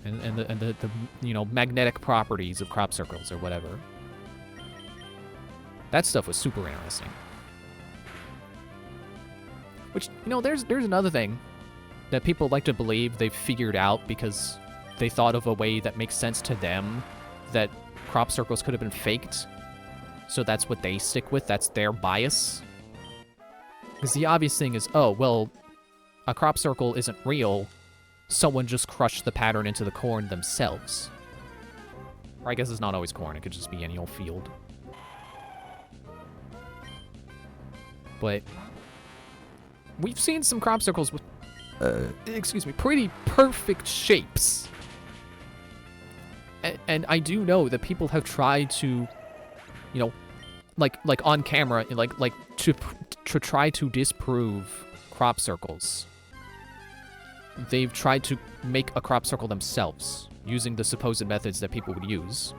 and the magnetic properties of crop circles or whatever. That stuff was super interesting. Which, there's another thing that people like to believe they've figured out because they thought of a way that makes sense to them that crop circles could have been faked. So that's what they stick with. That's their bias. Because the obvious thing is, oh, well, a crop circle isn't real. Someone just crushed the pattern into the corn themselves. Or I guess it's not always corn. It could just be any old field. But we've seen some crop circles with, pretty perfect shapes. And I do know that people have tried to, like on camera, like to try to disprove crop circles. They've tried to make a crop circle themselves using the supposed methods that people would use,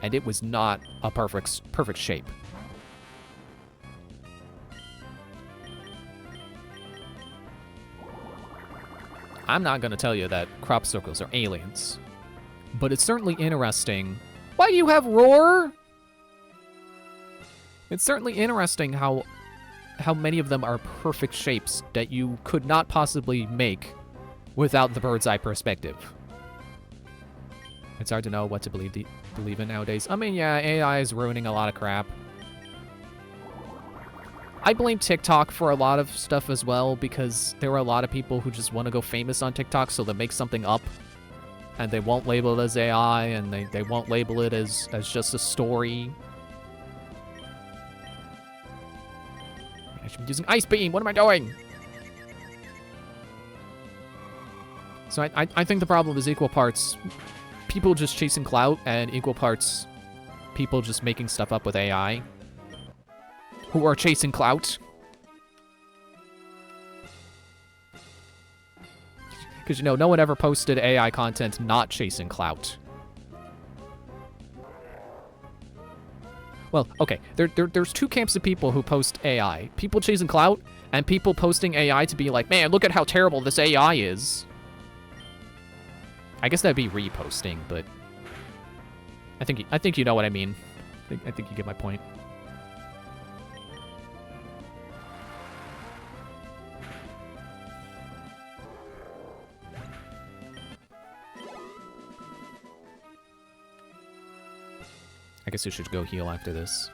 and it was not a perfect shape. I'm not gonna tell you that crop circles are aliens, but it's certainly interesting. Why do you have roar? It's certainly interesting how many of them are perfect shapes that you could not possibly make without the bird's eye perspective. It's hard to know what to believe in nowadays. I mean, yeah, AI is ruining a lot of crap. I blame TikTok for a lot of stuff as well because there are a lot of people who just want to go famous on TikTok, so they make something up and they won't label it as AI and they won't label it as just a story. I should be using Ice Beam. What am I doing? So I think the problem is equal parts people just chasing clout and equal parts people just making stuff up with AI who are chasing clout. Because, no one ever posted AI content not chasing clout. Well, okay, there's two camps of people who post AI. People chasing clout, and people posting AI to be like, man, look at how terrible this AI is. I guess that'd be reposting, but I think you know what I mean. I think you get my point. I guess you should go heal after this.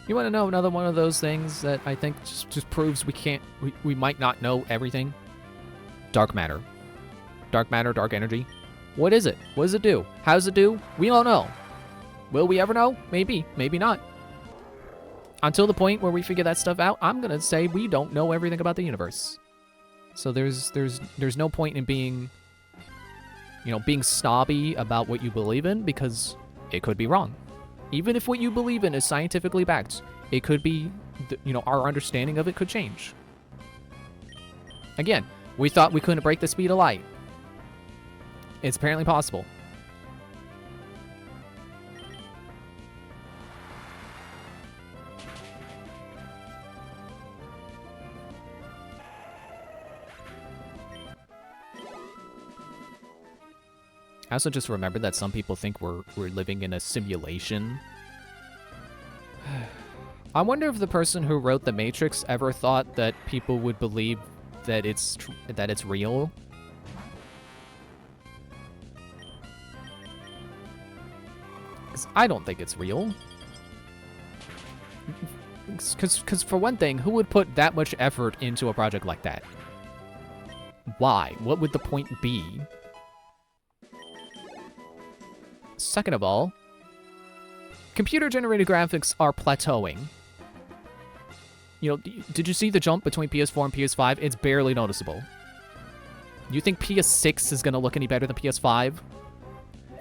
You want to know another one of those things that I think just proves we might not know everything? Dark matter. Dark matter, dark energy. What is it? What does it do? How does it do? We don't know. Will we ever know? Maybe, maybe not. Until the point where we figure that stuff out, I'm gonna say we don't know everything about the universe. So there's no point in being, being snobby about what you believe in, because it could be wrong. Even if what you believe in is scientifically backed, it could be, our understanding of it could change. Again, we thought we couldn't break the speed of light. It's apparently possible. I also just remembered that some people think we're living in a simulation. I wonder if the person who wrote The Matrix ever thought that people would believe that it's real. Because I don't think it's real. Because for one thing, who would put that much effort into a project like that? Why? What would the point be? Second of all, computer-generated graphics are plateauing. Did you see the jump between PS4 and PS5? It's barely noticeable. You think PS6 is going to look any better than PS5?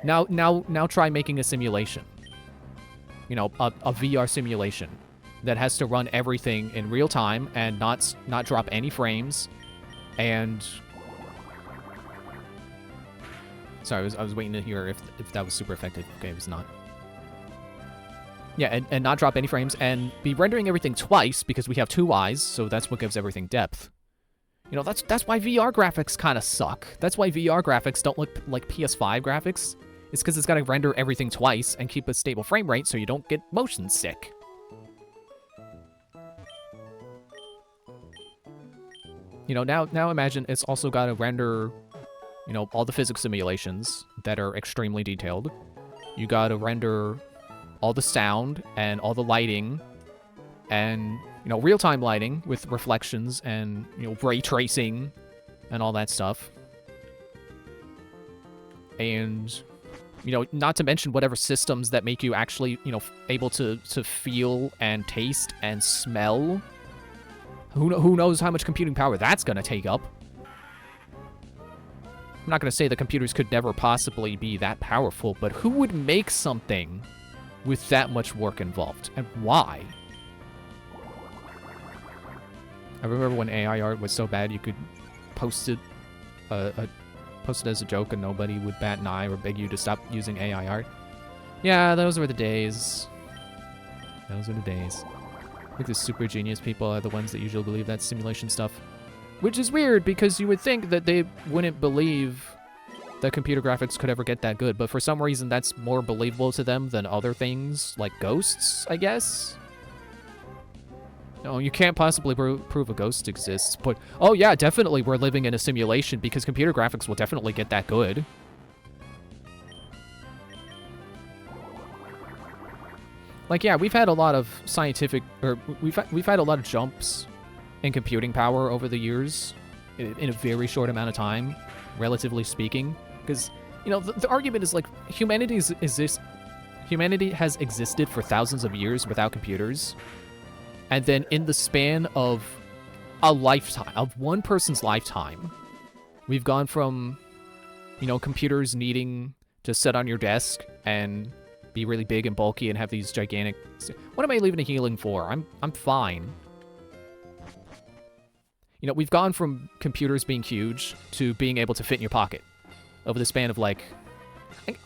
Now try making a simulation. A VR simulation that has to run everything in real time and not drop any frames. And sorry, I was waiting to hear if that was super effective. Okay, it was not. Yeah, and not drop any frames, and be rendering everything twice, because we have two eyes, so that's what gives everything depth. That's why VR graphics kind of suck. That's why VR graphics don't look like PS5 graphics. It's because it's got to render everything twice and keep a stable frame rate so you don't get motion sick. Now imagine it's also got to render, all the physics simulations that are extremely detailed. You got to render all the sound and all the lighting and, real-time lighting with reflections and, ray tracing and all that stuff. And, not to mention whatever systems that make you actually, able to feel and taste and smell. Who knows how much computing power that's going to take up? I'm not going to say the computers could never possibly be that powerful, but who would make something with that much work involved, and why? I remember when AI art was so bad you could post it as a joke and nobody would bat an eye or beg you to stop using AI art. Yeah, those were the days. Those were the days. I think the super genius people are the ones that usually believe that simulation stuff. Which is weird, because you would think that they wouldn't believe that computer graphics could ever get that good, but for some reason that's more believable to them than other things, like ghosts, I guess? No, you can't possibly prove a ghost exists, but oh yeah, definitely we're living in a simulation because computer graphics will definitely get that good. Like, yeah, we've had a lot of we've had a lot of jumps in computing power over the years in a very short amount of time, relatively speaking. Because, the argument is like humanity has existed for thousands of years without computers. And then in the span of a lifetime, of one person's lifetime, we've gone from, computers needing to sit on your desk and be really big and bulky and have these gigantic... What am I leaving a healing for? I'm fine. You know, we've gone from computers being huge to being able to fit in your pocket over the span of like,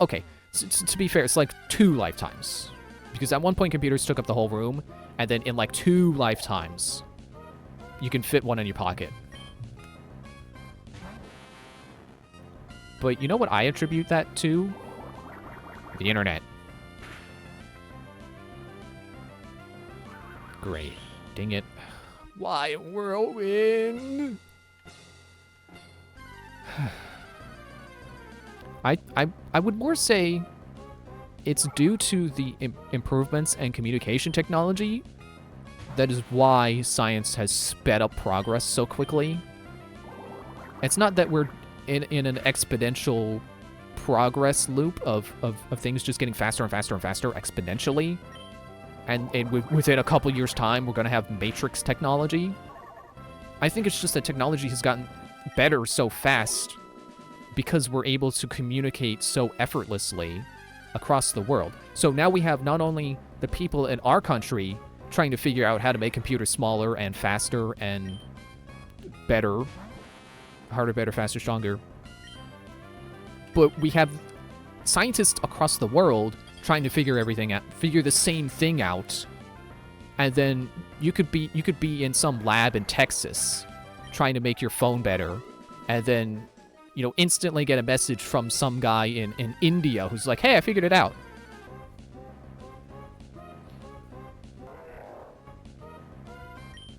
okay, to be fair, it's like 2 lifetimes. Because at one point computers took up the whole room, and then in like 2 lifetimes, you can fit one in your pocket. But you know what I attribute that to? The internet. Great. Dang it. Why whirlwind? I would more say it's due to the improvements in communication technology. That is why science has sped up progress so quickly. It's not that we're in an exponential progress loop of things just getting faster and faster and faster exponentially. And within a couple years' time, we're going to have Matrix technology. I think it's just that technology has gotten better so fast because we're able to communicate so effortlessly across the world. So now we have not only the people in our country trying to figure out how to make computers smaller and faster and better, harder, better, faster, stronger, but we have scientists across the world trying to figure everything out, figure the same thing out, and then you could be in some lab in Texas trying to make your phone better, and then, you know, instantly get a message from some guy in India who's like, hey, I figured it out.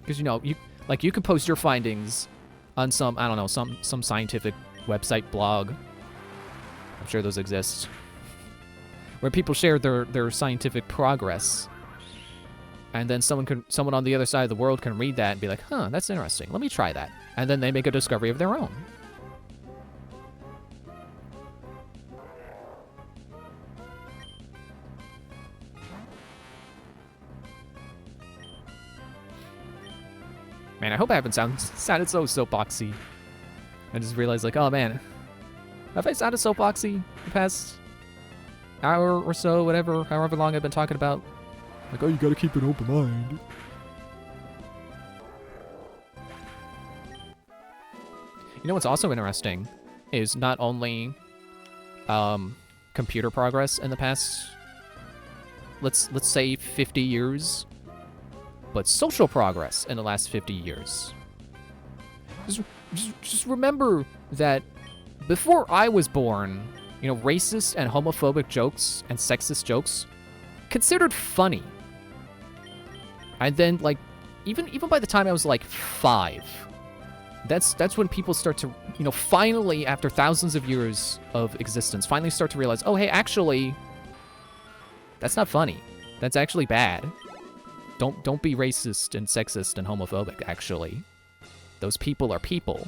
Because, you know, you can post your findings on some, I don't know, some scientific website, blog. I'm sure those exist. Where people share their scientific progress. And then someone on the other side of the world can read that and be like, huh, that's interesting. Let me try that. And then they make a discovery of their own. Man, I hope I haven't sounded so soapboxy. I just realized, like, oh man, have I sounded soapboxy the past hour or so, whatever, however long I've been talking about? Like, oh, you gotta keep an open mind. You know what's also interesting is not only computer progress in the past, let's say 50 years, but social progress in the last 50 years. Just remember that before I was born, you know, racist and homophobic jokes and sexist jokes considered funny. And then, like, even by the time I was like 5, that's when people start to, you know, finally, after thousands of years of existence, finally start to realize, oh, hey, actually, that's not funny. That's actually bad. Don't be racist and sexist and homophobic, actually. Those people are people.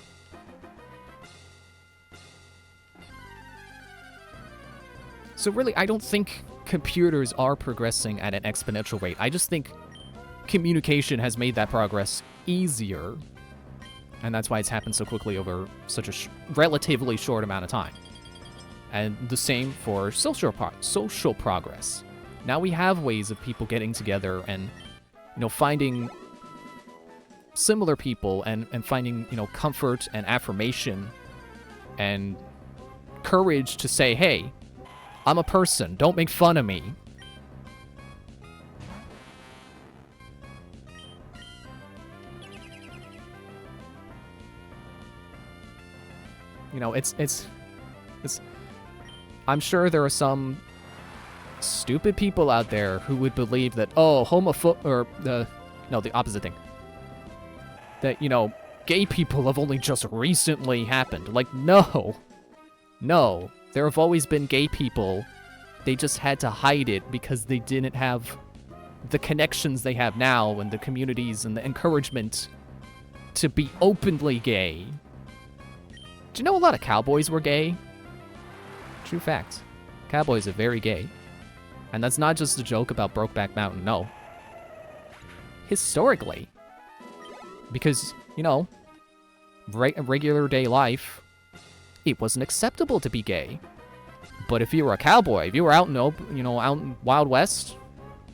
So really, I don't think computers are progressing at an exponential rate. I just think communication has made that progress easier. And that's why it's happened so quickly over such a relatively short amount of time. And the same for social progress. Now we have ways of people getting together and, you know, finding similar people and finding, you know, comfort and affirmation and courage to say, hey, I'm a person, don't make fun of me. You know, it's I'm sure there are some stupid people out there who would believe that, oh, the opposite thing. That, you know, gay people have only just recently happened. Like, no. No. There have always been gay people. They just had to hide it because they didn't have the connections they have now and the communities and the encouragement to be openly gay. Do you know a lot of cowboys were gay? True fact. Cowboys are very gay. And that's not just a joke about Brokeback Mountain, no. Historically. Because, you know, regular day life, it wasn't acceptable to be gay. But if you were a cowboy, if you were out in out in Wild West,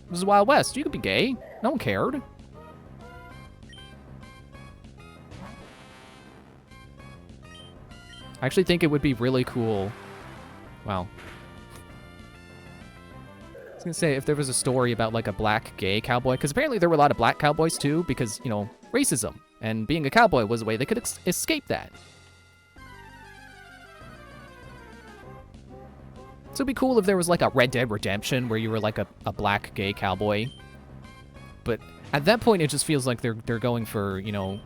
this is Wild West, you could be gay. No one cared. I actually think it would be really cool. Well, I was gonna say if there was a story about like a black gay cowboy, because apparently there were a lot of black cowboys too, because, you know, racism, and being a cowboy was a way they could escape that. So it'd be cool if there was like a Red Dead Redemption where you were like a black gay cowboy. But at that point, it just feels like they're going for, you know,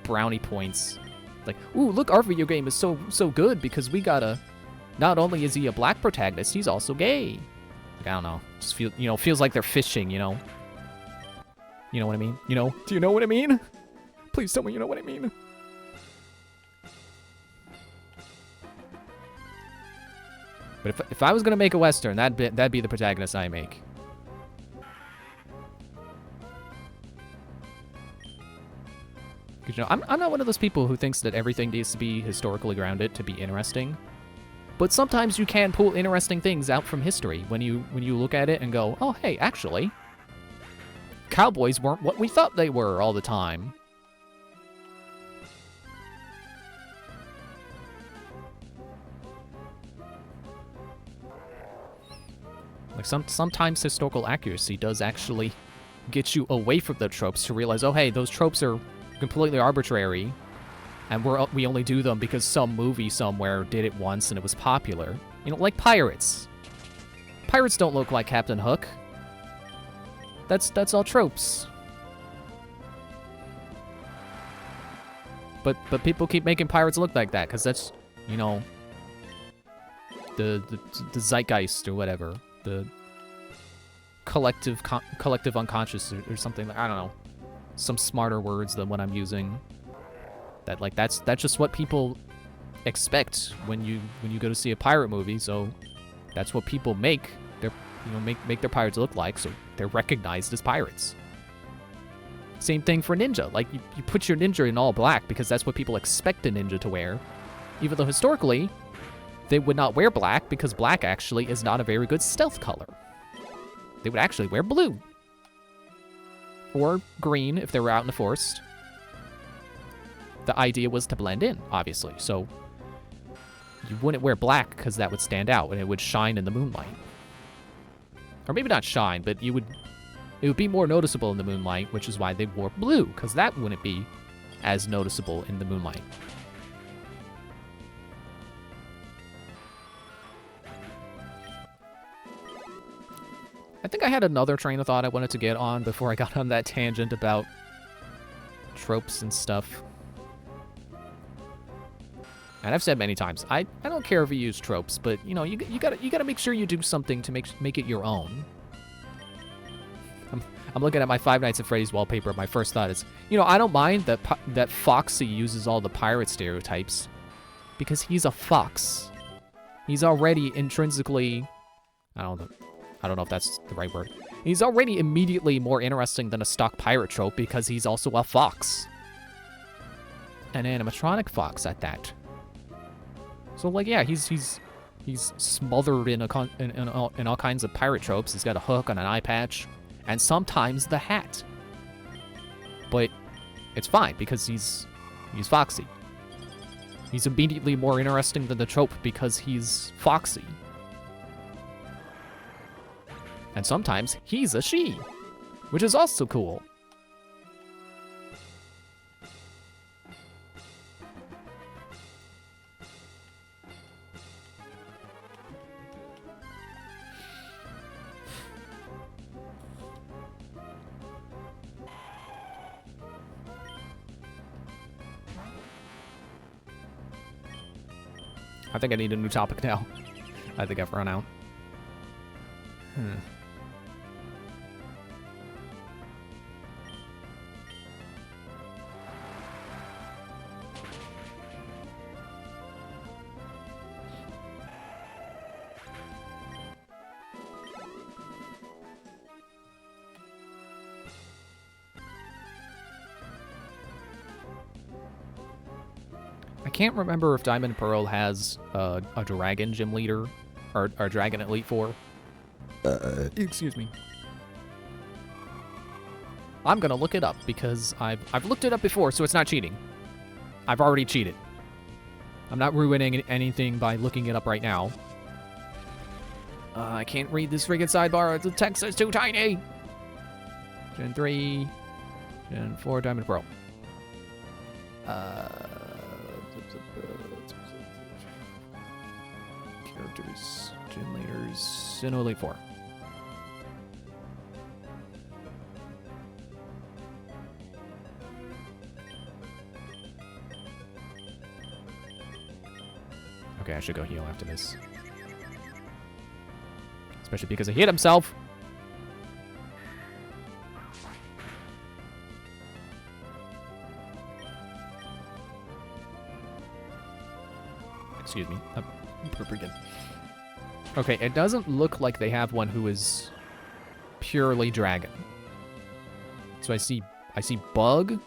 brownie points. Like, ooh, look, our video game is so good because we got a... Not only is he a black protagonist, he's also gay. Like, I don't know. Just feels like they're fishing, you know? You know what I mean? You know? Do you know what I mean? Please tell me you know what I mean. But if I was gonna make a Western, that'd be the protagonist I make. Because, you know, I'm not one of those people who thinks that everything needs to be historically grounded to be interesting. But sometimes you can pull interesting things out from history when you look at it and go, oh, hey, actually, cowboys weren't what we thought they were all the time. Like, sometimes historical accuracy does actually get you away from the tropes to realize, oh, hey, those tropes are completely arbitrary, and we only do them because some movie somewhere did it once and it was popular. You know, like pirates. Pirates don't look like Captain Hook. That's all tropes. But people keep making pirates look like that because that's, you know, the zeitgeist or whatever. The collective unconscious or something. I don't know. Some smarter words than what I'm using. That, like, that's just what people expect when you go to see a pirate movie. So that's what people make their pirates look like. So they're recognized as pirates. Same thing for ninja. Like, you put your ninja in all black because that's what people expect a ninja to wear, even though historically they would not wear black because black actually is not a very good stealth color. They would actually wear blue. Or green if they were out in the forest. The idea was to blend in, obviously, so you wouldn't wear black because that would stand out and it would shine in the moonlight. Or maybe not shine, but it would be more noticeable in the moonlight, which is why they wore blue, because that wouldn't be as noticeable in the moonlight. I think I had another train of thought I wanted to get on before I got on that tangent about tropes and stuff. And I've said many times, I don't care if you use tropes, but you know, you gotta make sure you do something to make it your own. I'm looking at my Five Nights at Freddy's wallpaper. My first thought is, you know, I don't mind that Foxy uses all the pirate stereotypes because he's a fox. He's already intrinsically, I don't know if that's the right word. He's already immediately more interesting than a stock pirate trope because he's also a fox. An animatronic fox at that. So, like, yeah, he's smothered in all kinds of pirate tropes. He's got a hook and an eye patch, and sometimes the hat. But it's fine because he's Foxy. He's immediately more interesting than the trope because he's Foxy. And sometimes he's a she, which is also cool. I think I need a new topic now. I think I've run out. I can't remember if Diamond Pearl has a dragon gym leader or dragon Elite Four. Excuse me. I'm gonna look it up because I've looked it up before, so it's not cheating. I've already cheated. I'm not ruining anything by looking it up right now. I can't read this freaking sidebar. The text is too tiny. Gen 3, Gen 4, Diamond Pearl. Characters, Gen leaders, Sinnoh Elite 4. Okay, I should go heal after this. Especially because he hit himself. Excuse me. Again. Okay, it doesn't look like they have one who is purely dragon. So I see bug.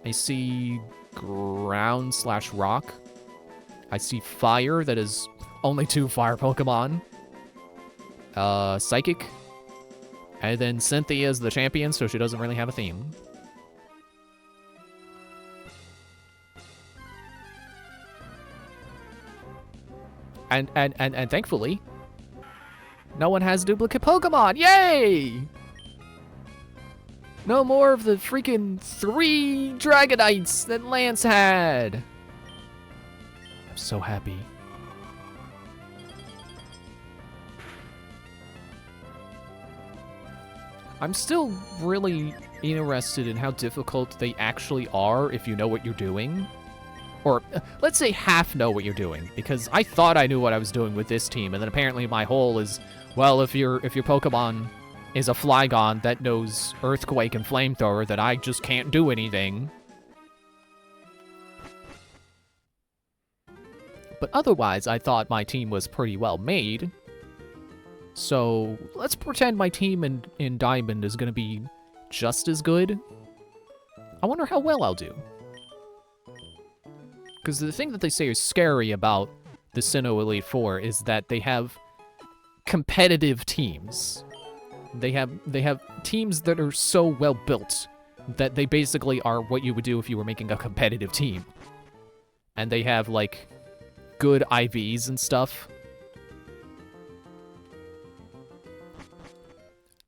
I see ground/rock. I see fire, that is only 2 fire Pokemon. Psychic. And then Cynthia is the champion, so she doesn't really have a theme. And thankfully, no one has duplicate Pokemon. Yay! No more of the freaking 3 Dragonites that Lance had. I'm so happy. I'm still really interested in how difficult they actually are if you know what you're doing. Or, let's say half know what you're doing, because I thought I knew what I was doing with this team, and then apparently my whole is, well, if your Pokemon is a Flygon that knows Earthquake and Flamethrower, that I just can't do anything. But otherwise, I thought my team was pretty well made. So, let's pretend my team in Diamond is going to be just as good. I wonder how well I'll do. Because the thing that they say is scary about the Sinnoh Elite Four is that they have competitive teams. They have teams that are so well built that they basically are what you would do if you were making a competitive team. And they have, like, good IVs and stuff.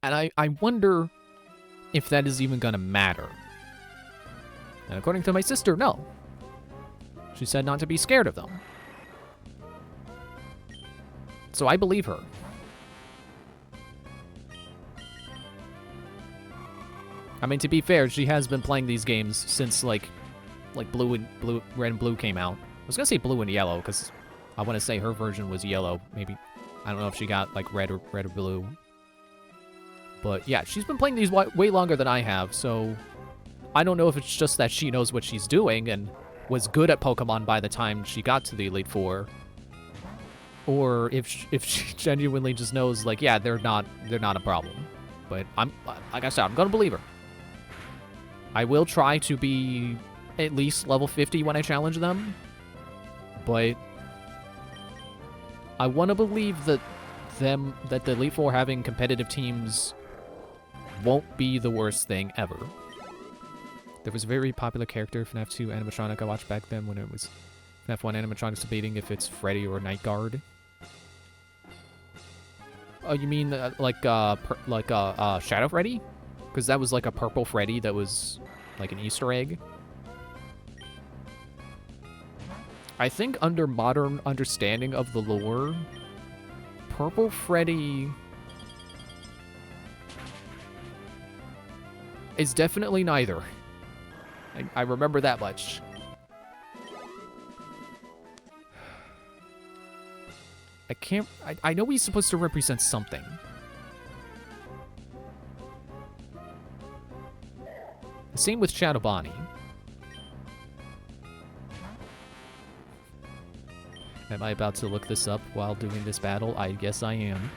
And I wonder if that is even gonna matter. And according to my sister, no. She said not to be scared of them. So I believe her. I mean, to be fair, she has been playing these games since, like red and blue came out. I was gonna say blue and yellow, because I want to say her version was yellow. Maybe, I don't know if she got, like, red or blue. But yeah, she's been playing these way longer than I have, so I don't know if it's just that she knows what she's doing and was good at Pokemon by the time she got to the Elite Four, or if she genuinely just knows, like, yeah, they're not a problem. But like I said, I'm gonna believe her. I will try to be at least level 50 when I challenge them, but I want to believe that the Elite Four having competitive teams won't be the worst thing ever. There was a very popular character, FNAF 2 animatronic I watched back then when it was FNAF 1 animatronics debating if it's Freddy or Night Guard. Oh, you mean Shadow Freddy? Because that was like a purple Freddy that was like an Easter egg. I think under modern understanding of the lore, Purple Freddy is definitely neither. I remember that much. I know he's supposed to represent something. The same with Shadow Bonnie. Am I about to look this up while doing this battle? I guess I am.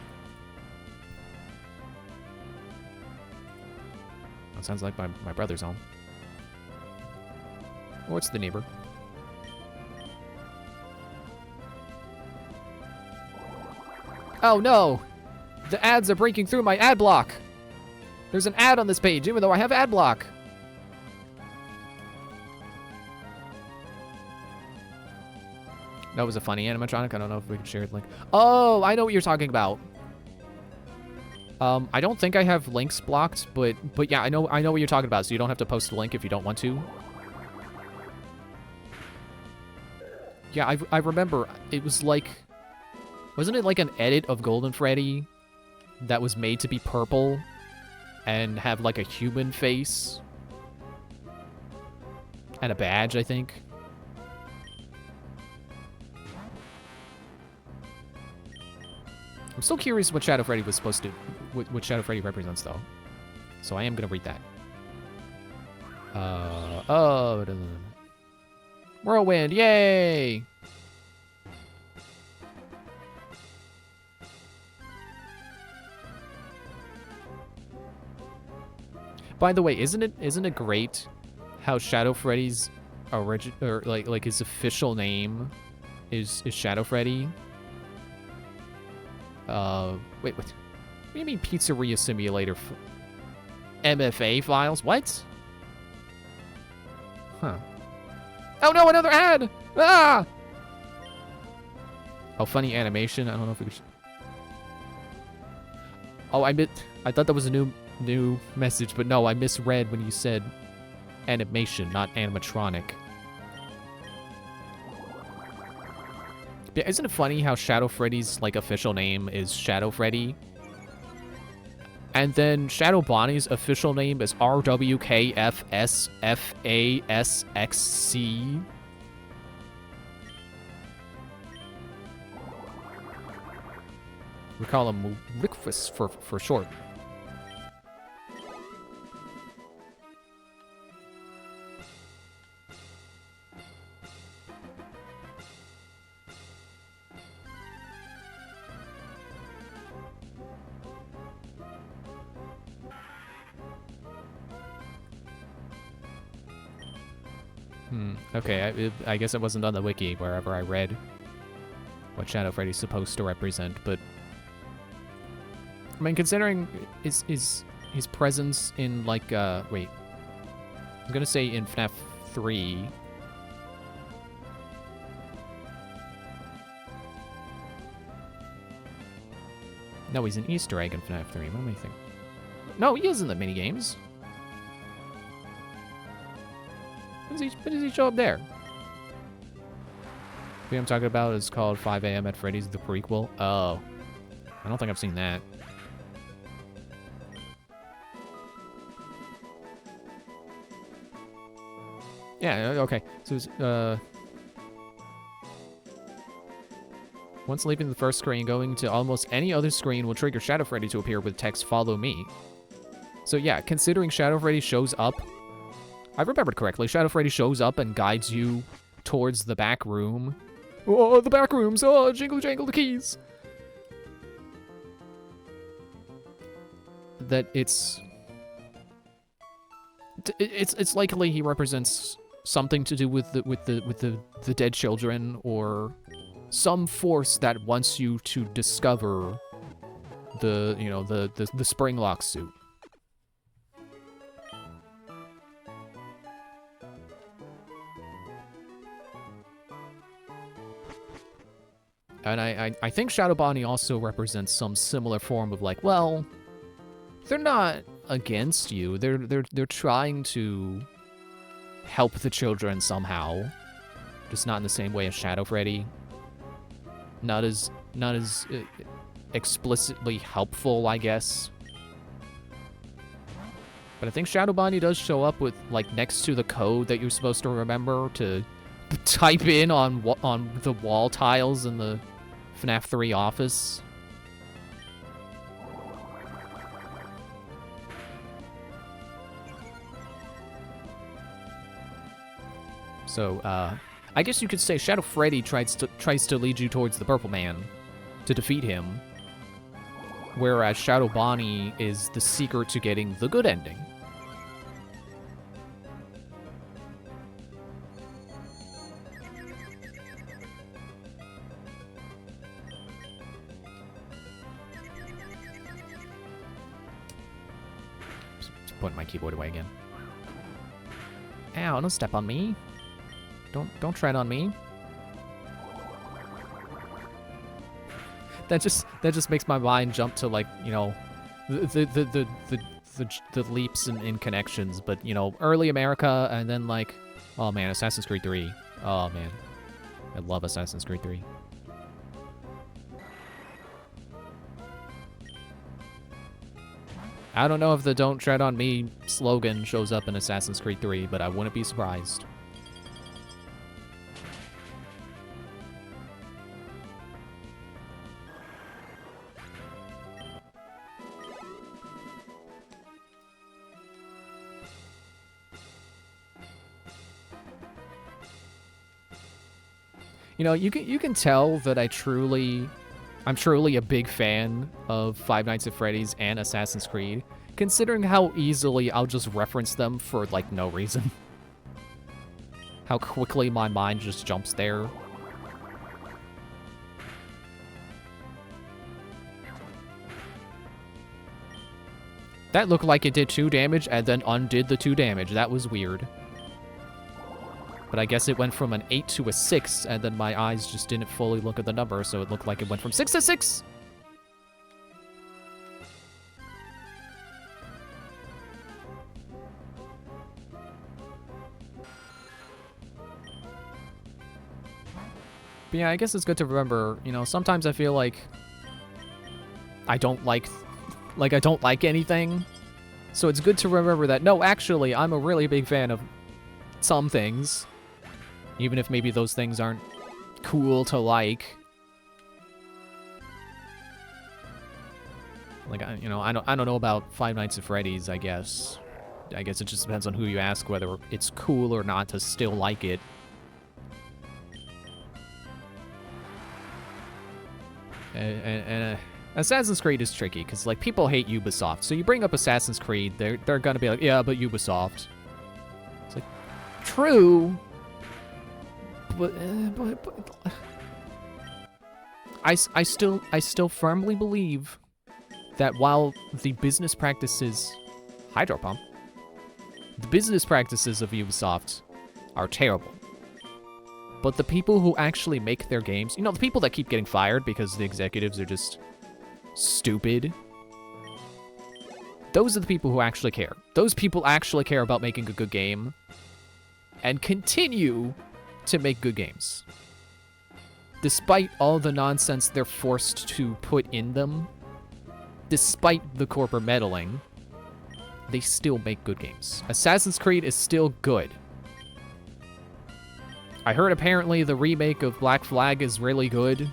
That sounds like my brother's home. Or it's the neighbor. Oh no! The ads are breaking through my ad block! There's an ad on this page, even though I have ad block! That was a funny animatronic. I don't know if we can share the link. Oh, I know what you're talking about. I don't think I have links blocked, but yeah, I know what you're talking about. So you don't have to post a link if you don't want to. Yeah, I remember it was like, wasn't it like an edit of Golden Freddy that was made to be purple and have like a human face and a badge, I think. I'm still curious what Shadow Freddy was supposed to, what Shadow Freddy represents, though. So I am gonna read that. Oh, Whirlwind, yay! By the way, isn't it great how Shadow Freddy's origin, or like his official name is Shadow Freddy? Wait, what do you mean Pizzeria Simulator MFA files? What? Huh. Oh no, another ad! Ah! Oh, funny animation. I don't know if we could... Oh, I thought that was a new message, but no, I misread when you said animation, not animatronic. Yeah, isn't it funny how Shadow Freddy's like official name is Shadow Freddy? And then Shadow Bonnie's official name is RWKFSFASXC. We call him Rickfus for short. Okay, I guess it wasn't on the wiki wherever I read what Shadow Freddy's supposed to represent, but I mean, considering his presence in like wait, I'm gonna say in FNAF 3. No, he's an Easter egg in FNAF 3. What am I thinking? No, he is in the minigames. When does he show up there? The thing I'm talking about is called 5 AM at Freddy's, the prequel. Oh. I don't think I've seen that. Yeah, okay. So, once leaving the first screen, going to almost any other screen will trigger Shadow Freddy to appear with text, "Follow me." So yeah, considering Shadow Freddy shows up, I remembered correctly, Shadow Freddy shows up and guides you towards the back room. Oh, the back rooms! Oh, jingle jangle the keys! That it's likely he represents something to do with the dead children, or some force that wants you to discover the Springlock suit. And I think Shadow Bonnie also represents some similar form of like, well, they're not against you. They're trying to help the children somehow, just not in the same way as Shadow Freddy. Not as explicitly helpful, I guess. But I think Shadow Bonnie does show up with like next to the code that you're supposed to remember to type in on the wall tiles in the FNAF 3 office. So, I guess you could say Shadow Freddy tries to lead you towards the Purple Man to defeat him, whereas Shadow Bonnie is the secret to getting the good ending. Just putting my keyboard away again. Ow, don't step on me. Don't tread on me. that just makes my mind jump to, like, you know, the leaps in connections. But, you know, early America, and then, like, oh man, Assassin's Creed 3. Oh man, I love Assassin's Creed 3. I don't know if the "Don't Tread on Me" slogan shows up in Assassin's Creed 3, but I wouldn't be surprised. You know, you can tell that I'm truly a big fan of Five Nights at Freddy's and Assassin's Creed, considering how easily I'll just reference them for, like, no reason. How quickly my mind just jumps there. That looked like it did 2 damage and then undid the 2 damage. That was weird. But I guess it went from an 8 to a 6, and then my eyes just didn't fully look at the number, so it looked like it went from 6 to 6! But yeah, I guess it's good to remember, you know, sometimes I feel like I don't like anything. So it's good to remember that, no, actually, I'm a really big fan of some things. Even if maybe those things aren't cool to like. Like, you know, I don't know about Five Nights at Freddy's, I guess. I guess it just depends on who you ask whether it's cool or not to still like it. And Assassin's Creed is tricky, because, like, people hate Ubisoft. So you bring up Assassin's Creed, they're gonna be like, yeah, but Ubisoft. It's like, true. But I still firmly believe that while the business practices Hydropump, the business practices of Ubisoft are terrible. But the people who actually make their games, you know, the people that keep getting fired because the executives are just stupid, those are the people who actually care. Those people actually care about making a good game and continue to make good games. Despite all the nonsense they're forced to put in them, despite the corporate meddling, they still make good games. Assassin's Creed is still good. I heard apparently the remake of Black Flag is really good.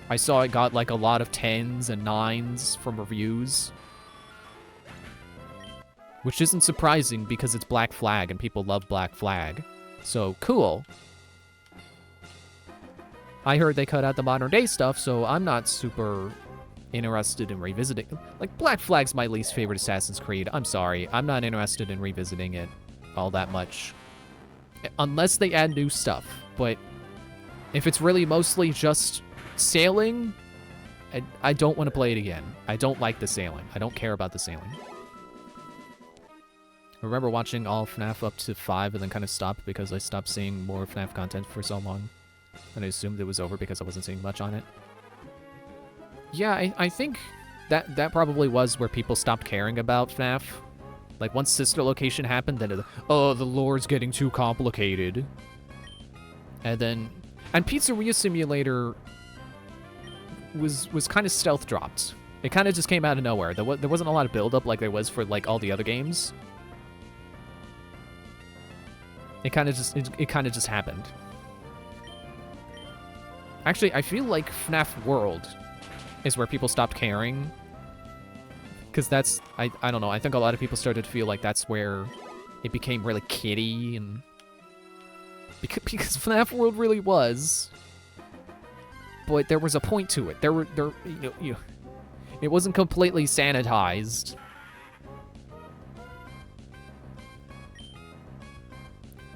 I saw it got like a lot of 10s and 9s from reviews. Which isn't surprising because it's Black Flag and people love Black Flag. So, cool. I heard they cut out the modern day stuff, so I'm not super interested in revisiting. Like, Black Flag's my least favorite Assassin's Creed. I'm sorry. I'm not interested in revisiting it all that much. Unless they add new stuff. But if it's really mostly just sailing, I don't want to play it again. I don't like the sailing. I don't care about the sailing. I remember watching all FNAF up to 5 and then kind of stopped because I stopped seeing more FNAF content for so long. And I assumed it was over because I wasn't seeing much on it. Yeah, I think that probably was where people stopped caring about FNAF. Like, once Sister Location happened, then oh, the lore's getting too complicated. And Pizzeria Simulator was kind of stealth dropped. It kind of just came out of nowhere. There wasn't a lot of build-up like there was for, like, all the other games. It kind of just happened. Actually, I feel like FNAF World is where people stopped caring. Because that's, I don't know, I think a lot of people started to feel like that's where it became really kiddie, and because FNAF World really was, but there was a point to it. It wasn't completely sanitized.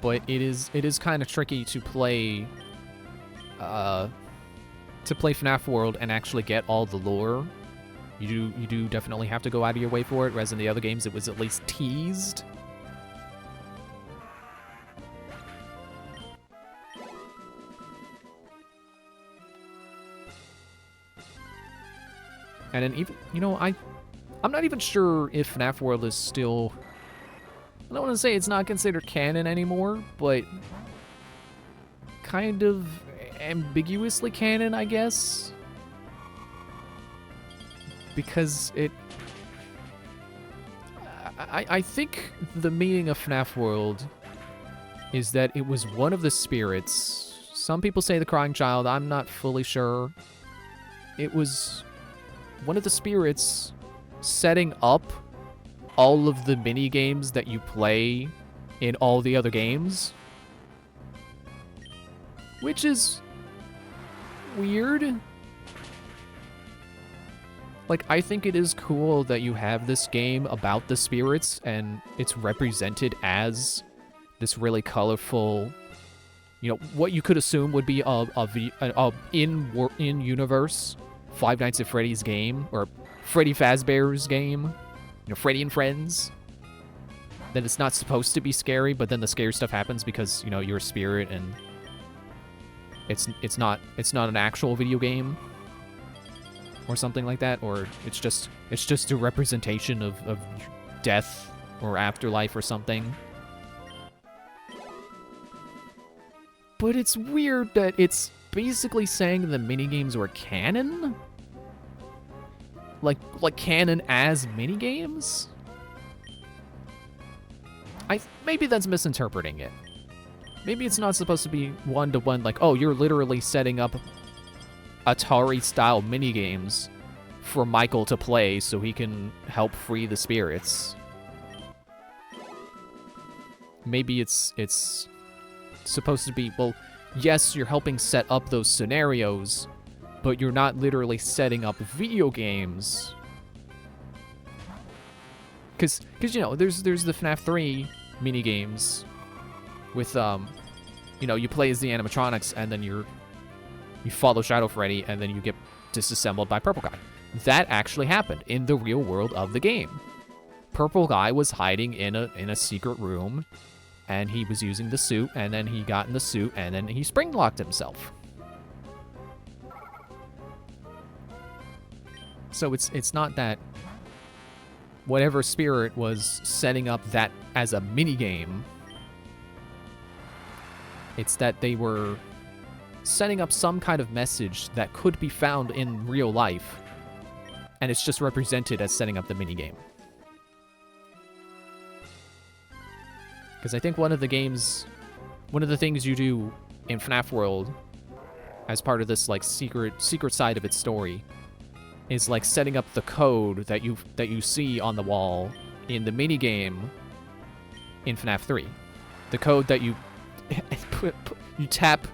But it is kind of tricky to play FNAF World and actually get all the lore. You do definitely have to go out of your way for it, whereas in the other games it was at least teased. And then even, you know, I'm not even sure if FNAF World is still, I don't want to say it's not considered canon anymore, but kind of ambiguously canon, I guess. Because I think the meaning of FNAF World is that it was one of the spirits. Some people say the crying child, I'm not fully sure. It was one of the spirits setting up all of the mini games that you play in all the other games. Which is weird. Like, I think it is cool that you have this game about the spirits and it's represented as this really colorful, you know, what you could assume would be a in-universe Five Nights at Freddy's game, or Freddy Fazbear's game, you know, Freddy and Friends. That it's not supposed to be scary, but then the scary stuff happens because, you know, you're a spirit and it's not an actual video game or something like that, or it's just a representation of death or afterlife or something. But it's weird that it's basically saying the minigames were canon? Like canon as minigames? Maybe that's misinterpreting it. Maybe it's not supposed to be one-to-one, like, oh, you're literally setting up Atari-style minigames for Michael to play so he can help free the spirits. Maybe it's supposed to be, well, yes, you're helping set up those scenarios, but you're not literally setting up video games. Because you know, there's the FNAF 3 minigames with, you know, you play as the animatronics, and then you follow Shadow Freddy, and then you get disassembled by Purple Guy. That actually happened in the real world of the game. Purple Guy was hiding in a secret room, and he was using the suit, and then he got in the suit, and then he spring-locked himself. So it's not that whatever spirit was setting up that as a minigame. It's that they were setting up some kind of message that could be found in real life, and it's just represented as setting up the minigame. Because I think one of the things you do in FNAF World as part of this, like, secret side of its story is, like, setting up the code that you see on the wall in the minigame in FNAF 3. The code that you tap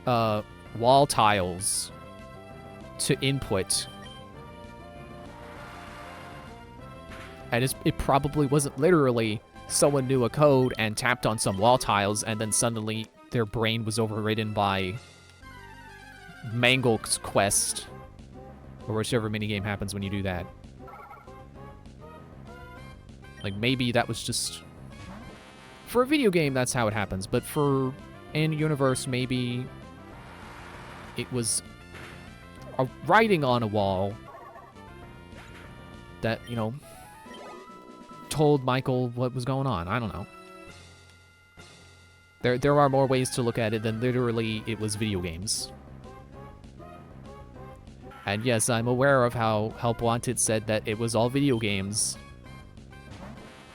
wall tiles to input. And it probably wasn't literally someone knew a code and tapped on some wall tiles, and then suddenly their brain was overridden by Mangle's quest, or whichever minigame happens when you do that. Like, maybe that was just... For a video game, that's how it happens, but for in-universe, maybe it was a writing on a wall that, you know, told Michael what was going on. I don't know. There are more ways to look at it than literally it was video games. And yes, I'm aware of how Help Wanted said that it was all video games.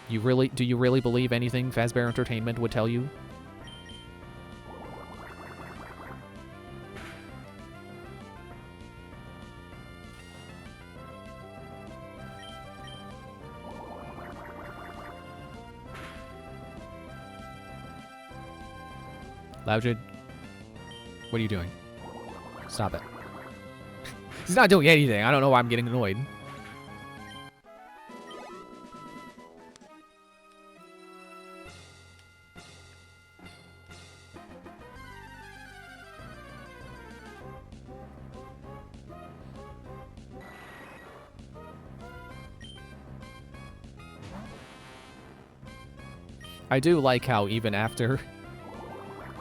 Do you really believe anything Fazbear Entertainment would tell you? Loudred, what are you doing? Stop it. He's not doing anything. I don't know why I'm getting annoyed. I do like how even after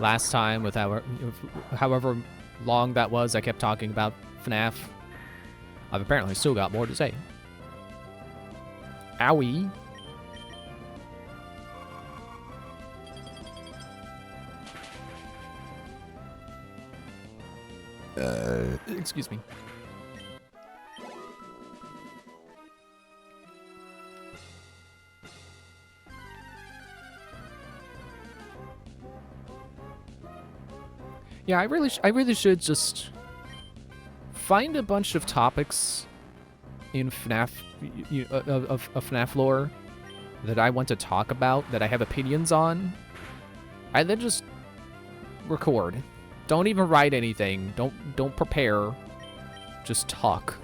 last time, with however long that was, I kept talking about FNAF. I've apparently still got more to say. Owie. Excuse me. Yeah, I really should just find a bunch of topics in FNAF of FNAF lore that I want to talk about, that I have opinions on, and then just record. Don't even write anything. Don't prepare. Just talk.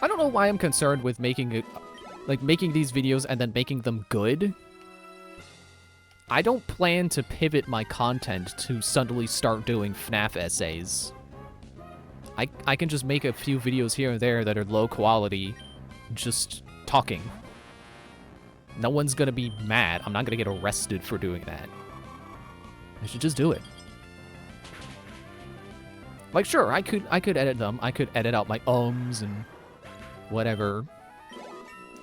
I don't know why I'm concerned with making it, like making these videos and then making them good. I don't plan to pivot my content to suddenly start doing FNAF essays. I can just make a few videos here and there that are low quality, just talking. No one's gonna be mad. I'm not gonna get arrested for doing that. I should just do it. Like, sure, I could edit them. I could edit out my ums and whatever.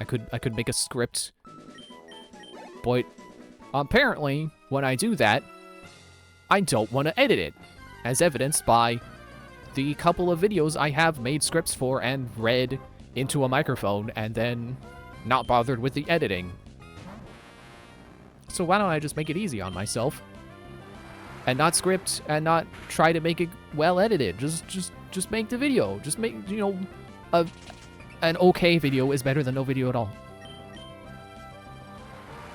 I could make a script. But apparently, when I do that, I don't want to edit it, as evidenced by the couple of videos I have made scripts for and read into a microphone and then not bothered with the editing. So why don't I just make it easy on myself and not script and not try to make it well edited? Just make the video. Just make, you know, an okay video is better than no video at all.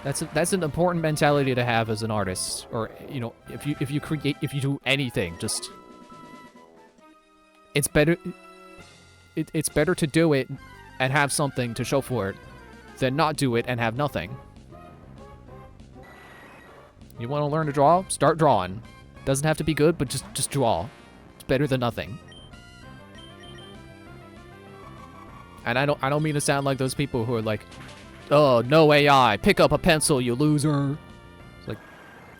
That's an important mentality to have as an artist, or you know, if you do anything, just it's better to do it and have something to show for it than not do it and have nothing. You want to learn to draw? Start drawing. Doesn't have to be good, but just draw. It's better than nothing. And I don't mean to sound like those people who are like, oh, no AI, pick up a pencil, you loser. It's like,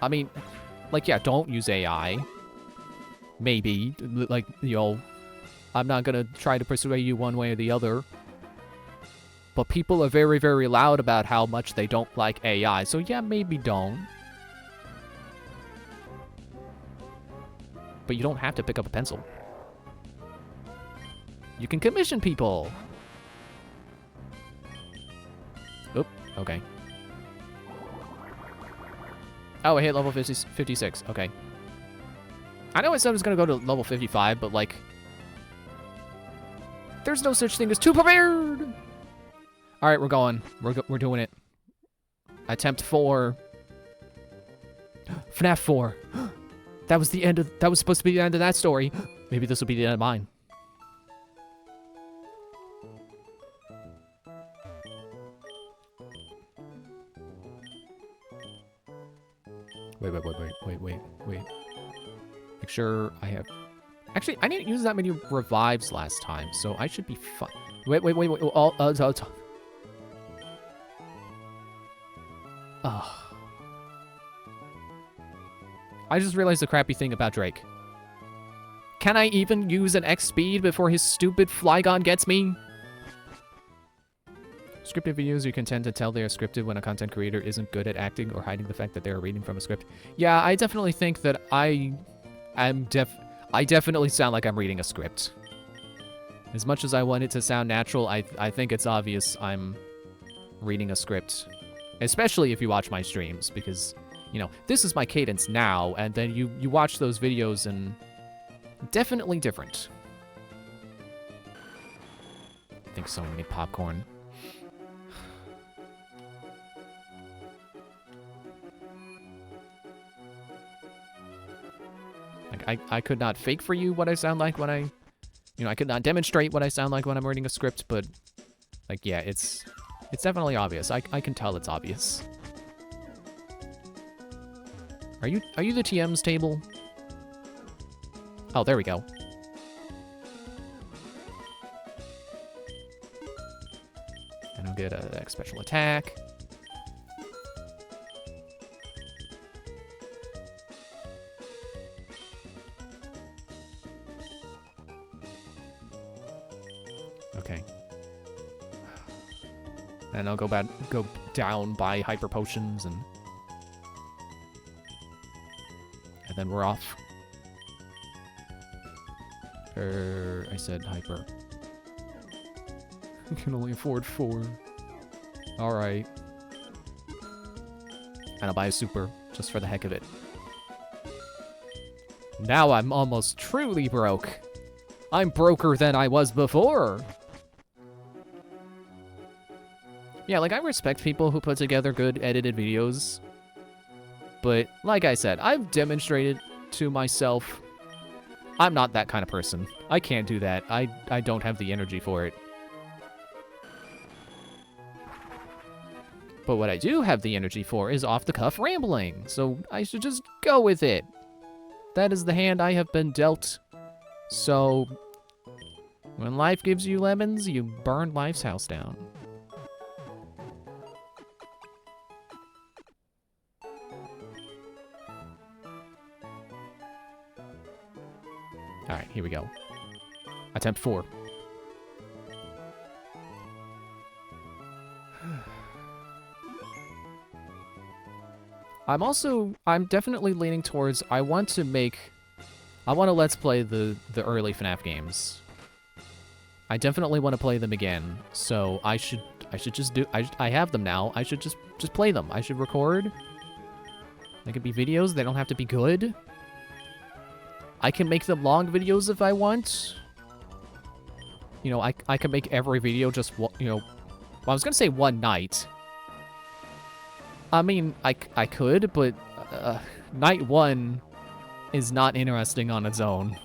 I mean, like, yeah, don't use AI. Maybe, like, you know, I'm not gonna try to persuade you one way or the other. But people are very, very loud about how much they don't like AI, so yeah, maybe don't. But you don't have to pick up a pencil. You can commission people. Oop, okay. Oh, I hit level 56, okay. I know I said I was gonna go to level 55, but like, there's no such thing as too prepared! Alright, we're going. We're doing it. Attempt 4. FNAF 4. That was the end of, that was supposed to be the end of that story. Maybe this will be the end of mine. Wait. Make sure I have... Actually, I didn't use that many revives last time, so I should be fine. Wait. I just realized the crappy thing about Drake. Can I even use an X speed before his stupid Flygon gets me? Scripted videos, you can tend to tell they are scripted when a content creator isn't good at acting or hiding the fact that they're reading from a script. Yeah, I definitely think that I definitely sound like I'm reading a script. As much as I want it to sound natural, I think it's obvious I'm reading a script. Especially if you watch my streams, because, you know, this is my cadence now, and then you watch those videos and definitely different. I think someone made popcorn. Like, I could not fake for you what I sound like when I... You know, I could not demonstrate what I sound like when I'm reading a script, but... Like, yeah, it's definitely obvious. I can tell it's obvious. Are you the TM's table? Oh, there we go. And I'll get a special attack. And I'll go down, buy hyper potions, and then we're off. I said hyper. I can only afford 4. Alright. And I'll buy a super, just for the heck of it. Now I'm almost truly broke. I'm broker than I was before. Yeah, like, I respect people who put together good edited videos. But, like I said, I've demonstrated to myself I'm not that kind of person. I can't do that. I don't have the energy for it. But what I do have the energy for is off-the-cuff rambling, so I should just go with it. That is the hand I have been dealt. So, when life gives you lemons, you burn life's house down. Alright, here we go. Attempt 4. I'm definitely leaning towards, I want to let's play the early FNAF games. I definitely want to play them again, so I should just do, I have them now, I should just play them. I should record. They could be videos, they don't have to be good. I can make them long videos if I want. You know, I can make every video just, you know, well, I was gonna say one night. I mean, I could, but night 1 is not interesting on its own.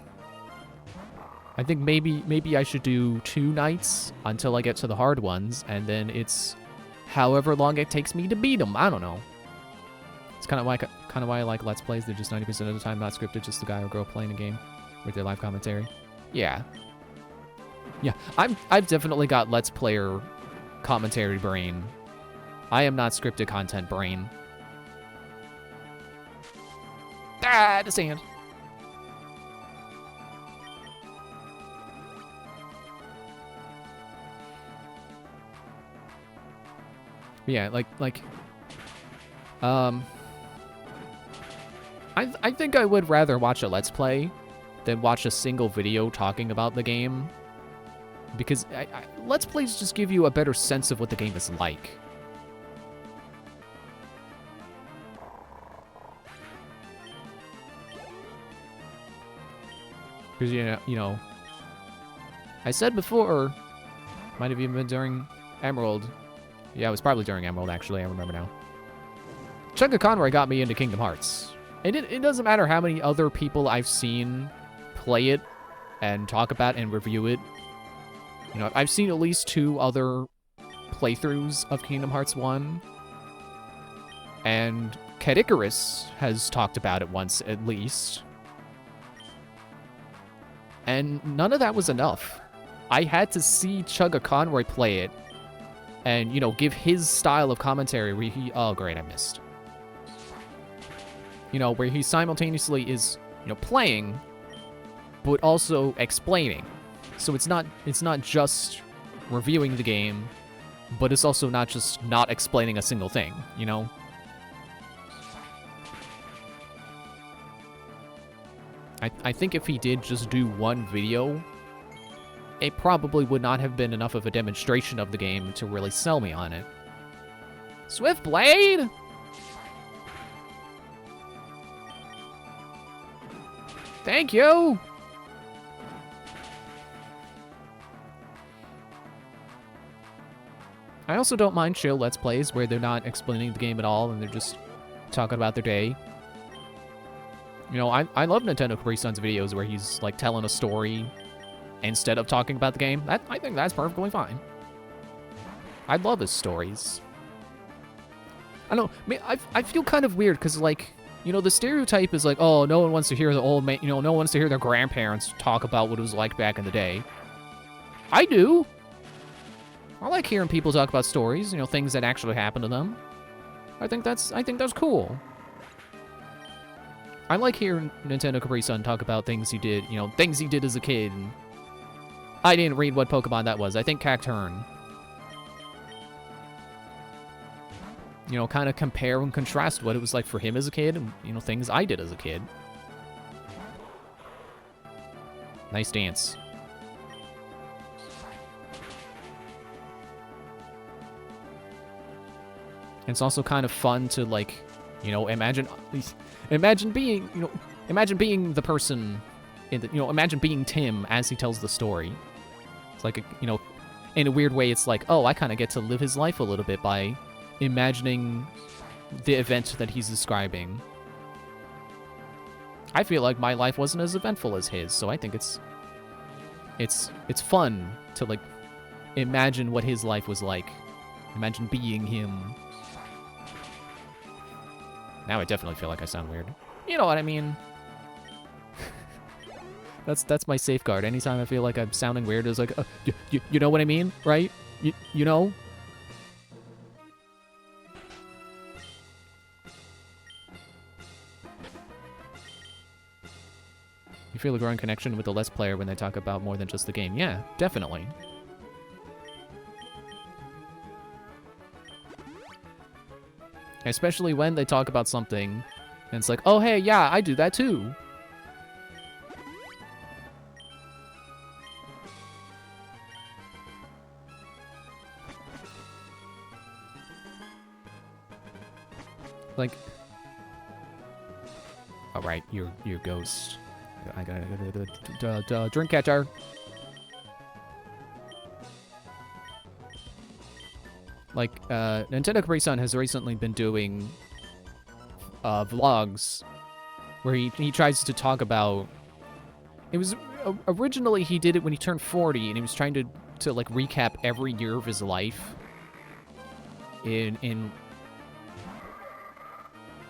I think maybe I should do 2 nights until I get to the hard ones, and then it's however long it takes me to beat them. I don't know. It's kind of why I like Let's Plays. They're just 90% of the time not scripted, just the guy or girl playing a game with their live commentary. Yeah. Yeah, I've definitely got Let's Player commentary brain. I am not scripted content brain. Ah, the sand. Yeah, I think I would rather watch a Let's Play than watch a single video talking about the game. Because Let's Plays just give you a better sense of what the game is like. Because, you know, I said before, might have even been during Emerald. Yeah, it was probably during Emerald, actually, I remember now. Chugga Conroy got me into Kingdom Hearts. And it doesn't matter how many other people I've seen play it and talk about and review it. You know, I've seen at least 2 other playthroughs of Kingdom Hearts 1. And Kid Icarus has talked about it once, at least. And none of that was enough. I had to see Chugga Conroy play it and, you know, give his style of commentary where he... Oh, great, I missed. You know, where he simultaneously is, you know, playing, but also explaining. So it's not just reviewing the game, but it's also not just not explaining a single thing, you know? I think if he did just do one video, it probably would not have been enough of a demonstration of the game to really sell me on it. Swiftblade? Thank you! I also don't mind chill Let's Plays where they're not explaining the game at all and they're just talking about their day. You know, I love Nintendo Capri Sun's videos where he's, like, telling a story instead of talking about the game. I think that's perfectly fine. I love his stories. I don't know, I feel kind of weird, because, like, you know, the stereotype is like, oh, no one wants to hear the old man, you know, no one wants to hear their grandparents talk about what it was like back in the day. I do. I like hearing people talk about stories, you know, things that actually happened to them. I think that's cool. I like hearing Nintendo Capri Sun talk about things he did, you know, things he did as a kid. And I didn't read what Pokemon that was. I think Cacturne. you know, kind of compare and contrast what it was like for him as a kid and, you know, things I did as a kid. Nice dance. And it's also kind of fun to, like, you know, imagine being, you know, imagine being the person in the, you know, imagine being Tim as he tells the story. It's like, you know, in a weird way, it's like, oh, I kind of get to live his life a little bit by imagining the event that he's describing. I feel like my life wasn't as eventful as his, so I think it's fun to, like, imagine what his life was like. Imagine being him. Now I definitely feel like I sound weird. You know what I mean? That's my safeguard. Anytime I feel like I'm sounding weird, it's like, you know what I mean, right? You know? You feel a growing connection with the Let's Player when they talk about more than just the game. Yeah, definitely. Especially when they talk about something, and it's like, oh, hey, yeah, I do that too. Like, all right, you're ghost. I gotta drink catcher. Like, Nintendo Capri Sun has recently been doing vlogs where he tries to talk about. It was originally he did it when he turned 40, and he was trying to like recap every year of his life. In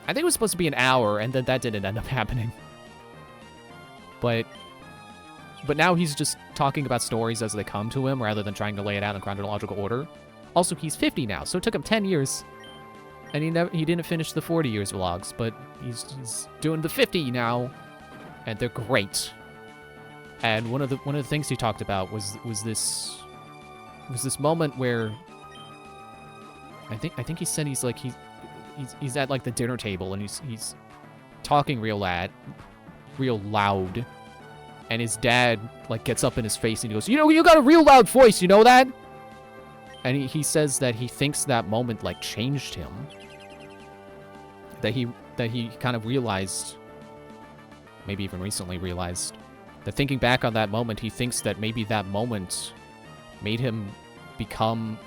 I think it was supposed to be an hour, and then that didn't end up happening. But now he's just talking about stories as they come to him, rather than trying to lay it out in chronological order. Also, he's 50 now, so it took him 10 years, and he didn't finish the 40 years vlogs, but he's doing the 50 now, and they're great. And one of the things he talked about was this moment where I think he said he's at like the dinner table, and he's talking real loud, and his dad like gets up in his face and he goes, you know, you got a real loud voice, you know that? And he says that he thinks that moment like changed him, that he kind of realized, maybe even recently realized, that thinking back on that moment, he thinks that maybe that moment made him become,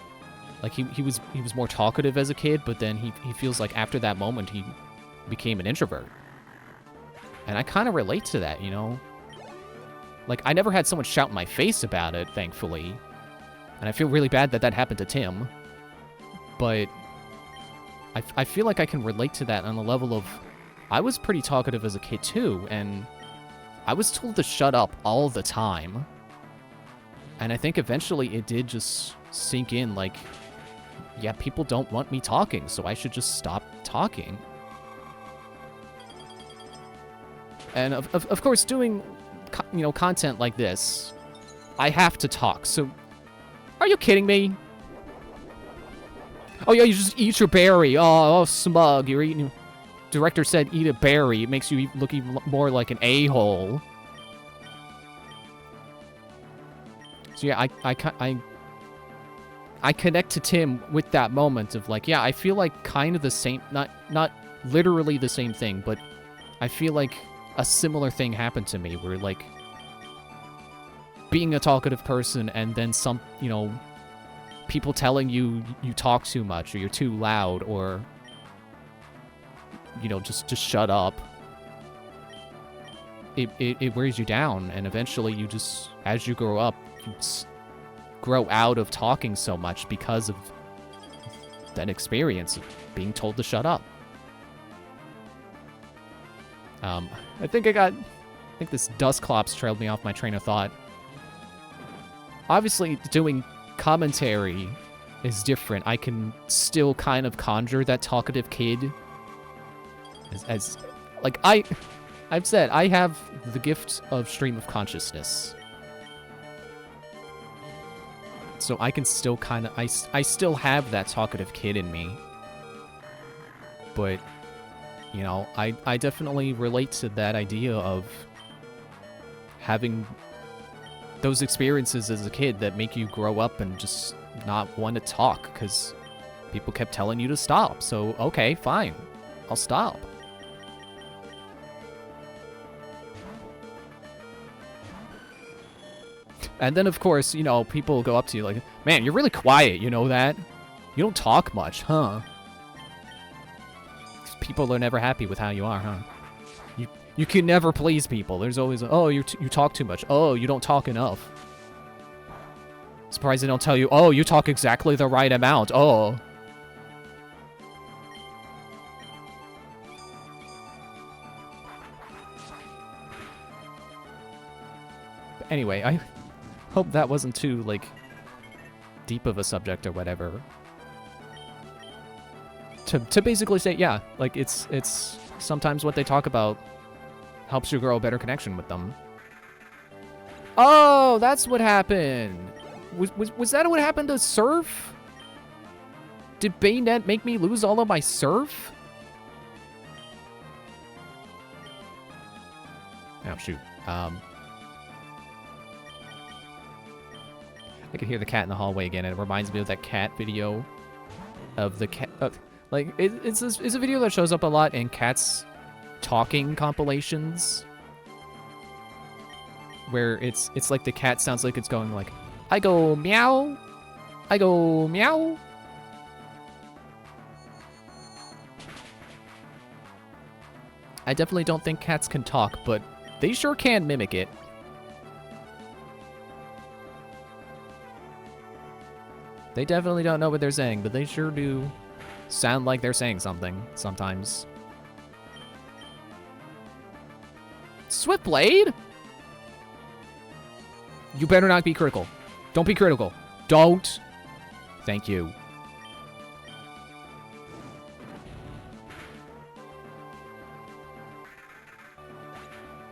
like, he was more talkative as a kid, but then he feels like after that moment he became an introvert. And I kind of relate to that, you know? Like, I never had someone shout in my face about it, thankfully. And I feel really bad that happened to Tim. But I feel like I can relate to that on the level of, I was pretty talkative as a kid too, and I was told to shut up all the time. And I think eventually it did just sink in, like, yeah, people don't want me talking, so I should just stop talking. And of course, doing, you know, content like this, I have to talk, so are you kidding me? Oh yeah, you just eat your berry. Oh, smug, you're eating. Director said eat a berry. It makes you look even more like an a-hole. So yeah, I connect to Tim with that moment of like, yeah, I feel like kind of the same, not literally the same thing, but I feel like a similar thing happened to me where, like, being a talkative person and then some, you know, people telling you talk too much or you're too loud or, you know, just shut up. It wears you down, and eventually you just, as you grow up, you grow out of talking so much because of that experience of being told to shut up. I think this Dusclops trailed me off my train of thought. Obviously, doing commentary is different. I can still kind of conjure that talkative kid. As like, I've said, I have the gift of stream of consciousness. So I can still kind of, I still have that talkative kid in me. but, you know, I definitely relate to that idea of having those experiences as a kid that make you grow up and just not want to talk because people kept telling you to stop. So, okay, fine. I'll stop. And then, of course, you know, people go up to you like, man, you're really quiet, you know that? You don't talk much, huh? People are never happy with how you are, huh? You can never please people. There's always, oh, you talk too much. Oh, you don't talk enough. Surprised they don't tell you, oh, you talk exactly the right amount. Oh. But anyway, I hope that wasn't too, like, deep of a subject or whatever. To basically say, yeah, like, it's sometimes what they talk about helps you grow a better connection with them. Oh, that's what happened. Was that what happened to Surf? Did Bayonet make me lose all of my Surf? Oh, shoot. I can hear the cat in the hallway again, and it reminds me of that cat video of the cat. Like, it's a video that shows up a lot in cats talking compilations, where it's like the cat sounds like it's going like, I go meow, I go meow. I definitely don't think cats can talk, but they sure can mimic it. They definitely don't know what they're saying, but they sure do sound like they're saying something sometimes. Swiftblade? You better not be critical. Don't be critical. Don't. Thank you.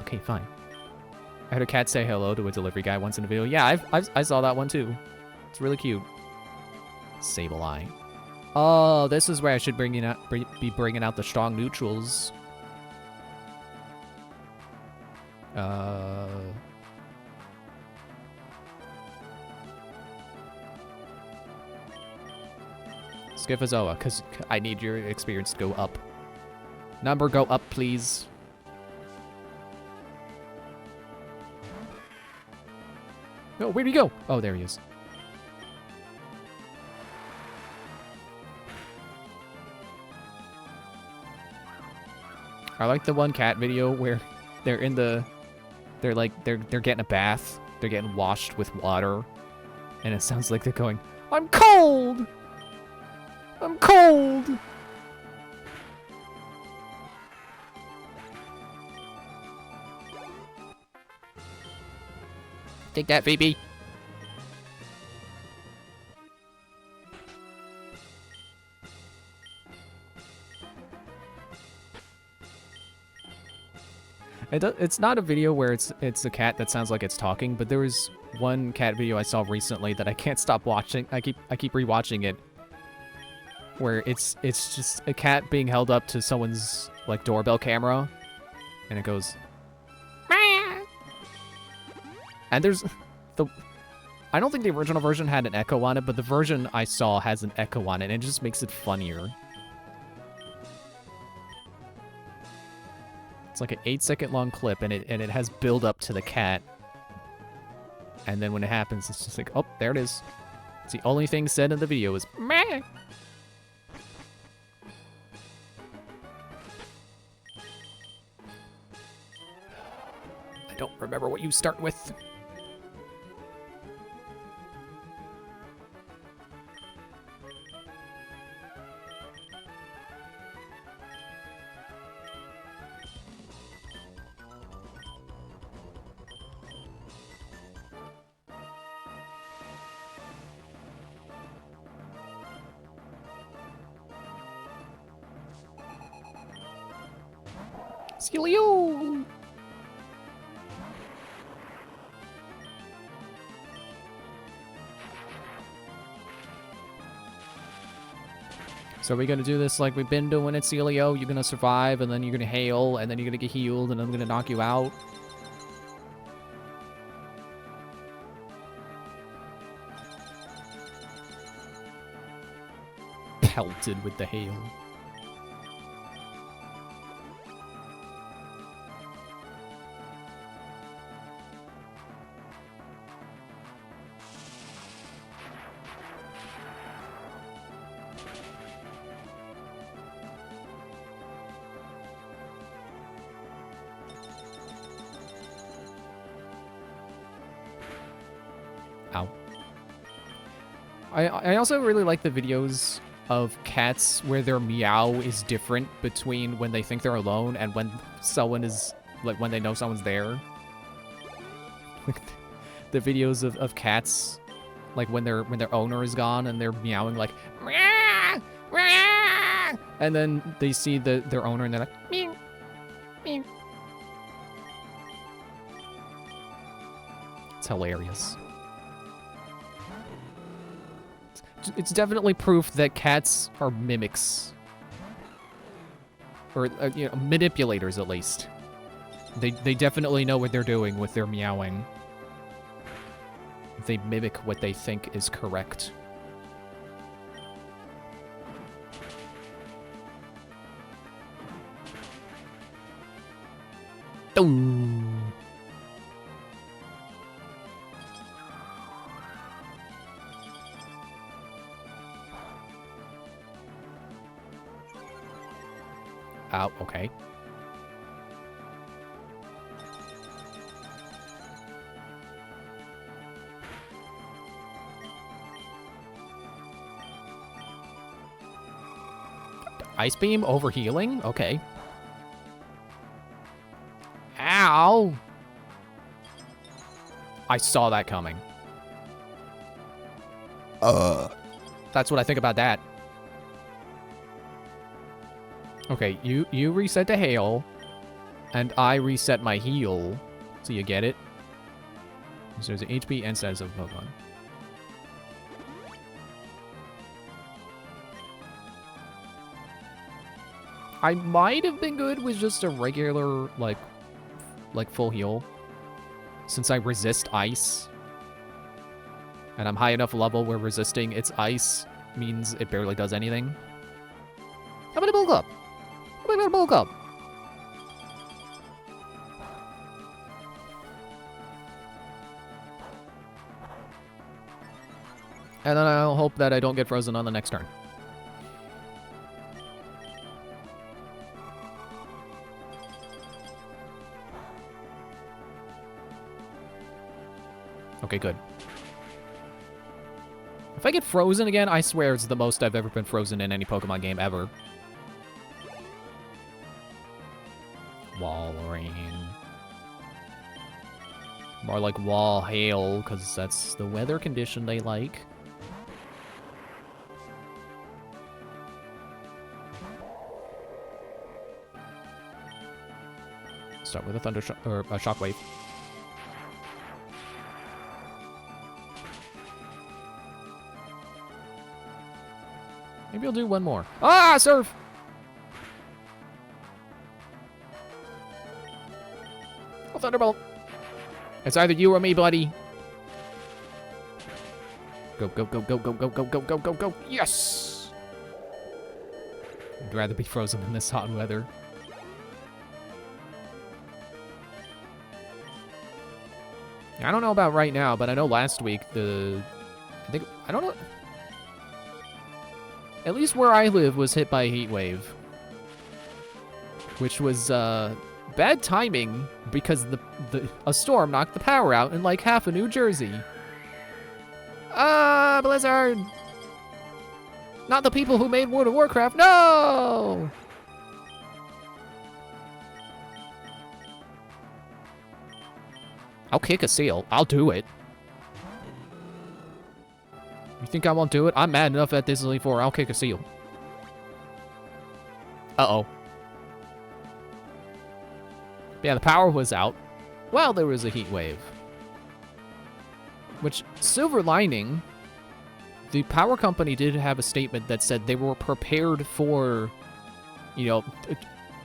Okay, fine. I heard a cat say hello to a delivery guy once in a video. Yeah, I saw that one too. It's really cute. Sableye. Oh, this is where I should be bringing out the strong neutrals. Schifozoa, because I need your experience to go up. Number, go up, please. No, where'd he go? Oh, there he is. I like the one cat video where they're in the... They're getting a bath. They're getting washed with water. And it sounds like they're going, I'm cold! I'm cold! Take that, Phoebe. It's not a video where it's a cat that sounds like it's talking, but there was one cat video I saw recently that I can't stop watching. I keep rewatching it, where it's just a cat being held up to someone's like doorbell camera, and it goes, Mah! And there's I don't think the original version had an echo on it, but the version I saw has an echo on it, and it just makes it funnier. It's like an 8-second long clip, and it has build up to the cat. And then when it happens, it's just like, oh, there it is. It's the only thing said in the video is meh. I don't remember what you start with. Celio! So are we gonna do this like we've been doing at Celio? You're gonna survive, and then you're gonna hail, and then you're gonna get healed, and I'm gonna knock you out? Pelted with the hail. Ow. I also really like the videos of cats where their meow is different between when they think they're alone and when someone is, like, when they know someone's there. Like, the videos of cats, like, when their owner is gone and they're meowing like, meow, meow, and then they see their owner and they're like, meow, meow. It's hilarious. It's definitely proof that cats are mimics. Or, you know, manipulators, at least. They definitely know what they're doing with their meowing. They mimic what they think is correct. Ooh. Oh, okay. Ice beam over healing? Okay. Ow! I saw that coming. That's what I think about that. Okay, you reset to hail, and I reset my heal, so you get it. So there's an HP and status of Pokemon. I might have been good with just a regular, like full heal, since I resist ice. And I'm high enough level where resisting its ice means it barely does anything. I'm gonna bulk up. I'm gonna bulk up. And then I'll hope that I don't get frozen on the next turn. Okay, good. If I get frozen again, I swear it's the most I've ever been frozen in any Pokemon game ever. Wall rain. More like wall hail, because that's the weather condition they like. Start with a thunder or a shockwave. Maybe I'll do one more. Ah, surf! Oh, Thunderbolt. It's either you or me, buddy. Go, go, go, go, go, go, go, go, go, go, go. Yes! I'd rather be frozen in this hot weather. I don't know about right now, but I know last week I don't know. At least where I live was hit by a heat wave. Which was, bad timing because a storm knocked the power out in like half of New Jersey. Ah, Blizzard! Not the people who made World of Warcraft, no! I'll kick a seal. I'll do it. You think I won't do it? I'm mad enough at Disney 4. I'll kick a seal. Uh-oh. Yeah, the power was out while there was a heat wave. Which, silver lining, the power company did have a statement that said they were prepared for, you know,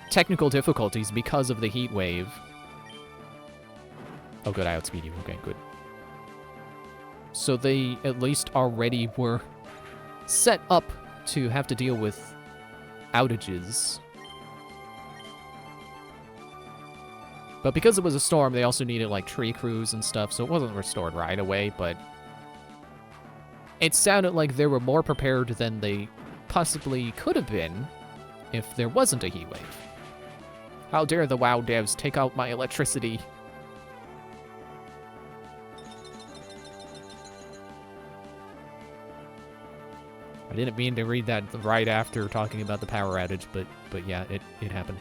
technical difficulties because of the heat wave. Oh, good, I outspeed you. Okay, good. So they at least already were set up to have to deal with outages. But because it was a storm, they also needed, like, tree crews and stuff, so it wasn't restored right away, but it sounded like they were more prepared than they possibly could have been if there wasn't a heat wave. How dare the WoW devs take out my electricity? I didn't mean to read that right after talking about the power outage, but yeah, it happened.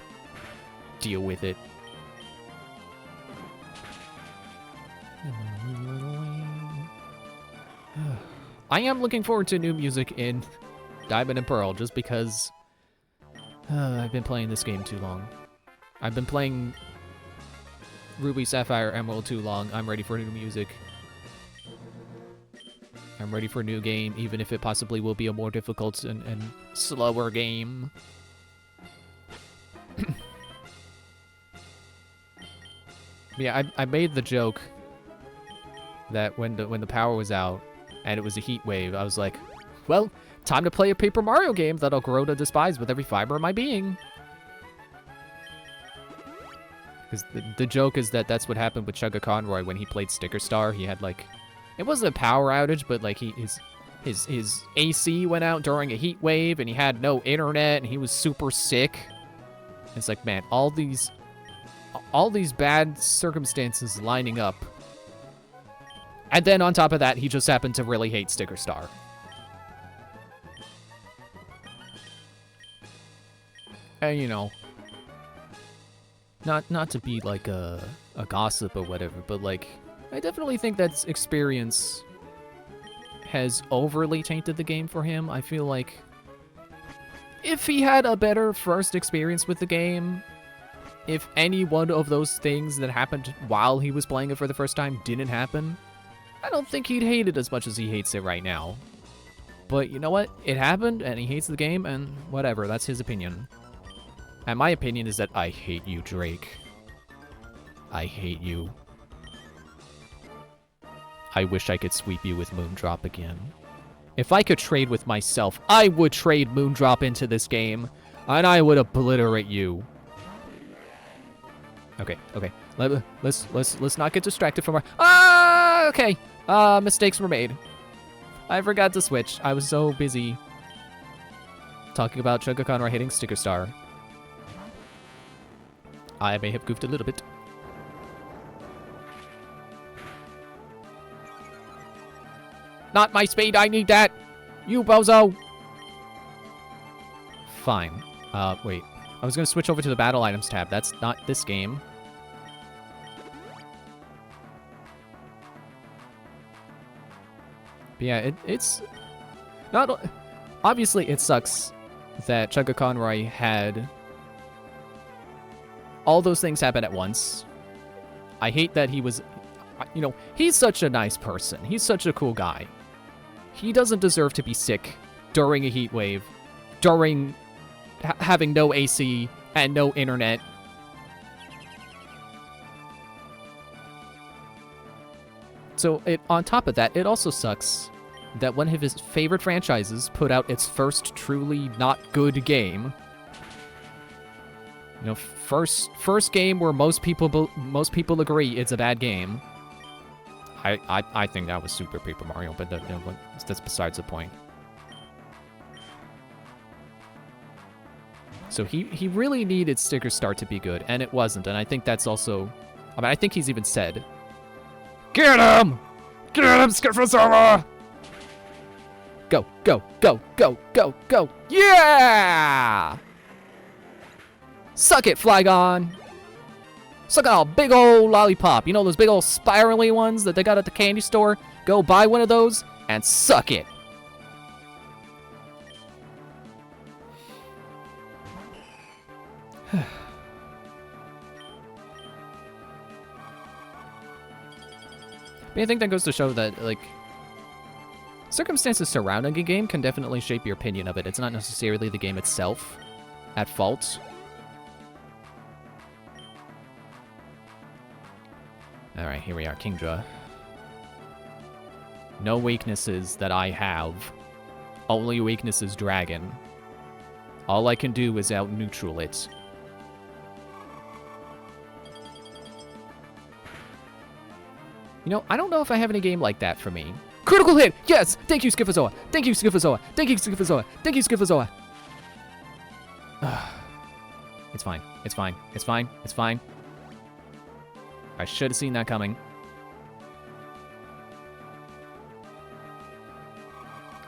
Deal with it. I am looking forward to new music in Diamond and Pearl, just because I've been playing this game too long. I've been playing Ruby, Sapphire, Emerald too long. I'm ready for new music. I'm ready for a new game, even if it possibly will be a more difficult and slower game. Yeah, I made the joke that when the power was out and it was a heat wave, I was like, well, time to play a Paper Mario game that I'll grow to despise with every fiber of my being. Because the joke is that that's what happened with Chugga Conroy when he played Sticker Star. He had, like, it wasn't a power outage, but, like, his AC went out during a heat wave, and he had no internet, and he was super sick. It's like, man, all these bad circumstances lining up. And then on top of that, he just happened to really hate Sticker Star. And, you know, not to be like a gossip or whatever, but, like, I definitely think that experience has overly tainted the game for him. I feel like if he had a better first experience with the game, if any one of those things that happened while he was playing it for the first time didn't happen, I don't think he'd hate it as much as he hates it right now. But you know what? It happened, and he hates the game, and whatever, that's his opinion. And my opinion is that I hate you, Drake. I hate you. I wish I could sweep you with Moondrop again. If I could trade with myself, I would trade Moondrop into this game, and I would obliterate you. Okay. Let's not get distracted from our... okay. Mistakes were made. I forgot to switch. I was so busy talking about Chugga Conroy hitting Sticker Star. I may have goofed a little bit. Not my speed, I need that! You bozo! Fine. Wait. I was gonna switch over to the battle items tab. That's not this game. But yeah, it's not... Obviously, it sucks that Chugga Conroy had all those things happen at once. I hate that he was... You know, he's such a nice person. He's such a cool guy. He doesn't deserve to be sick during a heat wave, during having no AC and no internet. So, on top of that, it also sucks that one of his favorite franchises put out its first truly not good game. You know, first game where most people agree it's a bad game. I think that was Super Paper Mario, but that's besides the point. So he really needed Sticker Star to be good, and it wasn't, and I think that's also... I mean, I think he's even said, "Get him! Get him, Skifrasova! Go, go, go, go, go, go! Yeah! Suck it, Flygon! Suck on a big old lollipop. You know those big old spirally ones that they got at the candy store? Go buy one of those and suck it. But I think that goes to show that, like, Circumstances surrounding a game can definitely shape your opinion of it. It's not necessarily the game itself at fault. Alright, here we are, Kingdra. No weaknesses that I have. Only weaknesses Dragon. All I can do is out-neutral it. You know, I don't know if I have any game like that for me. Critical hit! Yes! Thank you, Scyphozoa! Thank you, Scyphozoa! Thank you, Scyphozoa! Thank you, Scyphozoa! It's fine. It's fine. It's fine. It's fine. I should have seen that coming.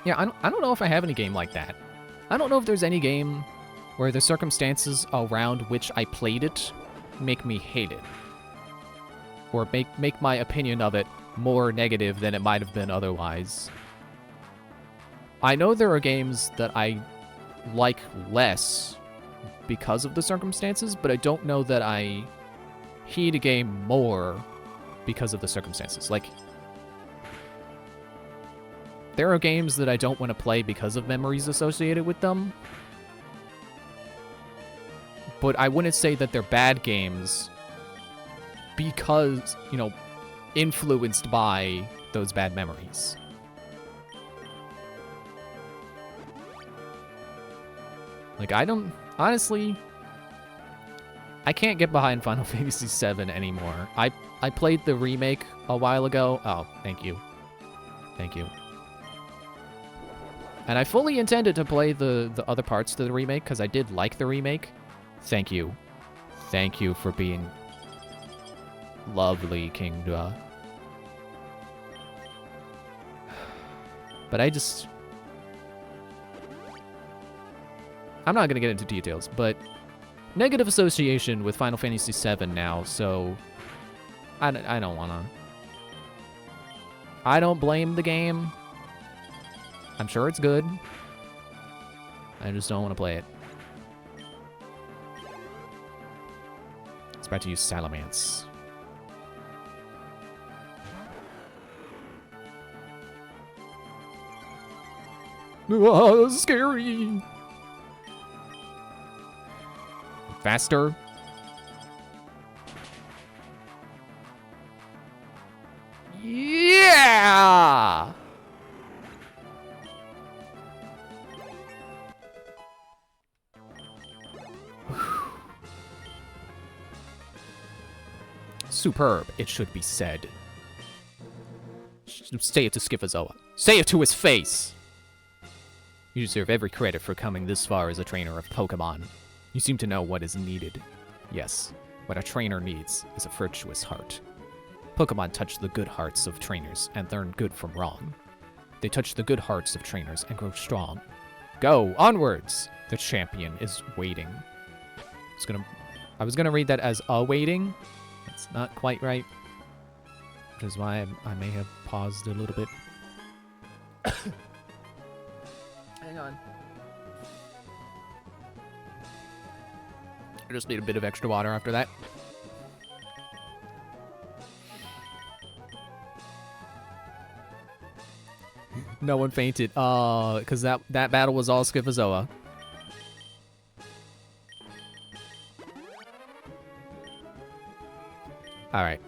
Yeah, I don't know if I have any game like that. I don't know if there's any game where the circumstances around which I played it make me hate it. Or make my opinion of it more negative than it might have been otherwise. I know there are games that I like less because of the circumstances, but I don't know that I hate a game more because of the circumstances. Like, there are games that I don't want to play because of memories associated with them. But I wouldn't say that they're bad games because, you know, influenced by those bad memories. Like, I don't... Honestly, I can't get behind Final Fantasy VII anymore. I played the remake a while ago. Oh, thank you. Thank you. And I fully intended to play the other parts to the remake, because I did like the remake. Thank you. Thank you for being lovely, Kingdra. But I just... I'm not going to get into details, but negative association with Final Fantasy VII now, so I don't want to. I don't blame the game. I'm sure it's good. I just don't want to play it. It's about to use Salamence. Oh, scary. Faster. Yeah! Superb, it should be said. Say it to Scyphozoa. Say it to his face! You deserve every credit for coming this far as a trainer of Pokemon. You seem to know what is needed. Yes, what a trainer needs is a virtuous heart. Pokemon touch the good hearts of trainers and learn good from wrong. They touch the good hearts of trainers and grow strong. Go, onwards! The champion is waiting. I was gonna read that as awaiting. That's not quite right. Which is why I may have paused a little bit. Hang on. I just need a bit of extra water after that. No one fainted. Because that battle was all Scyphozoa. Alright.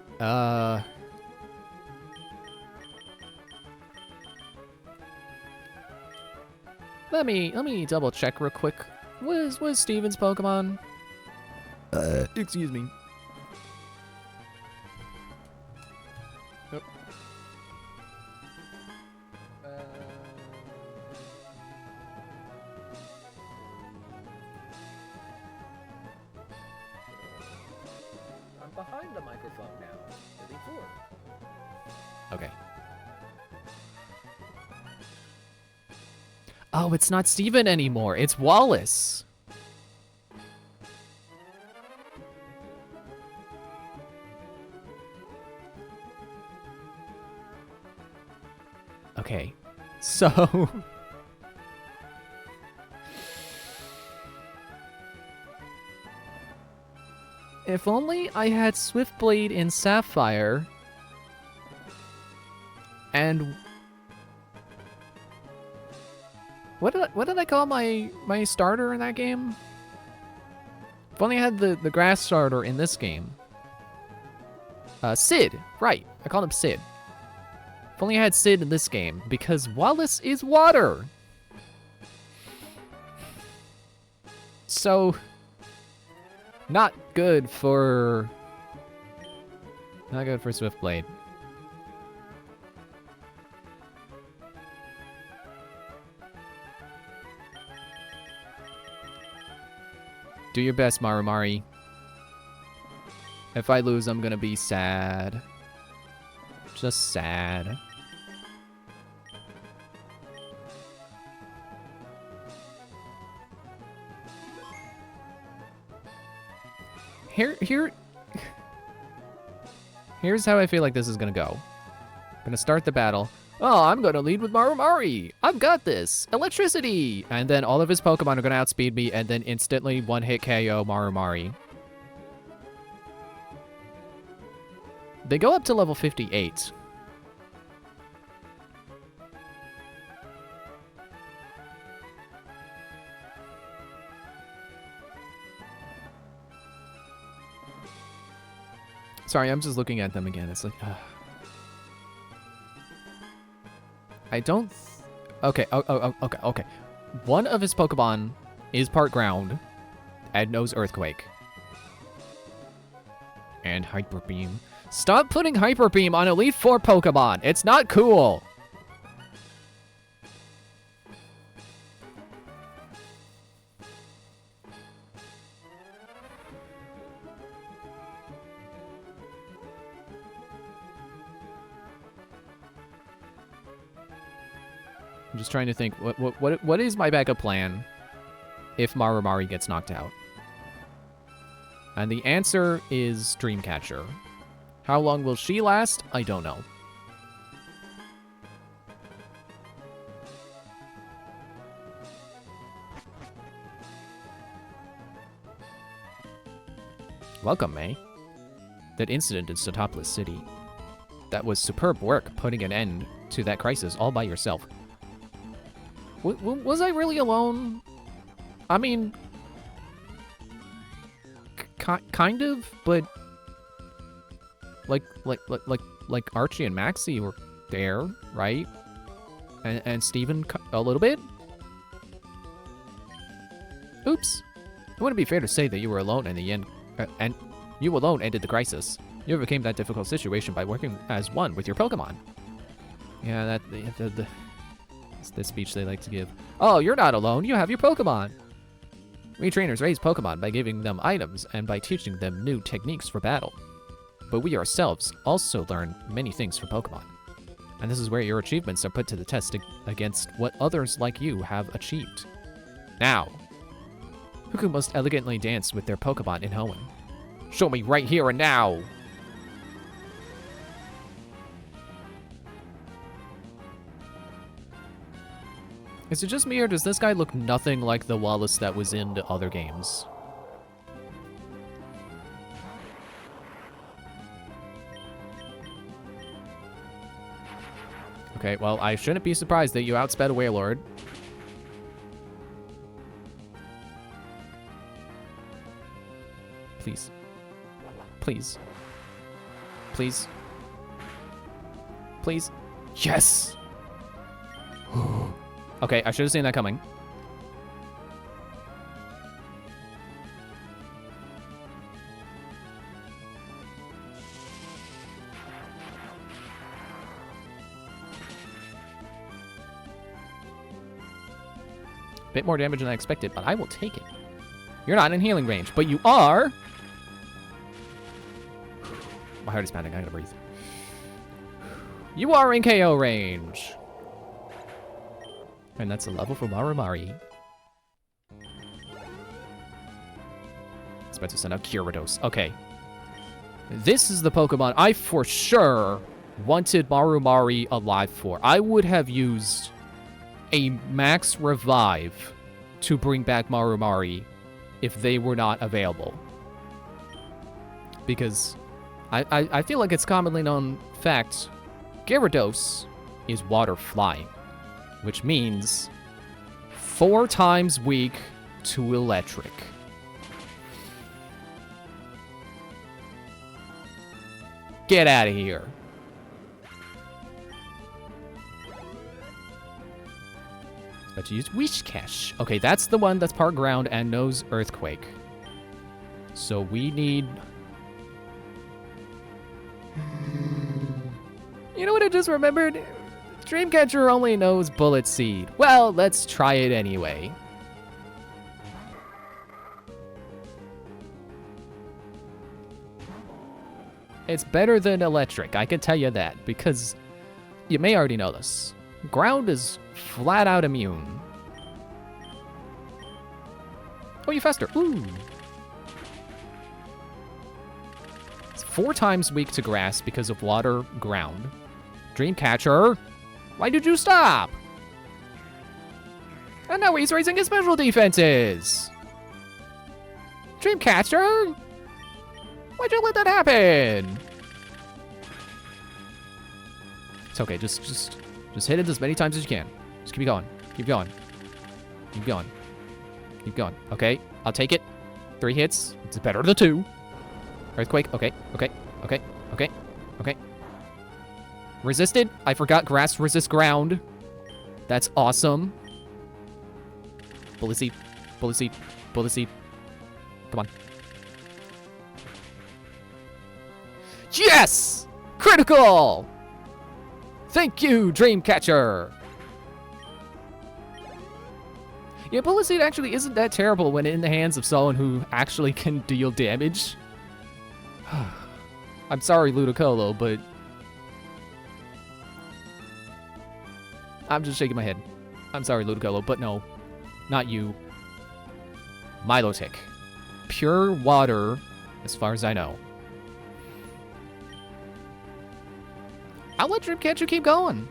Let me double check real quick. What is Steven's Pokemon? Excuse me. Nope. I'm behind the microphone now. Moving forward. Okay. Oh, it's not Steven anymore. It's Wallace. Okay, so... if only I had Swiftblade in Sapphire... and what did I call my starter in that game? If only I had the grass starter in this game. Sid, right? I called him Sid. If only I had Sid in this game, because Wallace is water. So, not good for Swiftblade. Do your best, Marumari. If I lose, I'm gonna be sad. Just sad. Here's how I feel like this is gonna go. I'm gonna start the battle. Oh, I'm gonna lead with Marumari. I've got this. Electricity! And then all of his Pokemon are gonna outspeed me and then instantly one-hit KO Marumari. They go up to level 58. Sorry, I'm just looking at them again. It's like, I don't... Okay, okay. One of his Pokemon is part ground and knows Earthquake. And Hyper Beam. Stop putting Hyper Beam on Elite Four Pokemon. It's not cool. I'm just trying to think, what is my backup plan if Marumari gets knocked out? And the answer is Dreamcatcher. How long will she last? I don't know. Welcome, May. That incident in Sotopolis City. That was superb work putting an end to that crisis all by yourself. Was I really alone? I mean, kind of, but like Archie and Maxie were there, right? And Steven a little bit. Oops. It wouldn't be fair to say that you were alone in the end, and you alone ended the crisis. You overcame that difficult situation by working as one with your Pokemon. Yeah, it's the speech they like to give. Oh, you're not alone. You have your Pokemon. We trainers raise Pokemon by giving them items and by teaching them new techniques for battle. But we ourselves also learn many things from Pokemon. And this is where your achievements are put to the test against what others like you have achieved. Now, who can most elegantly dance with their Pokemon in Hoenn? Show me right here and now! Is it just me, or does this guy look nothing like the Wallace that was in the other games? Okay, well, I shouldn't be surprised that you outsped a Wailord. Please. Please. Please. Please. Yes! Okay, I should have seen that coming. Bit more damage than I expected, but I will take it. You're not in healing range, but you are... My heart is pounding, I gotta breathe. You are in KO range. And that's a level for Marumari. It's about to send out Gyarados. Okay. This is the Pokemon I for sure wanted Marumari alive for. I would have used a max revive to bring back Marumari if they were not available. Because I feel like it's commonly known fact, Gyarados is water flying. Which means 4 times weak to electric. Get out of here. Let's use Whiscash. Okay, that's the one that's part ground and knows earthquake. So we need... You know what I just remembered? Dreamcatcher only knows Bullet Seed. Well, let's try it anyway. It's better than electric, I can tell you that, because you may already know this. Ground is flat out immune. Oh, you faster. Ooh. It's 4 times weak to grass because of water, ground. Dreamcatcher, why did you stop? And now he's raising his special defenses. Dreamcatcher, why'd you let that happen? It's okay, just hit it as many times as you can. Just keep going. Keep going. Keep going. Keep going. Okay, I'll take it. 3 hits. It's better than 2. Earthquake. Okay, okay, okay, okay, okay. Resisted. I forgot grass resists ground. That's awesome. Bullet Seed. Bullet Seed. Bullet Seed. Come on. Yes! Critical! Thank you, Dreamcatcher! Yeah, Bullet Seed actually isn't that terrible when in the hands of someone who actually can deal damage. I'm sorry, Ludicolo, but... I'm just shaking my head. I'm sorry, Ludicolo, but no. Not you. Milotic. Pure water, as far as I know. I'll let Dreamcatcher keep going.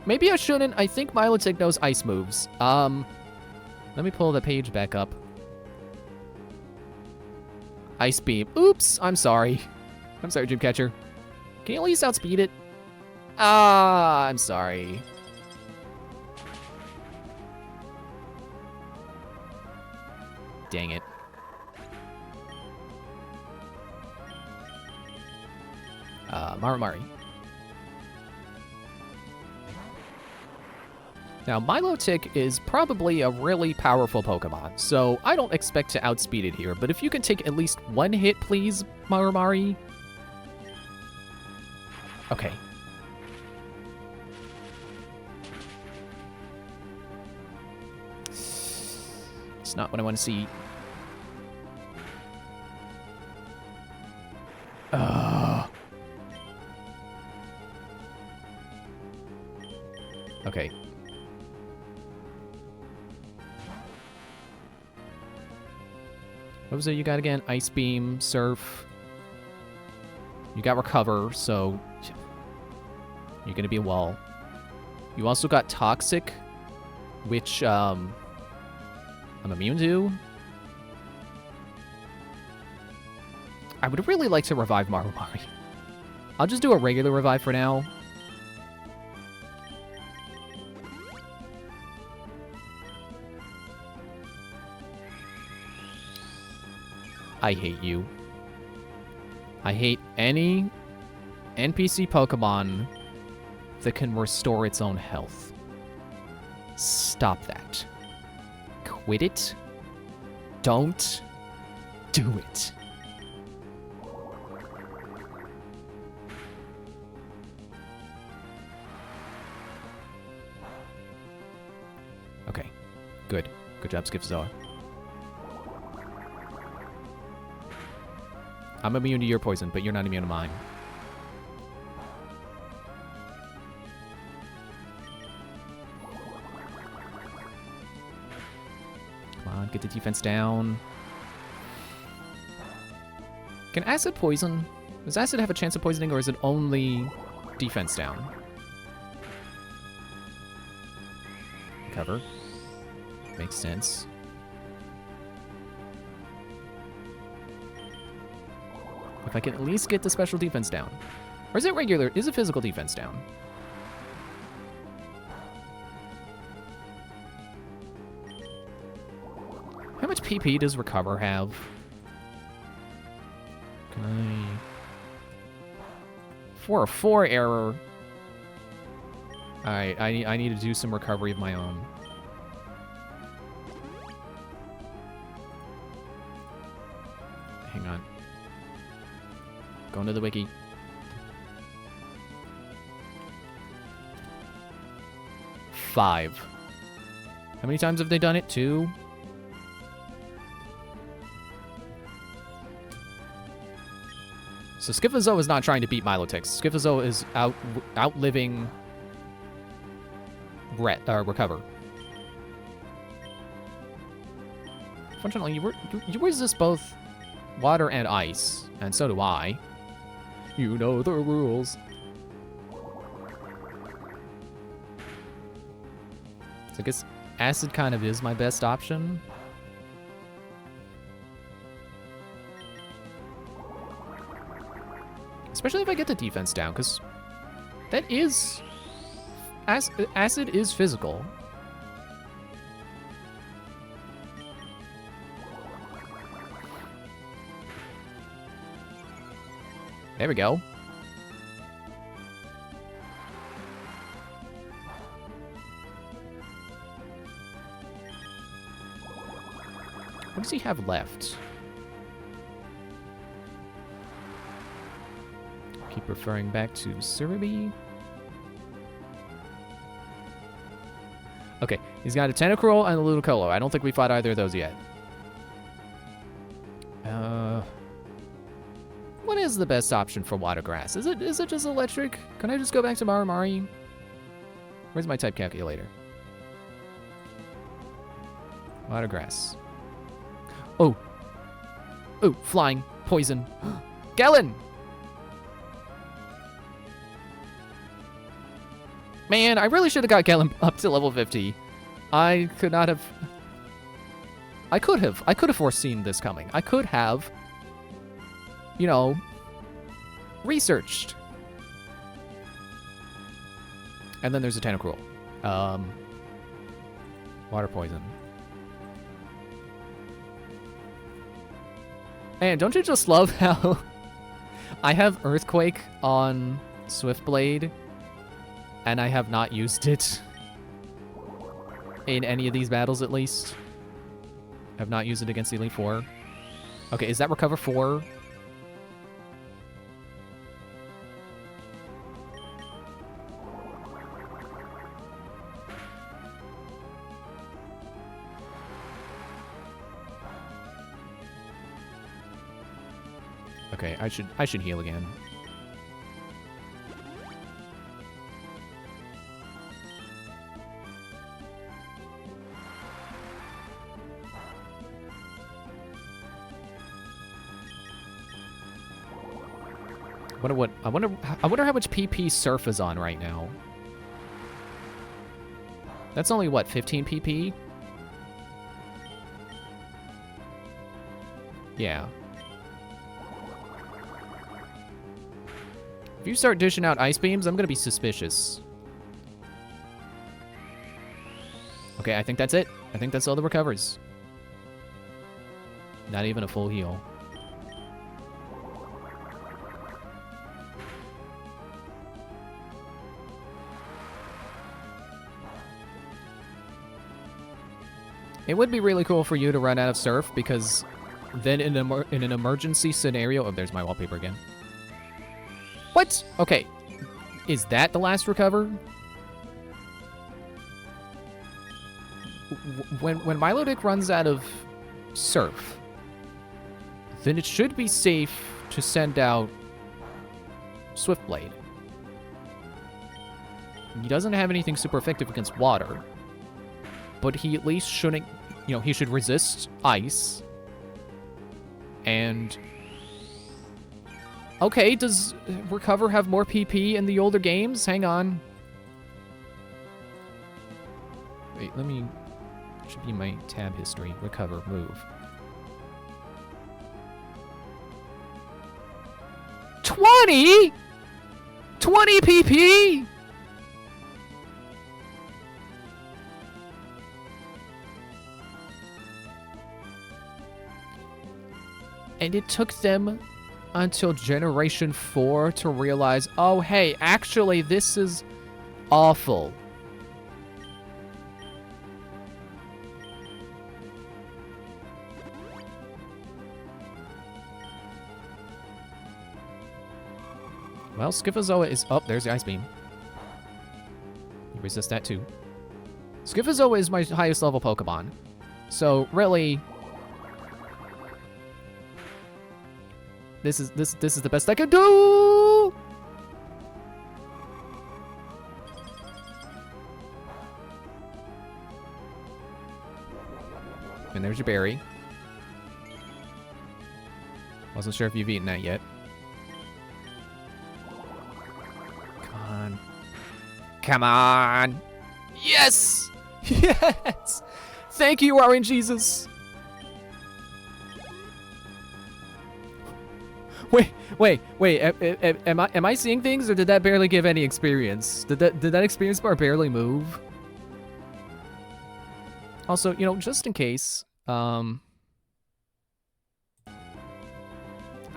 Maybe I shouldn't. I think Milotic knows ice moves. Let me pull the page back up. Ice Beam. Oops, I'm sorry. I'm sorry, Dreamcatcher. Can you at least outspeed it? Ah, I'm sorry. Dang it. Marimari. Now, Milotic is probably a really powerful Pokemon, so I don't expect to outspeed it here, but if you can take at least 1 hit, please, Marimari. Okay. It's not what I want to see. Okay. What was it you got again? Ice Beam, Surf. You got Recover, so you're gonna be a wall. You also got Toxic, which I'm immune to. I would really like to revive Marimari. I'll just do a regular revive for now. I hate you. I hate any NPC Pokemon that can restore its own health. Stop that. Quit it. Don't do it. Okay. Good. Good job, Skipzoa. I'm immune to your poison, but you're not immune to mine. Come on, get the defense down. Can Acid poison? Does Acid have a chance of poisoning, or is it only defense down? Cover. Makes sense. If I can at least get the special defense down. Or is it regular? Is it physical defense down? How much PP does Recover have? Can I... For a 4 error... Alright, I need to do some recovery of my own. Hang on. Going to the wiki. Five. How many times have they done it? 2? So Schiphazole is not trying to beat Milotic. Schiphazole is outliving Recover. Fortunately, you resist both water and ice, and so do I. You know the rules. So I guess acid kind of is my best option. Especially if I get the defense down, because that is... Acid is physical. There we go. What does he have left? Keep referring back to Cerebi. Okay, he's got a Tentacruel and a Ludicolo. I don't think we fought either of those yet. What is the best option for Water Grass? Is it just electric? Can I just go back to Marimari? Where's my type calculator? Water Grass. Oh. Oh, flying. Poison. Gallon! Man, I really should have got Gallon up to level 50. I could have foreseen this coming. I could have, you know, researched. And then there's a Tentacruel. Water poison. And don't you just love how I have Earthquake on Swiftblade, and I have not used it in any of these battles, at least. I have not used it against Elite Four. Okay, is that Recover 4? Okay, I should heal again. I wonder how much PP Surf is on right now. That's only what, 15 PP? Yeah. If you start dishing out ice beams, I'm gonna be suspicious. Okay, I think that's it. I think that's all the recovers. Not even a full heal. It would be really cool for you to run out of Surf, because then in an emergency scenario... Oh, there's my wallpaper again. What? Okay. Is that the last recover? When Milotic runs out of Surf, then it should be safe to send out Swiftblade. He doesn't have anything super effective against water, but he at least shouldn't, you know, he should resist ice. And okay, does Recover have more PP in the older games? Hang on. Wait, let me... Should be my tab history. Recover, move. 20? 20 PP? And it took them until Generation 4 to realize, oh, hey, actually, this is awful. Well, Scyphozoa is... Oh, there's the Ice Beam. You resist that too. Scyphozoa is my highest level Pokemon. So, really... This is the best I can do! And there's your berry. Wasn't sure if you've eaten that yet. Come on. Yes! Yes! Thank you, RNGesus. Wait. Am I seeing things, or did that barely give any experience? Did that experience bar barely move? Also, you know, just in case, I'm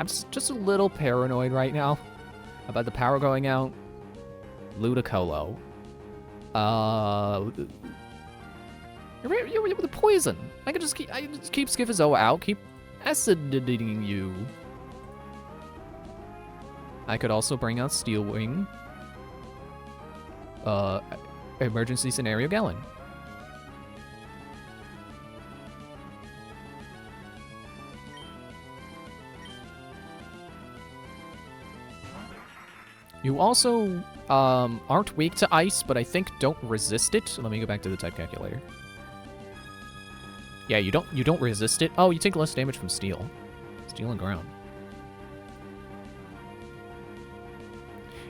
just a little paranoid right now about the power going out. Ludicolo. You're with the poison. I just keep Scyphozoa out, keep acidating you. I could also bring out Steel Wing. Emergency Scenario Gallon. You also aren't weak to ice, but I think don't resist it. Let me go back to the type calculator. Yeah, you don't resist it. Oh, you take less damage from steel. Steel and ground.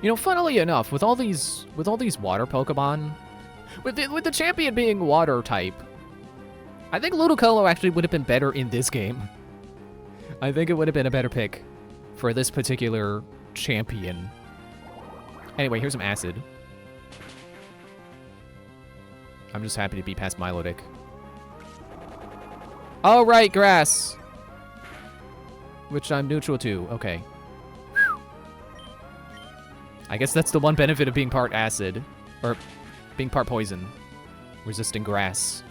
You know, funnily enough, with all these water Pokemon, with the champion being water type, I think Ludicolo actually would have been better in this game. I think it would have been a better pick for this particular champion. Anyway, here's some acid. I'm just happy to be past Milotic. All right, grass. Which I'm neutral to. Okay. I guess that's the one benefit of being part acid. Or being part poison. Resisting grass.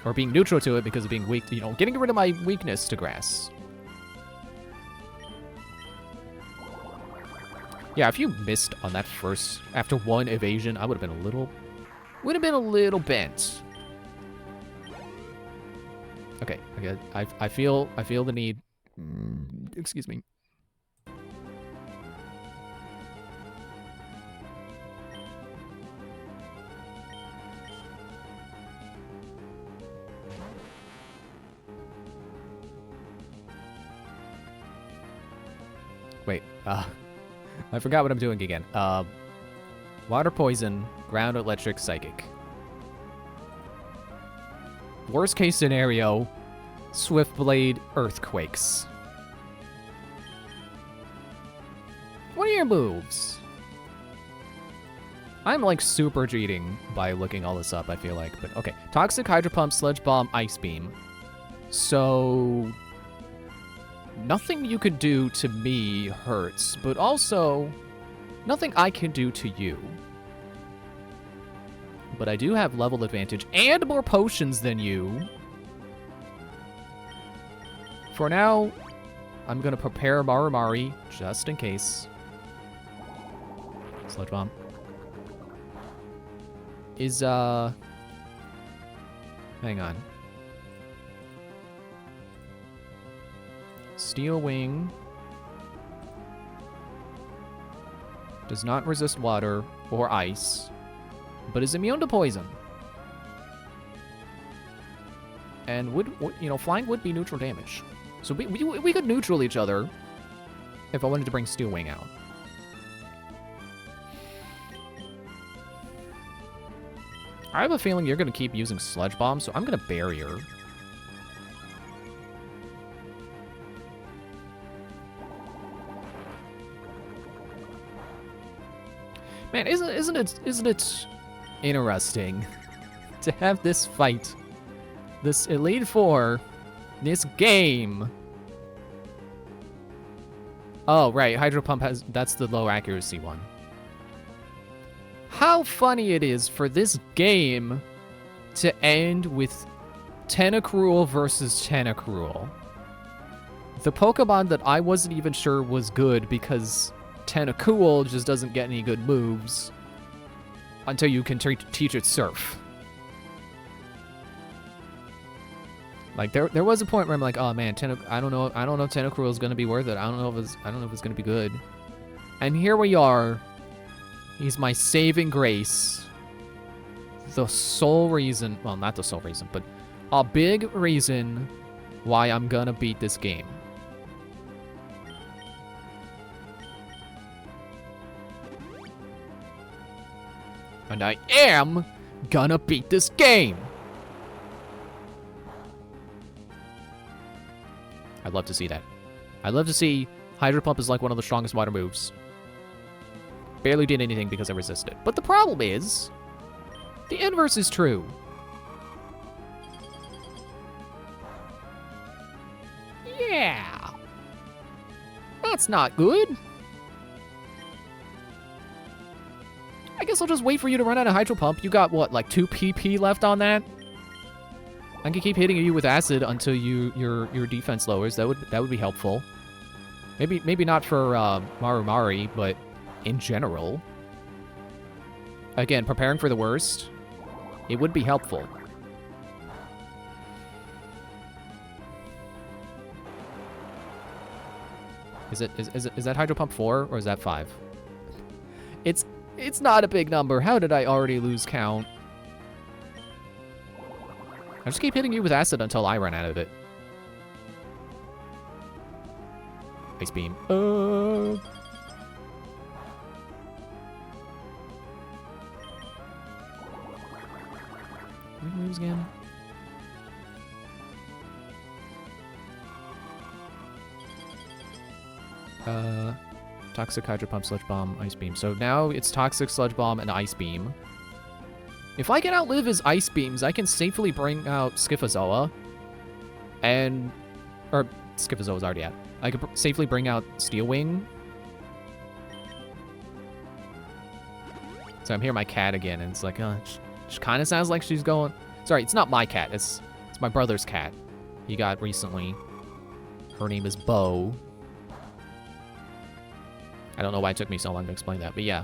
Or being neutral to it because of being weak. You know, getting rid of my weakness to grass. Yeah, if you missed on that first, after one evasion, I would have been a little bent. Okay, I feel the need. Excuse me. Wait, I forgot what I'm doing again. Water poison, ground electric, psychic. Worst case scenario, Swift Blade, earthquakes. What are your moves? I'm like super cheating by looking all this up, I feel like. But okay, Toxic, Hydro Pump, Sludge Bomb, Ice Beam. So nothing you could do to me hurts, but also nothing I can do to you. But I do have level advantage and more potions than you. For now, I'm gonna prepare Marumari just in case. Sludge Bomb. Is, hang on. Steel Wing does not resist water or ice, but is immune to poison. And would you know, flying would be neutral damage. So we could neutral each other if I wanted to bring Steel Wing out. I have a feeling you're going to keep using Sludge Bomb, so I'm going to Barrier. Man, isn't it interesting to have this fight, this Elite Four, this game, Oh, right. Hydro Pump has... That's the low accuracy one. How funny it is for this game to end with Tentacruel versus Tentacruel. The Pokemon that I wasn't even sure was good because Tentacruel just doesn't get any good moves until you can teach it Surf. Like there was a point where I'm like, oh man, I don't know if Tentacruel is gonna be worth it. I don't know if it's gonna be good. And here we are. He's my saving grace. The sole reason, well, not the sole reason, but a big reason why I'm gonna beat this game. And I am gonna beat this game. I'd love to see that. I'd love to see Hydro Pump is like one of the strongest water moves. Barely did anything because I resisted. But the problem is, the inverse is true. Yeah. That's not good. I guess I'll just wait for you to run out of Hydro Pump. You got, what, like 2 PP left on that? I can keep hitting you with acid until your defense lowers. That would be helpful. Maybe not for Marumari, but in general. Again, preparing for the worst. It would be helpful. Is that Hydro Pump 4 or is that 5? It's not a big number. How did I already lose count? I just keep hitting you with acid until I run out of it. Ice Beam. What moves again? Toxic Hydro Pump, Sludge Bomb, Ice Beam. So now it's Toxic, Sludge Bomb, and Ice Beam. If I can outlive his Ice Beams, I can safely bring out Scyphozoa. Or, Scyphozoa's already out. I could safely bring out Steel Wing. So I'm hearing my cat again, and it's like, she kind of sounds like she's going... Sorry, it's not my cat. It's my brother's cat. He got recently. Her name is Bo. I don't know why it took me so long to explain that, but yeah.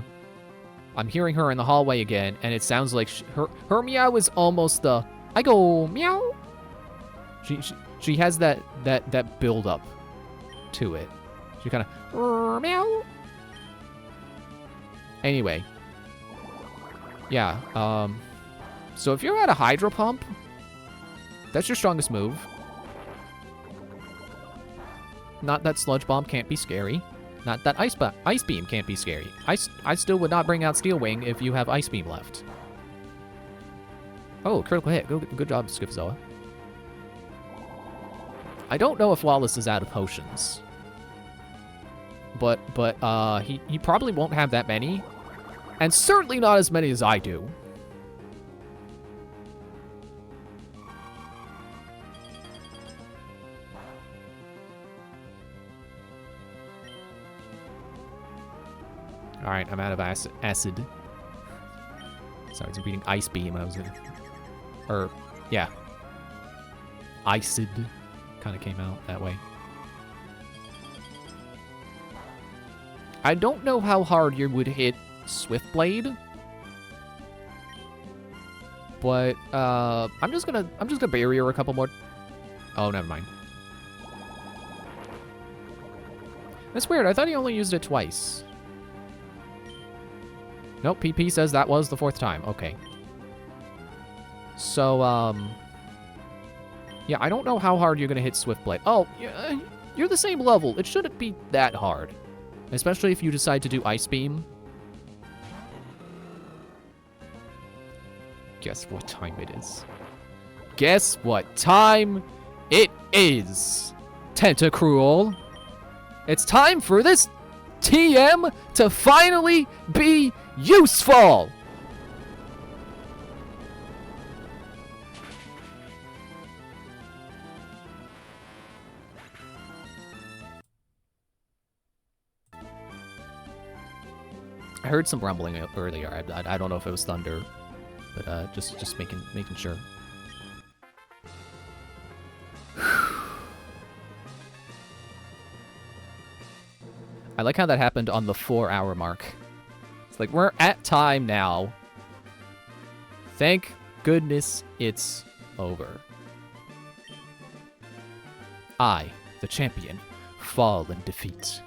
I'm hearing her in the hallway again, and it sounds like her meow is almost the... I go meow. She has that build up to it. She kind of meow. Anyway. Yeah, so if you're at a Hydro Pump, that's your strongest move. Not that Sludge Bomb can't be scary. Not that Ice Beam can't be scary. I still would not bring out Steel Wing if you have Ice Beam left. Oh, critical hit. Good job, Scyphozoa. I don't know if Wallace is out of potions. But he probably won't have that many. And certainly not as many as I do. Alright, I'm out of acid. Sorry, I was reading Ice Beam when I was gonna... yeah. Icid kind of came out that way. I don't know how hard you would hit Swift Blade. But, I'm just gonna barrier a couple more... Oh, never mind. That's weird, I thought he only used it twice. Nope, PP says that was the 4th time. Okay. So, yeah, I don't know how hard you're gonna hit Swift Blade. Oh, you're the same level. It shouldn't be that hard. Especially if you decide to do Ice Beam. Guess what time it is? Guess what time it is? Tentacruel. It's time for this TM to finally be useful! I heard some rumbling earlier. I don't know if it was thunder, but just making sure. I like how that happened on the 4-hour mark. It's like, we're at time now. Thank goodness it's over. I, the champion, fall in defeat.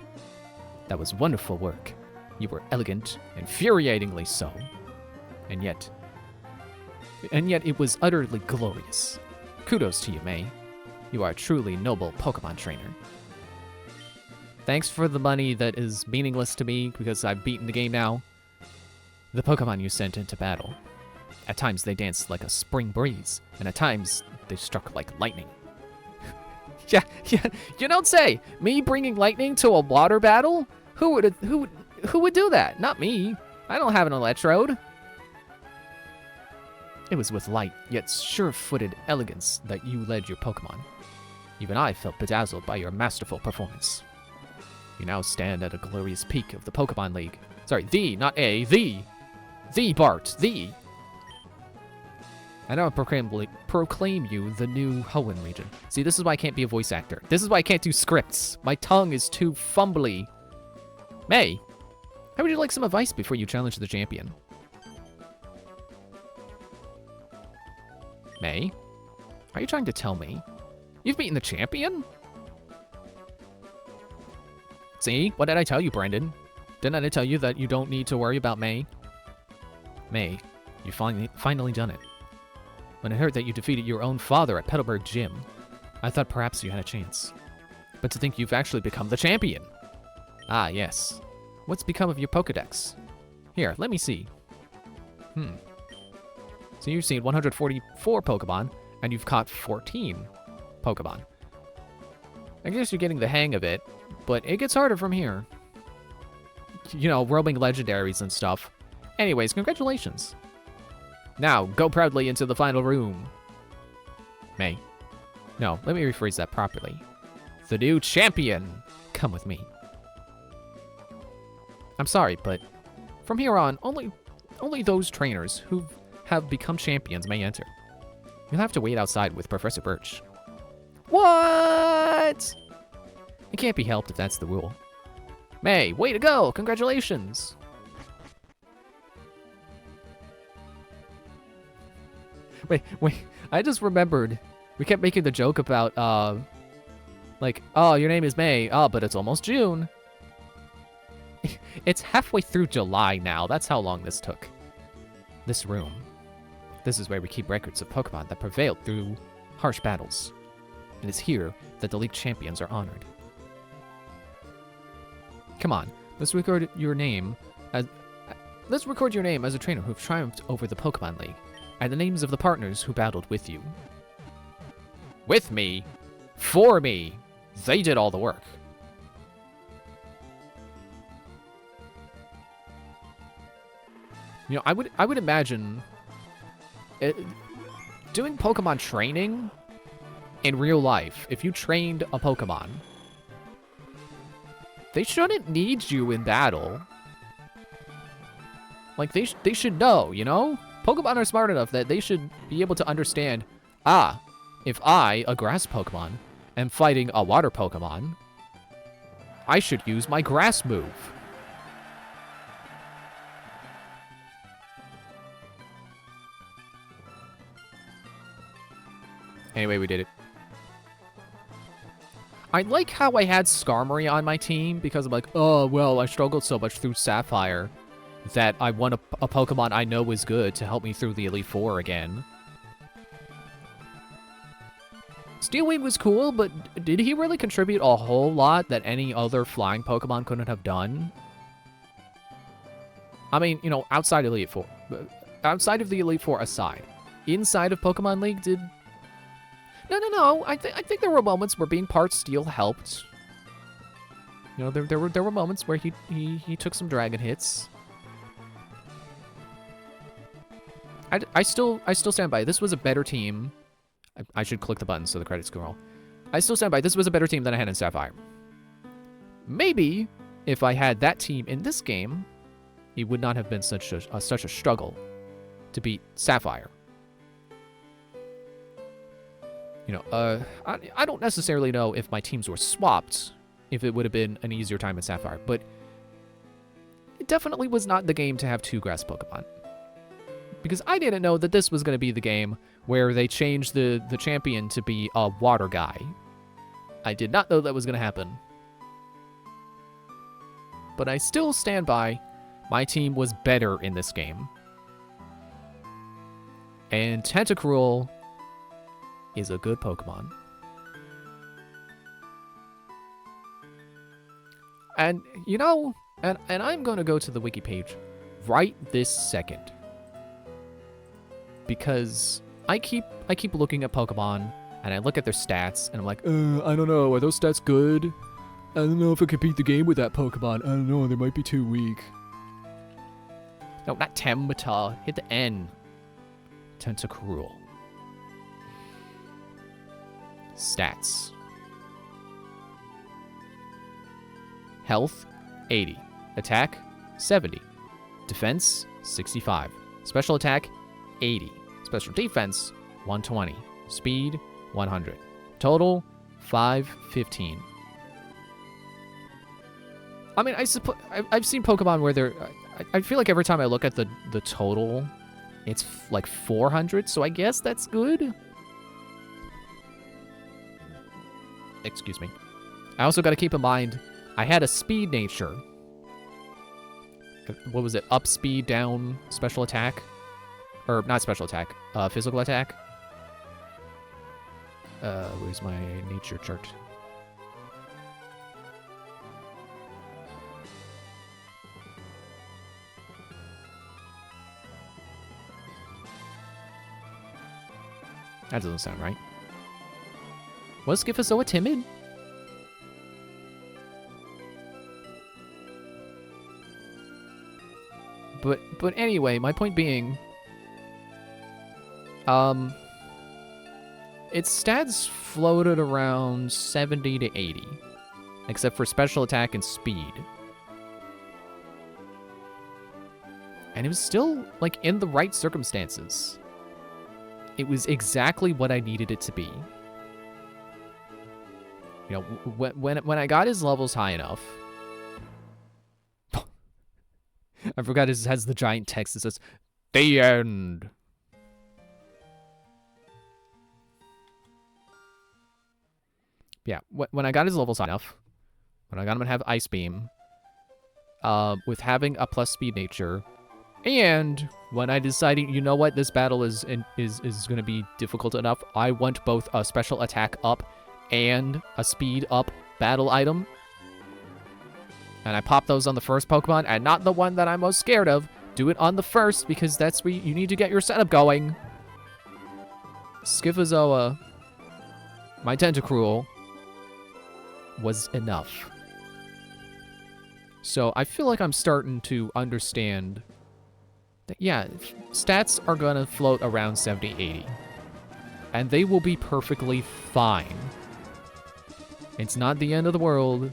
That was wonderful work. You were elegant, infuriatingly so. And yet it was utterly glorious. Kudos to you, May. You are a truly noble Pokemon trainer. Thanks for the money that is meaningless to me because I've beaten the game now. The Pokemon you sent into battle. At times they danced like a spring breeze, and at times they struck like lightning. Yeah, you don't say. Me bringing lightning to a water battle? Who would do that? Not me. I don't have an Electrode. It was with light, yet sure-footed elegance that you led your Pokemon. Even I felt bedazzled by your masterful performance. You now stand at a glorious peak of the Pokemon League. Sorry, the, not a, the. The, Bart, the. I now proclaim you the new Hoenn region. See, this is why I can't be a voice actor. This is why I can't do scripts. My tongue is too fumbly. May, how would you like some advice before you challenge the champion? May, are you trying to tell me you've beaten the champion? See, what did I tell you, Brendan? Didn't I tell you that you don't need to worry about May? May, you finally done it. When I heard that you defeated your own father at Petalburg Gym, I thought perhaps you had a chance. But to think you've actually become the champion! Ah, yes. What's become of your Pokedex? Here, let me see. So you've seen 144 Pokemon, and you've caught 14 Pokemon. I guess you're getting the hang of it, but it gets harder from here. You know, roaming legendaries and stuff. Anyways, congratulations. Now, go proudly into the final room. May. No, let me rephrase that properly. The new champion! Come with me. I'm sorry, but from here on, only those trainers who have become champions may enter. You'll have to wait outside with Professor Birch. What? It can't be helped if that's the rule. May, way to go! Congratulations! Wait, I just remembered. We kept making the joke about, like, oh, your name is May. Oh, but it's almost June. It's halfway through July now. That's how long this took. This room. This is where we keep records of Pokemon that prevailed through harsh battles. It is here that the League Champions are honored. Come on, let's record your name as a trainer who've triumphed over the Pokemon League, and the names of the partners who battled with you. With me? For me? They did all the work. You know, I would imagine doing Pokemon training in real life. If you trained a Pokemon, they shouldn't need you in battle. Like, they should know, you know? Pokemon are smart enough that they should be able to understand, if I, a grass Pokemon, am fighting a water Pokemon, I should use my grass move. Anyway, we did it. I like how I had Skarmory on my team because I'm like, oh, well, I struggled so much through Sapphire that I want a Pokemon I know is good to help me through the Elite Four again. Steelwing was cool, but did he really contribute a whole lot that any other flying Pokemon couldn't have done? I mean, you know, outside of the Elite Four aside, inside of Pokemon League, did... No. I think there were moments where being part Steel helped. You know, there were moments where he took some dragon hits. I still stand by. This was a better team. I should click the button so the credits can roll. I still stand by. This was a better team than I had in Sapphire. Maybe if I had that team in this game, it would not have been such a struggle to beat Sapphire. You know, I don't necessarily know if my teams were swapped, if it would have been an easier time in Sapphire, but it definitely was not the game to have 2 grass Pokemon. Because I didn't know that this was going to be the game where they changed the champion to be a water guy. I did not know that was going to happen. But I still stand by, my team was better in this game. And Tentacruel is a good Pokemon. And, you know, and I'm going to go to the wiki page right this second. Because I keep looking at Pokemon, and I look at their stats, and I'm like, I don't know, are those stats good? I don't know if I could beat the game with that Pokemon. I don't know, they might be too weak. No, not Temata. Hit the N. Tentacruel. Stats. Health, 80. Attack, 70. Defense, 65. Special attack, 80. Special defense, 120. Speed, 100. Total, 515. I mean, I suppose I've seen Pokemon where they're... I feel like every time I look at the total, it's like 400, so I guess that's good. Excuse me. I also got to keep in mind, I had a speed nature. What was it? Up speed, down special attack? Or not special attack, physical attack. Where's my nature chart? That doesn't sound right. Was Scyphozoa timid? But anyway, my point being, its stats floated around 70 to 80, except for special attack and speed. And it was still, like, in the right circumstances. It was exactly what I needed it to be. You know, when I got his levels high enough... I forgot it has the giant text that says, "The end." Yeah, when I got his levels high enough, when I got him to have Ice Beam, with having a plus speed nature, and when I decided, you know what, this battle is going to be difficult enough, I want both a special attack up and a speed up battle item. And I pop those on the first Pokemon, and not the one that I'm most scared of. Do it on the first, because that's where you need to get your setup going. Scyphozoa, my Tentacruel, was enough. So I feel like I'm starting to understand that, yeah, stats are going to float around 70, 80. And they will be perfectly fine. It's not the end of the world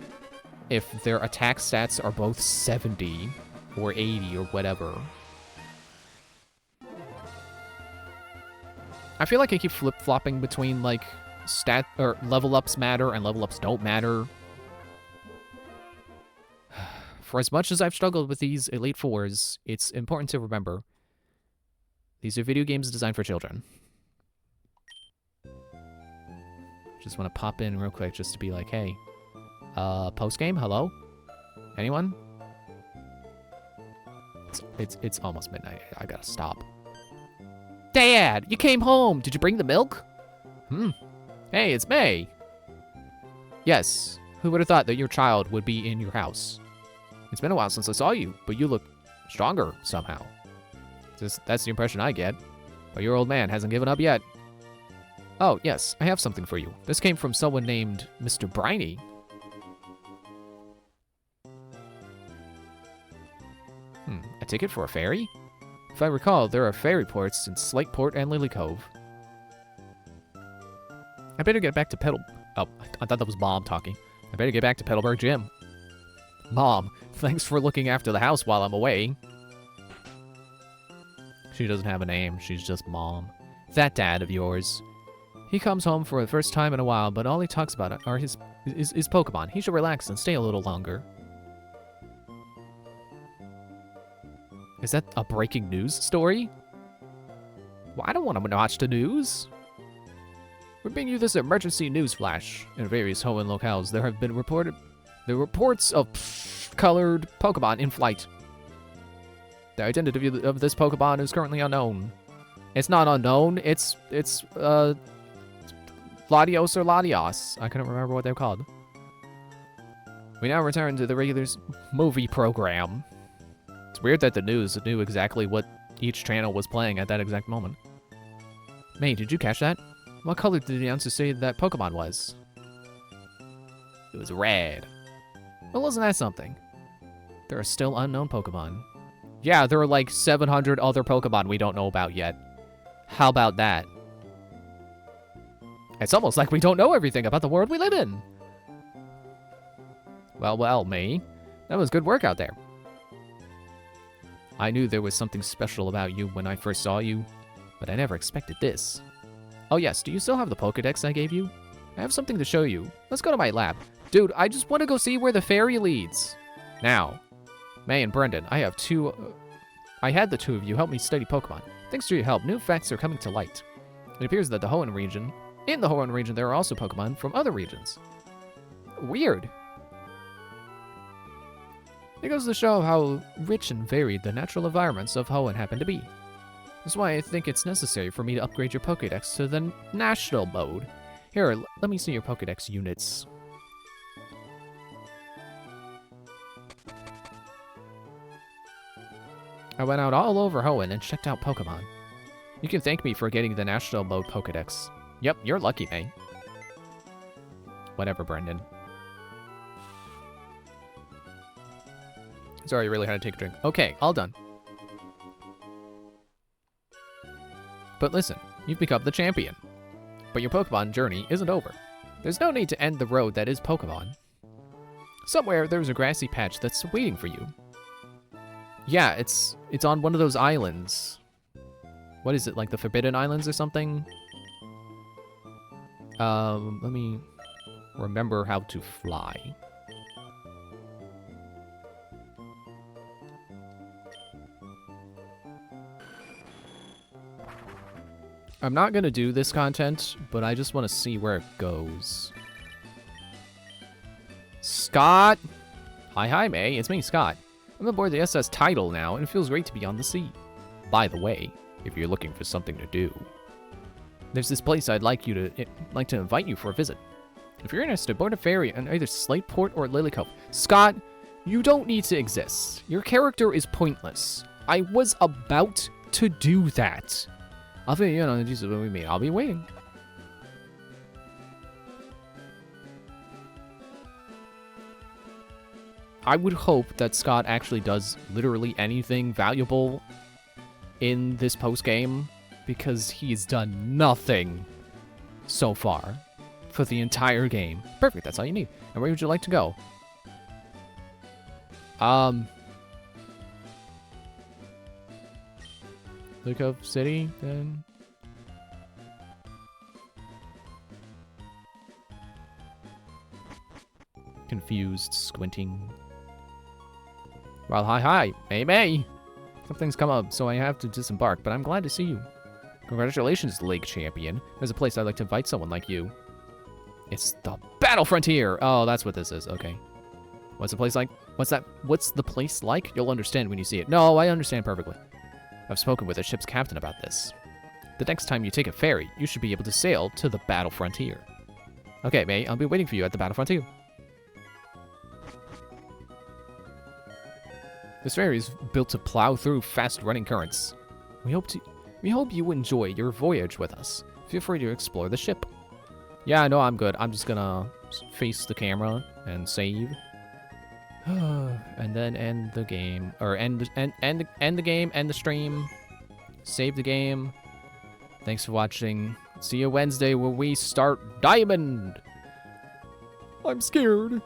if their attack stats are both 70 or 80 or whatever. I feel like I keep flip-flopping between, like, stat or level ups matter and level ups don't matter. For as much as I've struggled with these Elite Fours, it's important to remember these are video games designed for children. Just want to pop in real quick just to be like, hey, post-game, hello? Anyone? It's almost midnight. I gotta stop. Dad, you came home. Did you bring the milk? Hey, it's May. Yes, who would have thought that your child would be in your house? It's been a while since I saw you, but you look stronger somehow. That's the impression I get. But your old man hasn't given up yet. Oh, yes, I have something for you. This came from someone named Mr. Briny. A ticket for a ferry? If I recall, there are ferry ports in Slateport and Lilycove. I better get back to Petal... Oh, I thought that was Mom talking. I better get back to Petalburg Gym. Mom, thanks for looking after the house while I'm away. She doesn't have a name. She's just Mom. That dad of yours. He comes home for the first time in a while, but all he talks about are his Pokemon. He should relax and stay a little longer. Is that a breaking news story? Well, I don't want to watch the news. We're bringing you this emergency news flash. In various Hoenn locales, there have been reports of colored Pokemon in flight. The identity of this Pokemon is currently unknown. It's not unknown. It's Latios or Latios. I couldn't remember what they're called. We now return to the regular movie program. It's weird that the news knew exactly what each channel was playing at that exact moment. May, did you catch that? What color did the announcer say that Pokemon was? It was red. Well, wasn't that something? There are still unknown Pokemon. Yeah, there are like 700 other Pokemon we don't know about yet. How about that? It's almost like we don't know everything about the world we live in. Well, May. That was good work out there. I knew there was something special about you when I first saw you, but I never expected this. Oh yes, do you still have the Pokedex I gave you? I have something to show you. Let's go to my lab. Dude, I just want to go see where the ferry leads. Now, May and Brendan, I had the two of you help me study Pokemon. Thanks to your help, new facts are coming to light. It appears that in the Hoenn region, there are also Pokemon from other regions. Weird. It goes to show how rich and varied the natural environments of Hoenn happen to be. That's why I think it's necessary for me to upgrade your Pokédex to the National mode. Here, let me see your Pokédex units. I went out all over Hoenn and checked out Pokemon. You can thank me for getting the National mode Pokédex. Yep, you're lucky, May. Whatever, Brendan. Sorry, you really had to take a drink. Okay, all done. But listen, you've become the champion. But your Pokemon journey isn't over. There's no need to end the road that is Pokemon. Somewhere, there's a grassy patch that's waiting for you. Yeah, it's on one of those islands. What is it, like the Forbidden Islands or something? Let me remember how to fly. I'm not gonna do this content, but I just want to see where it goes. Scott! Hi, May. It's me, Scott. I'm aboard the SS Tidal now, and it feels great to be on the sea. By the way, if you're looking for something to do, there's this place I'd like to invite you for a visit. If you're interested, board a ferry in either Slateport or Lily Cove. Scott, you don't need to exist. Your character is pointless. I was about to do that. I'll fill you in on the details when we meet. I'll be waiting. I would hope that Scott actually does literally anything valuable in this post-game, because he's done nothing so far for the entire game. Perfect, that's all you need. And where would you like to go? Look up city, then. Confused, squinting. Well, hi, May. Something's come up, so I have to disembark, but I'm glad to see you. Congratulations, Lake Champion. There's a place I'd like to invite someone like you. It's the Battle Frontier! Oh, that's what this is, okay. What's the place like? What's the place like? You'll understand when you see it. No, I understand perfectly. I've spoken with the ship's captain about this. The next time you take a ferry, you should be able to sail to the Battle Frontier. Okay, May, I'll be waiting for you at the Battle Frontier. This ferry is built to plow through fast-running currents. We hope you enjoy your voyage with us. Feel free to explore the ship. Yeah, no, I'm good. I'm just gonna face the camera and save. And then end the game, or end the game, end the stream, save the game. Thanks for watching. See you Wednesday when we start Diamond. I'm scared.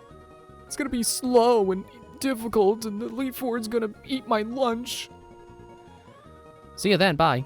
It's gonna be slow and difficult, and the Elite Four's gonna eat my lunch. See you then, bye.